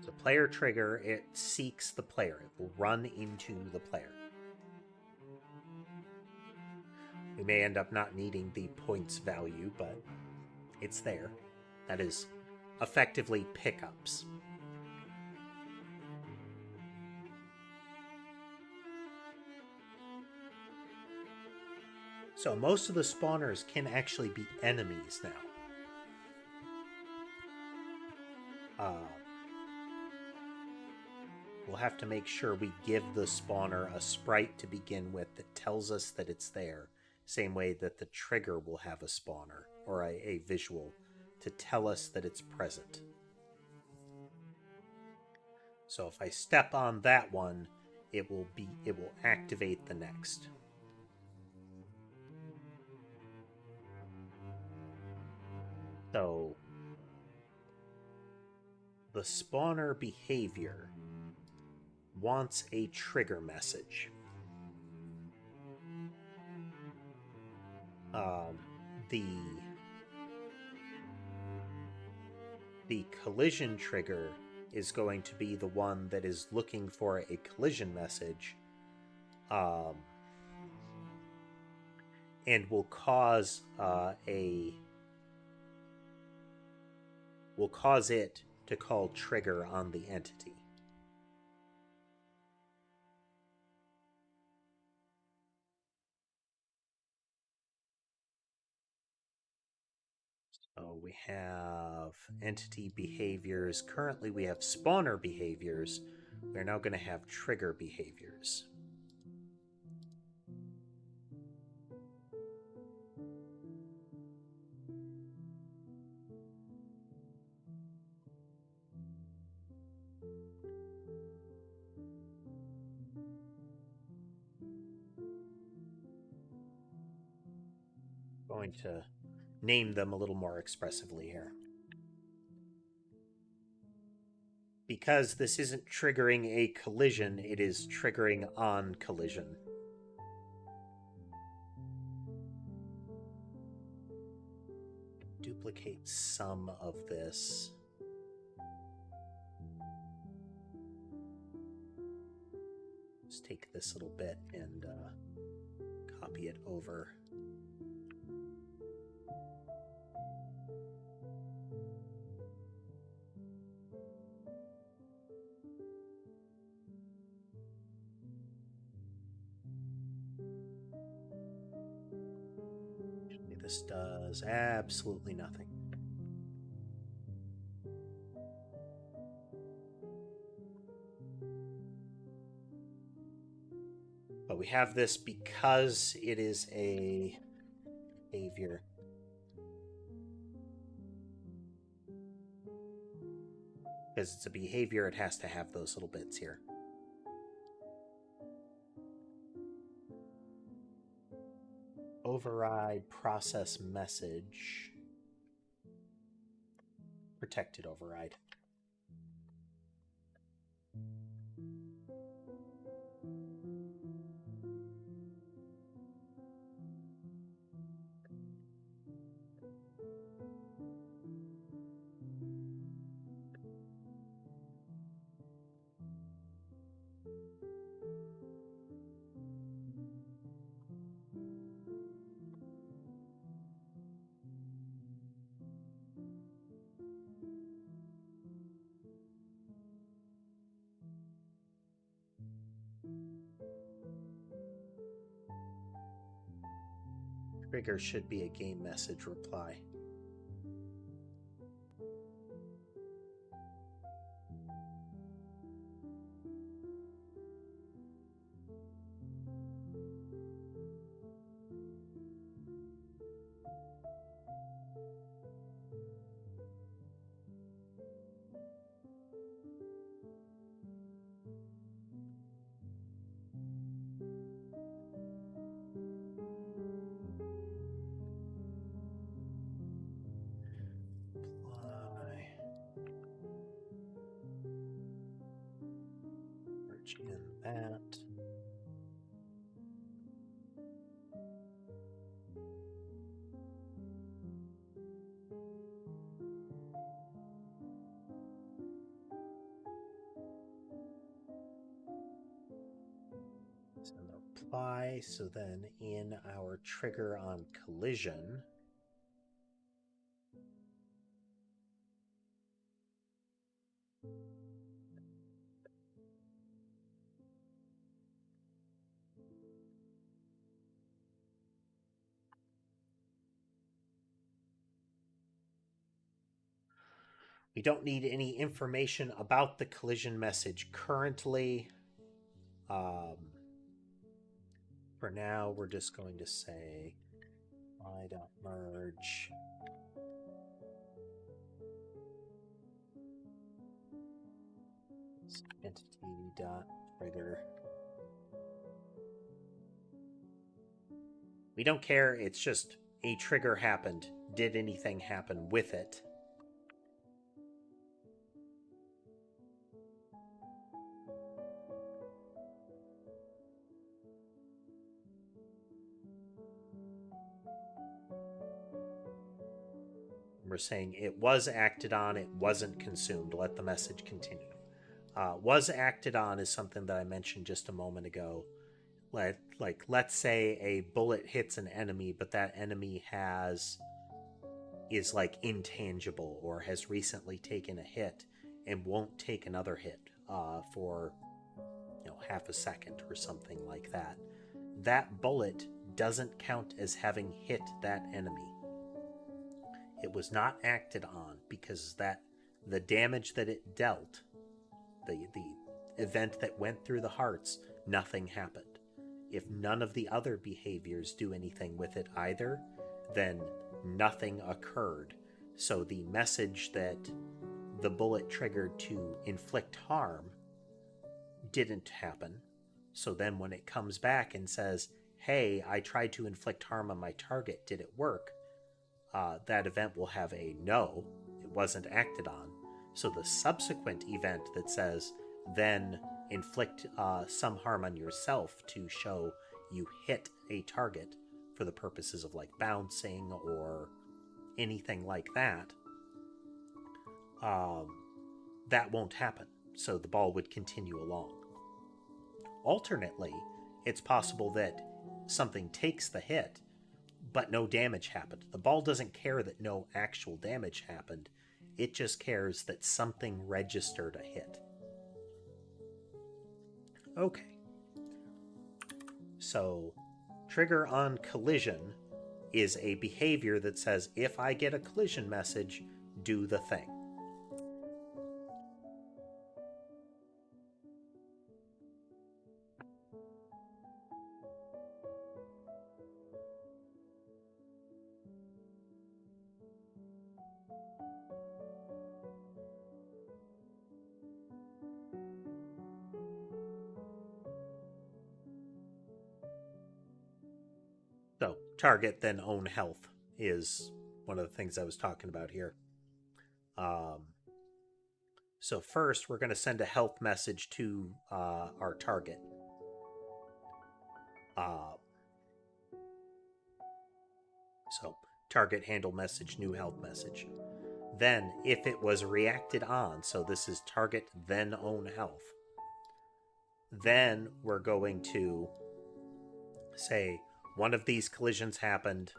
So player trigger, it seeks the player. It will run into the player. We may end up not needing the points value, but it's there. That is effectively pickups. So most of the spawners can actually be enemies now. We'll have to make sure we give the spawner a sprite to begin with that tells us that it's there. Same way that the trigger will have a spawner or a visual to tell us that it's present. So if I step on that one, it will activate the next. So the spawner behavior wants a trigger message. The collision trigger is going to be the one that is looking for a collision message, and will cause it to call trigger on the entity. So we have entity behaviors. Currently we have spawner behaviors. We're now going to have trigger behaviors. Going to name them a little more expressively here. Because this isn't triggering a collision, it is triggering on collision. Duplicate some of this. Just take this little bit and copy it over. This does absolutely nothing. But we have this because it is a behavior. Because it's a behavior, it has to have those little bits here. Override process message. Protected override. Trigger should be a game message reply. in that. So apply. So then in our trigger on collision, we don't need any information about the collision message currently. For now, we're just going to say i.merge entity.trigger. We don't care, it's just a trigger happened. Did anything happen with it? We're saying it was acted on, it wasn't consumed. Let the message continue. Was acted on is something that I mentioned just a moment ago. Let's say a bullet hits an enemy, but that enemy is like intangible or has recently taken a hit and won't take another hit for half a second or something like that. That bullet doesn't count as having hit that enemy. It was not acted on because the damage that it dealt, the event that went through the hearts, nothing happened. If none of the other behaviors do anything with it either, then nothing occurred. So the message that the bullet triggered to inflict harm didn't happen. So then when it comes back and says, hey, I tried to inflict harm on my target, did it work? That event will have a no, it wasn't acted on. So the subsequent event that says, then inflict some harm on yourself to show you hit a target for the purposes of like bouncing or anything like that, that won't happen. So the ball would continue along. Alternately, it's possible that something takes the hit, but no damage happened. The ball doesn't care that no actual damage happened. It just cares that something registered a hit. Okay. So, trigger on collision is a behavior that says, if I get a collision message, do the thing. So, target then own health is one of the things I was talking about here. So first, we're going to send a health message to our target. So target handle message, new health message. Then, if it was reacted on, so this is target then own health, then we're going to say one of these collisions happened,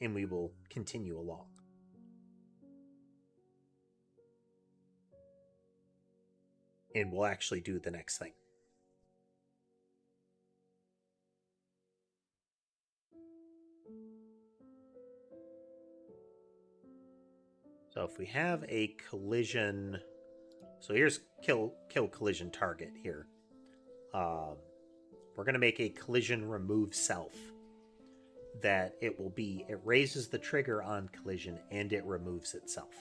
and we will continue along. And we'll actually do the next thing. So if we have a collision, so here's kill collision target here. We're going to make a collision remove self. That it raises the trigger on collision and it removes itself.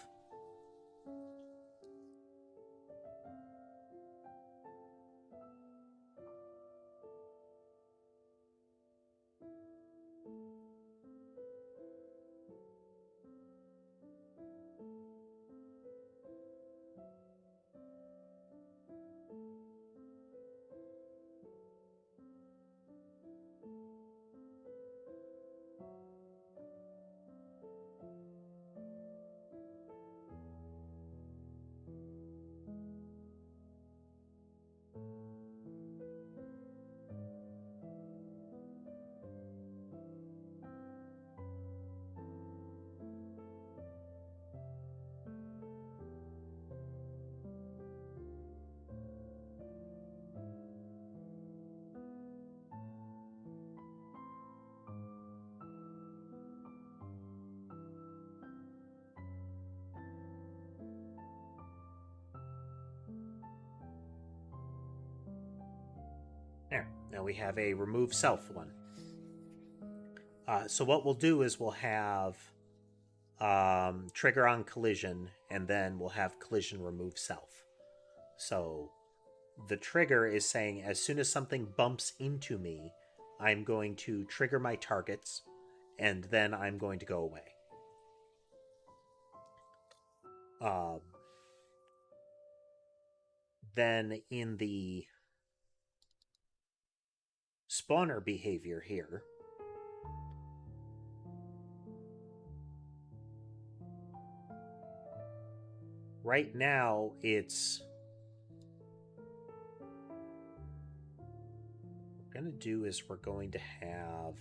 and we have a remove self one. So what we'll do is we'll have trigger on collision, and then we'll have collision remove self. So the trigger is saying as soon as something bumps into me, I'm going to trigger my targets, and then I'm going to go away. Then in the spawner behavior here, right now it's what we're going to do is we're going to have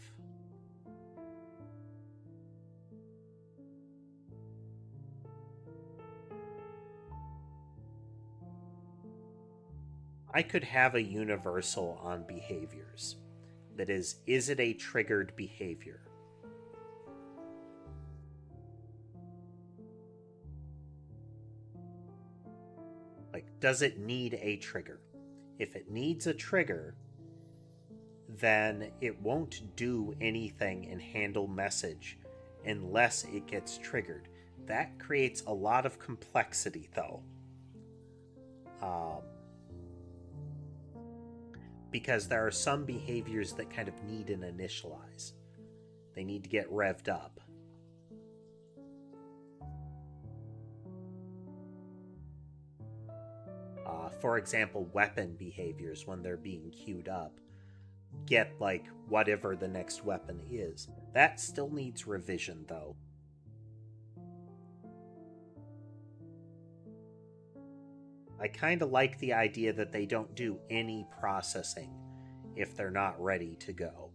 I could have a universal on behaviors. That is it a triggered behavior? Like, does it need a trigger? If it needs a trigger, then it won't do anything in handle message unless it gets triggered. That creates a lot of complexity, though. Because there are some behaviors that kind of need an initialize. They need to get revved up. For example, weapon behaviors, when they're being queued up, get like whatever the next weapon is. That still needs revision, though. I kind of like the idea that they don't do any processing if they're not ready to go.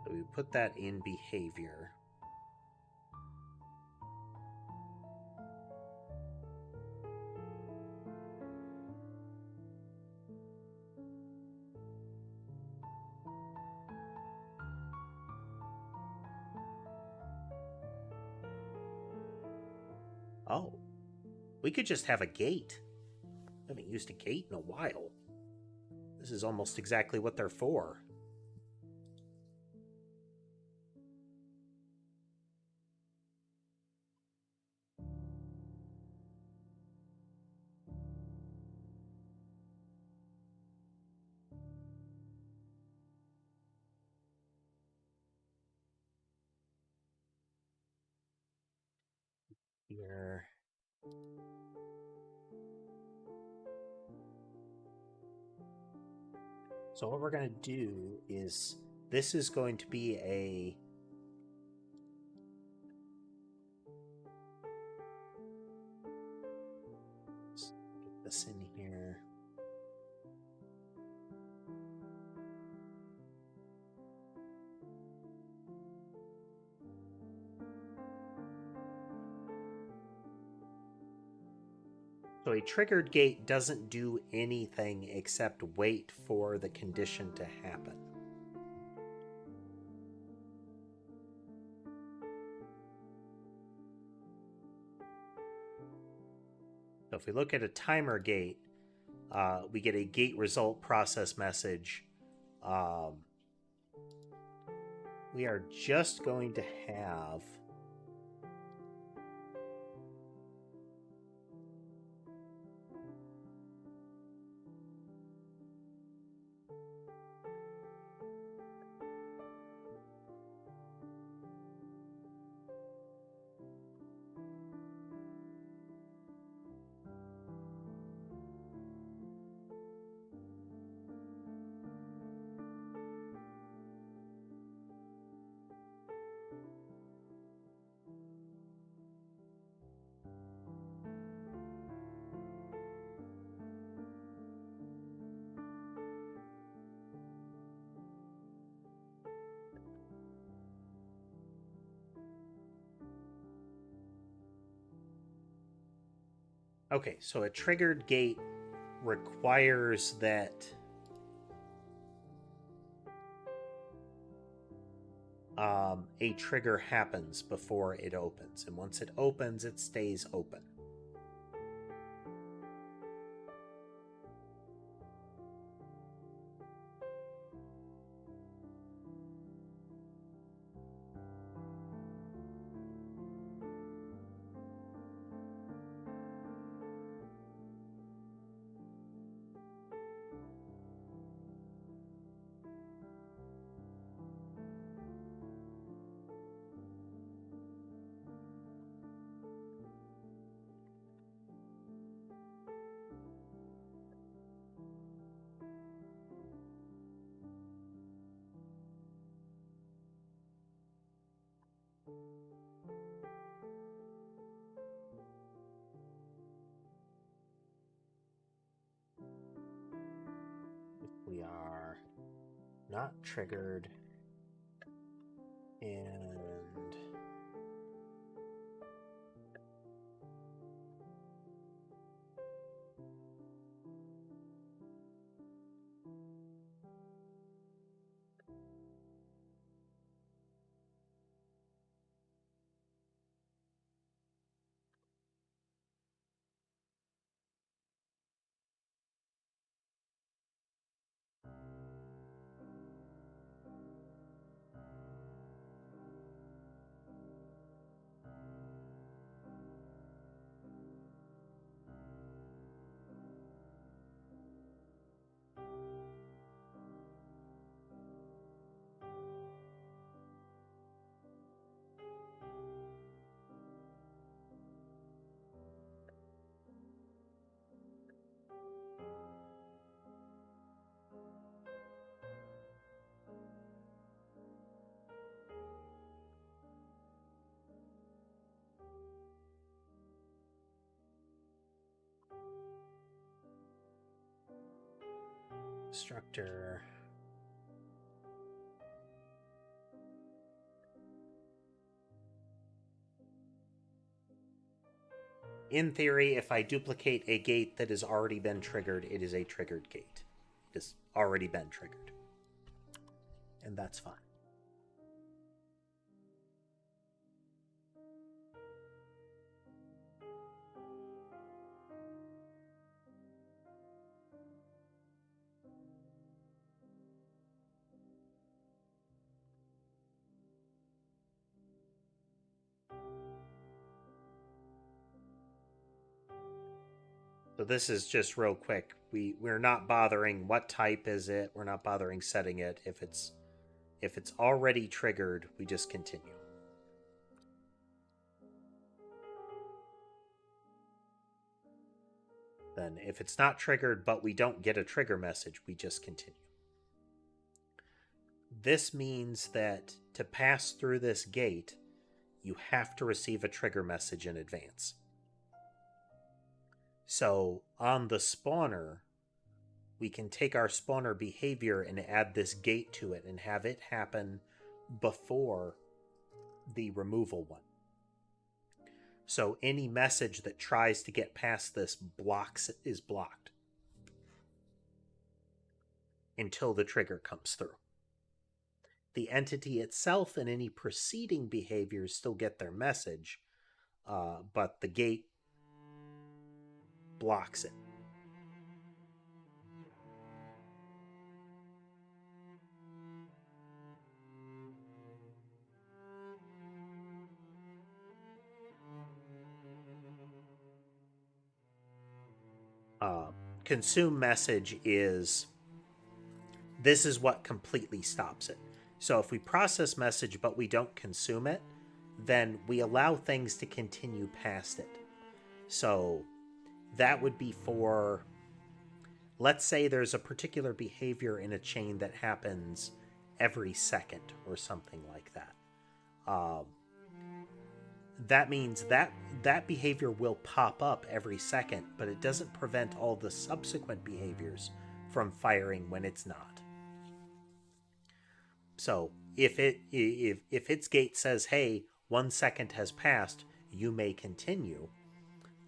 So we put that in behavior. Oh, we could just have a gate. I haven't used a gate in a while. This is almost exactly what they're for. Here. So what we're going to do is, this is going to be a let's get this in here. So a triggered gate doesn't do anything except wait for the condition to happen. So if we look at a timer gate, we get a gate result process message. We are just going to have okay, so a triggered gate requires that a trigger happens before it opens. And once it opens, it stays open. We are not triggered, and structure. In theory, if I duplicate a gate that has already been triggered, it is a triggered gate. It has already been triggered. And that's fine. So this is just real quick. We're not bothering what type is it. We're not bothering setting it. If it's already triggered, we just continue. Then if it's not triggered but we don't get a trigger message, we just continue. This means that to pass through this gate, you have to receive a trigger message in advance. So on the spawner, we can take our spawner behavior and add this gate to it and have it happen before the removal one. So any message that tries to get past this is blocked until the trigger comes through. The entity itself and any preceding behaviors still get their message, but the gate blocks it. Consume message is, this is what completely stops it. So if we process message but we don't consume it, then we allow things to continue past it. So that would be for, let's say there's a particular behavior in a chain that happens every second or something like that. That means that behavior will pop up every second, but it doesn't prevent all the subsequent behaviors from firing when it's not. So if its gate says, hey, 1 second has passed, you may continue,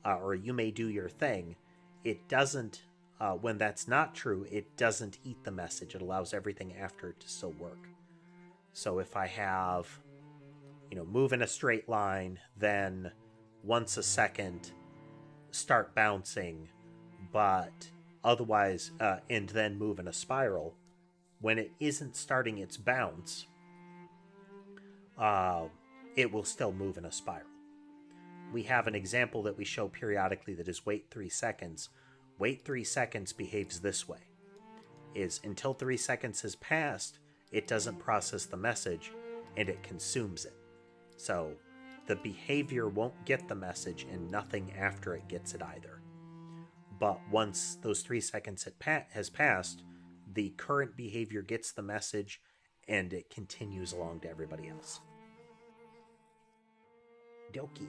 or you may do your thing, it doesn't, when that's not true, it doesn't eat the message. It allows everything after it to still work. So if I have, move in a straight line, then once a second start bouncing, but otherwise, and then move in a spiral, when it isn't starting its bounce, it will still move in a spiral. We have an example that we show periodically that is wait 3 seconds. Wait 3 seconds behaves this way. Is until 3 seconds has passed, it doesn't process the message, and it consumes it. So the behavior won't get the message, and nothing after it gets it either. But once those 3 seconds has passed, the current behavior gets the message, and it continues along to everybody else. Doki.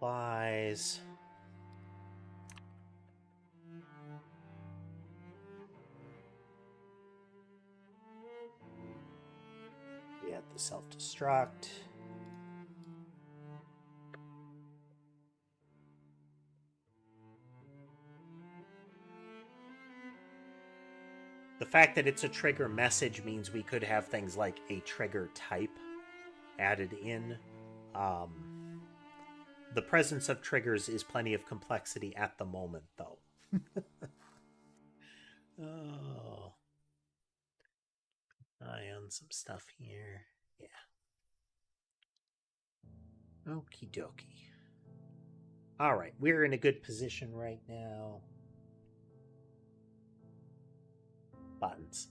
Lies. We have the self-destruct. The fact that it's a trigger message means we could have things like a trigger type added in. The presence of triggers is plenty of complexity at the moment, though. Oh. Eye on some stuff here. Yeah. Okie dokie. All right, we're in a good position right now. Buttons.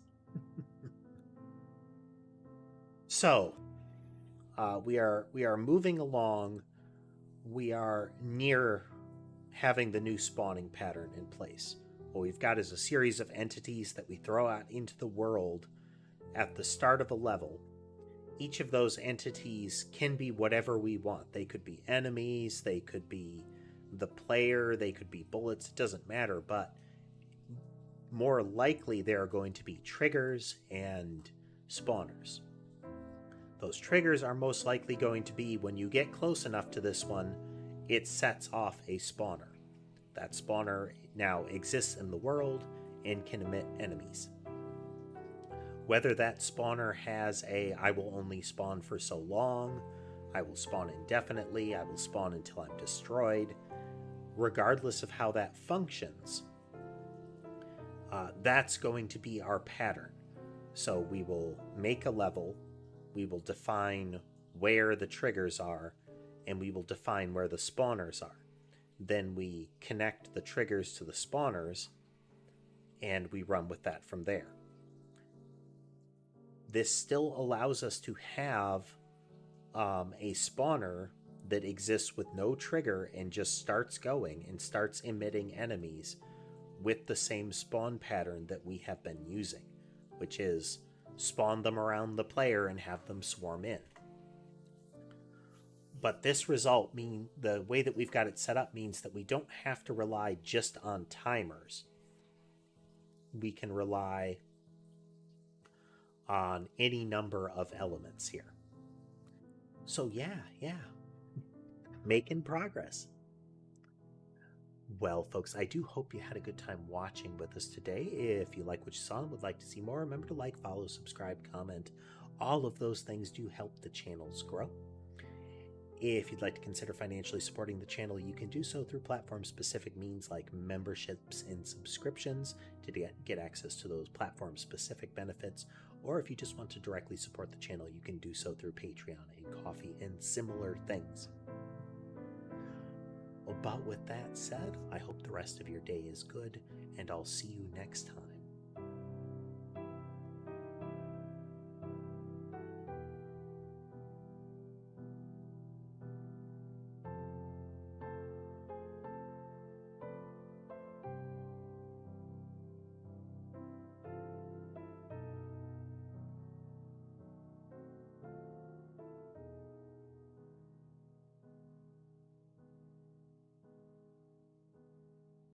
So, we are moving along. We are near having the new spawning pattern in place. What we've got is a series of entities that we throw out into the world at the start of a level. Each of those entities can be whatever we want. They could be enemies, they could be the player, they could be bullets, it doesn't matter, but more likely there are going to be triggers and spawners. Those triggers are most likely going to be when you get close enough to this one, it sets off a spawner. That spawner now exists in the world and can emit enemies. Whether that spawner has I will only spawn for so long, I will spawn indefinitely, I will spawn until I'm destroyed, regardless of how that functions, that's going to be our pattern. So we will make a level, we will define where the triggers are, and we will define where the spawners are. Then we connect the triggers to the spawners, and we run with that from there. This still allows us to have a spawner that exists with no trigger and just starts going and starts emitting enemies with the same spawn pattern that we have been using, which is spawn them around the player and have them swarm in. But this result the way that we've got it set up means that we don't have to rely just on timers. We can rely on any number of elements here. So yeah, making progress. Well, folks, I do hope you had a good time watching with us today. If you like what you saw and would like to see more, remember to like, follow, subscribe, comment. All of those things do help the channels grow. If you'd like to consider financially supporting the channel, you can do so through platform-specific means like memberships and subscriptions to get access to those platform-specific benefits. Or if you just want to directly support the channel, you can do so through Patreon and Coffee and similar things. But with that said, I hope the rest of your day is good, and I'll see you next time.